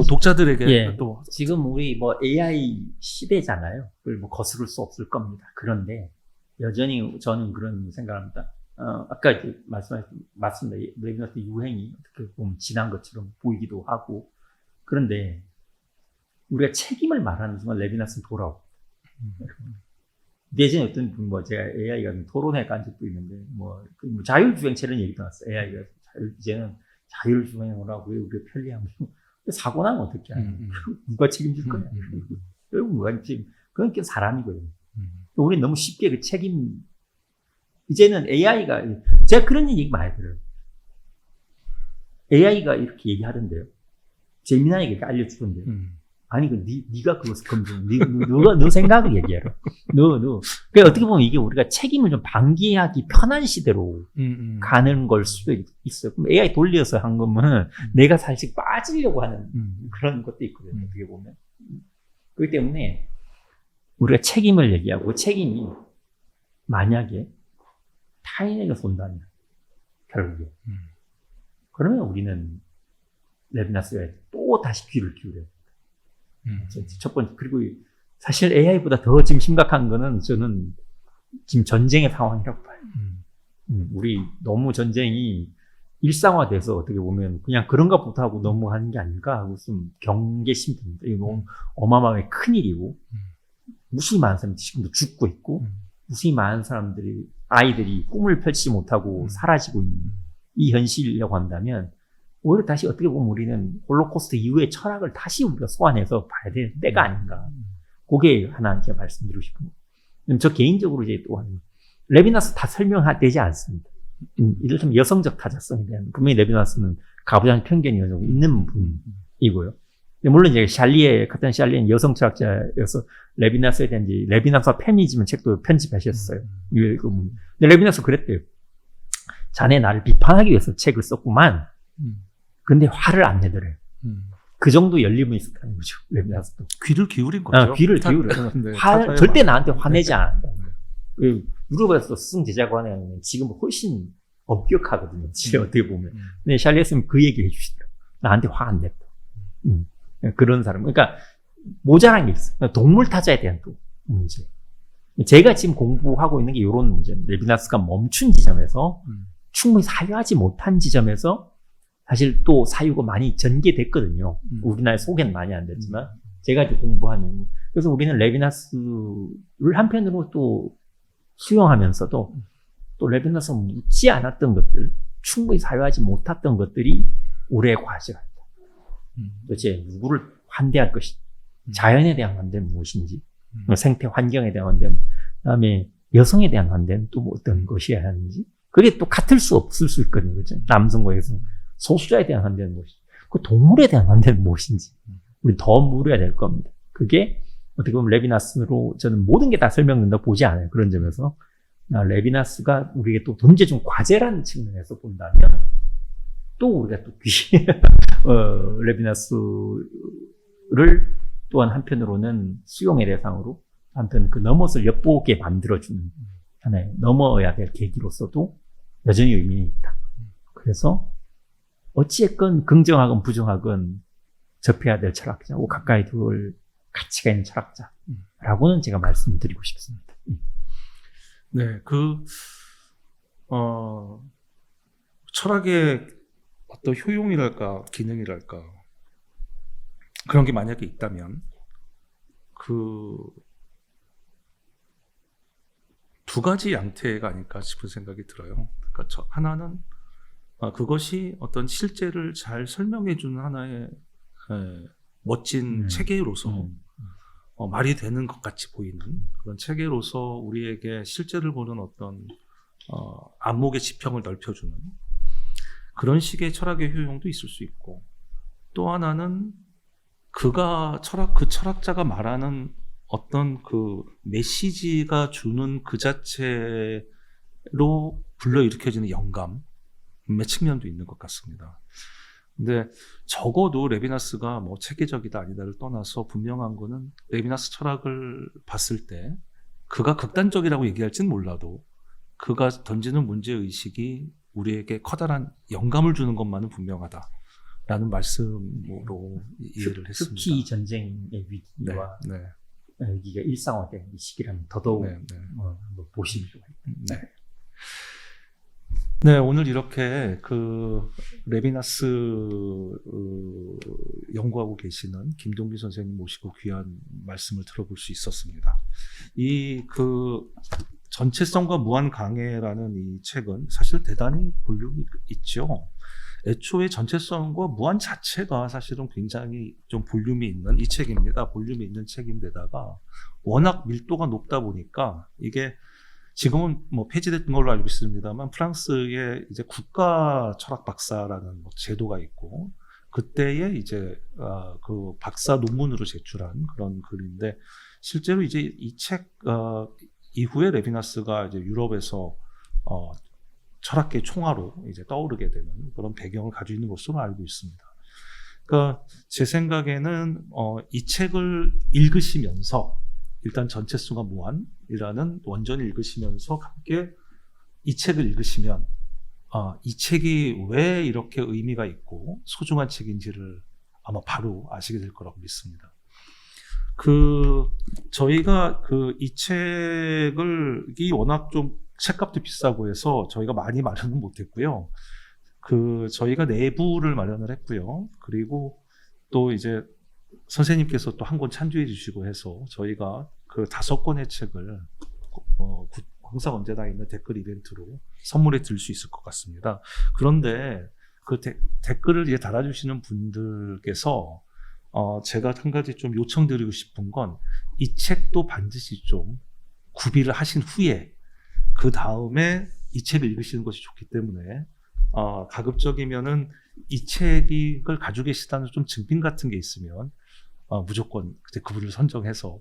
독자들에게 예. 또 지금 우리 AI 시대잖아요. 그걸 거스를 수 없을 겁니다. 그런데 여전히 저는 그런 생각합니다. 아까 이제 맞습니다. 레비나스 유행이 어떻게 보면 지난 것처럼 보이기도 하고 그런데 우리가 책임을 말하는 순간 레비나스는 돌아오고 예전에 어떤 분 제가 AI가 토론회 간 적도 있는데 자율주행체를 얘기도 나왔어요. AI가 이제는 자율주행을 하고 우리가 편리하면 사고 나면 어떻게 하냐. 누가 책임질 거냐. 결국 누가 책임. 그건 사람이거든요. 우리는 너무 쉽게 그 책임, 이제는 AI가, 제가 그런 얘기 많이 들어요. AI가 이렇게 얘기하던데요. 재미나게 알려주던데요. 아니, 네가 그것을 검증, 너 생각을 얘기해라. 그러니까 어떻게 보면 이게 우리가 책임을 좀 방기하기 편한 시대로 가는 걸 수도 있어요. 그럼 AI 돌려서 한 거면 내가 사실 빠지려고 하는 그런 것도 있거든요. 어떻게 보면. 그렇기 때문에 우리가 책임을 얘기하고 그 책임이 만약에 타인에게 쏜다면 결국에 그러면 우리는 레비나스에 또 다시 귀를 기울여요. 첫 번째. 그리고 사실 AI보다 더 지금 심각한 거는 저는 지금 전쟁의 상황이라고 봐요. 우리 너무 전쟁이 일상화돼서 어떻게 보면 그냥 그런가 보다 하고 넘어가는 게 아닌가 하고 좀 경계심이 듭니다. 이거 너무 어마어마하게 큰일이고 무수히 많은 사람들이 지금도 죽고 있고 무수히 많은 아이들이 꿈을 펼치지 못하고 사라지고 있는 이 현실이라고 한다면 오히려 다시 어떻게 보면 우리는 홀로코스트 이후의 철학을 다시 우리가 소환해서 봐야 될 때가 아닌가. 그게 하나 제가 말씀드리고 싶은 거예요. 저 개인적으로 이제 또한 레비나스 다 설명되지 않습니다. 이를테면 여성적 타자성에 대한 분명히 레비나스는 가부장 편견이 있는 분이고요. 물론 이제 카탄 샬리에는 여성 철학자여서 레비나스에 대한 레비나스와 페미니즘 책도 편집하셨어요. 근데 레비나스 그랬대요. 자네 나를 비판하기 위해서 책을 썼구만. 근데 화를 안 내더래요. 그 정도 열림이 있었다는 거죠. 레비나스도. 귀를 기울인 거죠. 귀를 기울여. 네, 절대 나한테 화내지 않는다. 유럽에서 스승 제자관에 지금 훨씬 엄격하거든요. 어떻게 보면. 근데 샬리에스는 그 얘기 해주시더라고요. 나한테 화 안 냈다. 그런 사람. 그러니까 모자란 게 있어요. 동물 타자에 대한 또 문제. 제가 지금 공부하고 있는 게 이런 문제입니다. 레비나스가 멈춘 지점에서 충분히 사유하지 못한 지점에서 사실 또 사유가 많이 전개됐거든요. 우리나라에 소개는 많이 안 됐지만 제가 이제 공부하는 그래서 우리는 레비나스를 한편으로 또 수용하면서도 또 레비나스가 묻지 않았던 것들, 충분히 사유하지 못했던 것들이 우리의 과제가 있다. 도대체 누구를 환대할 것인지, 자연에 대한 환대는 무엇인지, 생태 환경에 대한 환대는, 그다음에 여성에 대한 환대는 또 어떤 것이어야 하는지, 그게 또 같을 수 없을 수 있거든요. 그렇죠? 남성과 여성. 소수자에 대한 환대는 무엇인지, 그 동물에 대한 환대는 무엇인지, 우리 더 물어야 될 겁니다. 그게 어떻게 보면 레비나스로 저는 모든 게 다 설명된다고 보지 않아요. 그런 점에서. 레비나스가 우리에게 또 문제중 과제라는 측면에서 본다면, 또 우리가 또 레비나스를 또한 한편으로는 수용의 대상으로 아무튼 그 넘어을 엿보게 만들어주는 하나의 넘어야 될 계기로서도 여전히 의미가 있다. 그래서 어찌했건 긍정하건 부정하건 접해야 될 철학자고 가까이 둘 가치가 있는 철학자라고는 제가 말씀드리고 싶습니다. 네, 철학의 어떤 효용이랄까, 기능이랄까, 그런 게 만약에 있다면, 두 가지 양태가 아닐까 싶은 생각이 들어요. 그러니까 하나는, 그것이 어떤 실제를 잘 설명해주는 하나의 멋진 체계로서 말이 되는 것 같이 보이는 그런 체계로서 우리에게 실제를 보는 어떤 안목의 지평을 넓혀주는 그런 식의 철학의 효용도 있을 수 있고, 또 하나는 그 철학자가 말하는 어떤 그 메시지가 주는 그 자체로 불러일으켜지는 영감의 측면도 있는 것 같습니다. 근데 적어도 레비나스가 뭐 체계적이다 아니다를 떠나서 분명한 거는 레비나스 철학을 봤을 때 그가 극단적이라고 얘기할지는 몰라도 그가 던지는 문제의식이 우리에게 커다란 영감을 주는 것만은 분명하다라는 말씀으로 이해를 했습니다. 특히 전쟁의 위기와 위기가 일상화된 이 시기라면 더더욱 한번 보시면 좋겠습니다. 네, 오늘 이렇게 레비나스 연구하고 계시는 김동기 선생님 모시고 귀한 말씀을 들어볼 수 있었습니다. 전체성과 무한 강해라는 이 책은 사실 대단히 볼륨이 있죠. 애초에 전체성과 무한 자체가 사실은 굉장히 좀 볼륨이 있는 이 책입니다. 볼륨이 있는 책인데다가 워낙 밀도가 높다 보니까 이게 지금은 뭐 폐지됐던 걸로 알고 있습니다만 프랑스의 이제 국가 철학 박사라는 제도가 있고 그때에 이제 그 박사 논문으로 제출한 그런 글인데 실제로 이제 이 책 이후에 레비나스가 이제 유럽에서 철학계 총화로 이제 떠오르게 되는 그런 배경을 가지고 있는 것으로 알고 있습니다. 그러니까 제 생각에는 이 책을 읽으시면서 일단 전체성과 무한이라는 원전을 읽으시면서 함께 이 책을 읽으시면 이 책이 왜 이렇게 의미가 있고 소중한 책인지를 아마 바로 아시게 될 거라고 믿습니다. 저희가 이 책이 워낙 좀 책값도 비싸고 해서 저희가 많이 마련은 못했고요. 저희가 내부를 마련을 했고요. 그리고 또 이제 선생님께서 또 한 권 찬조해 주시고 해서 저희가 5권의 책을 항상 언제나 있는 댓글 이벤트로 선물해 드릴 수 있을 것 같습니다. 그런데 댓글을 이제 달아주시는 분들께서 제가 한 가지 좀 요청드리고 싶은 건 이 책도 반드시 좀 구비를 하신 후에 그 다음에 이 책을 읽으시는 것이 좋기 때문에 가급적이면은 이 책을 가지고 계시다는 좀 증빙 같은 게 있으면 무조건 그분을 선정해서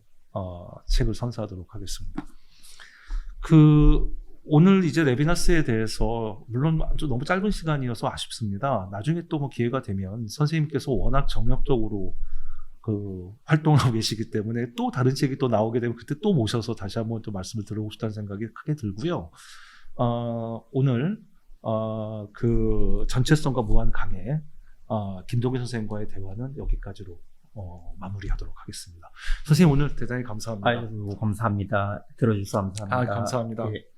책을 선사하도록 하겠습니다. 오늘 이제 레비나스에 대해서 물론 너무 짧은 시간이어서 아쉽습니다. 나중에 또 뭐 기회가 되면 선생님께서 워낙 정력적으로 활동하고 계시기 때문에 또 다른 책이 또 나오게 되면 그때 또 모셔서 다시 한번 또 말씀을 들어보고 싶다는 생각이 크게 들고요. 오늘 전체성과 무한 강해 김동기 선생님과의 대화는 여기까지로 마무리하도록 하겠습니다. 선생님 오늘 대단히 감사합니다. 아유, 감사합니다. 들어주셔서 감사합니다. 감사합니다. 예.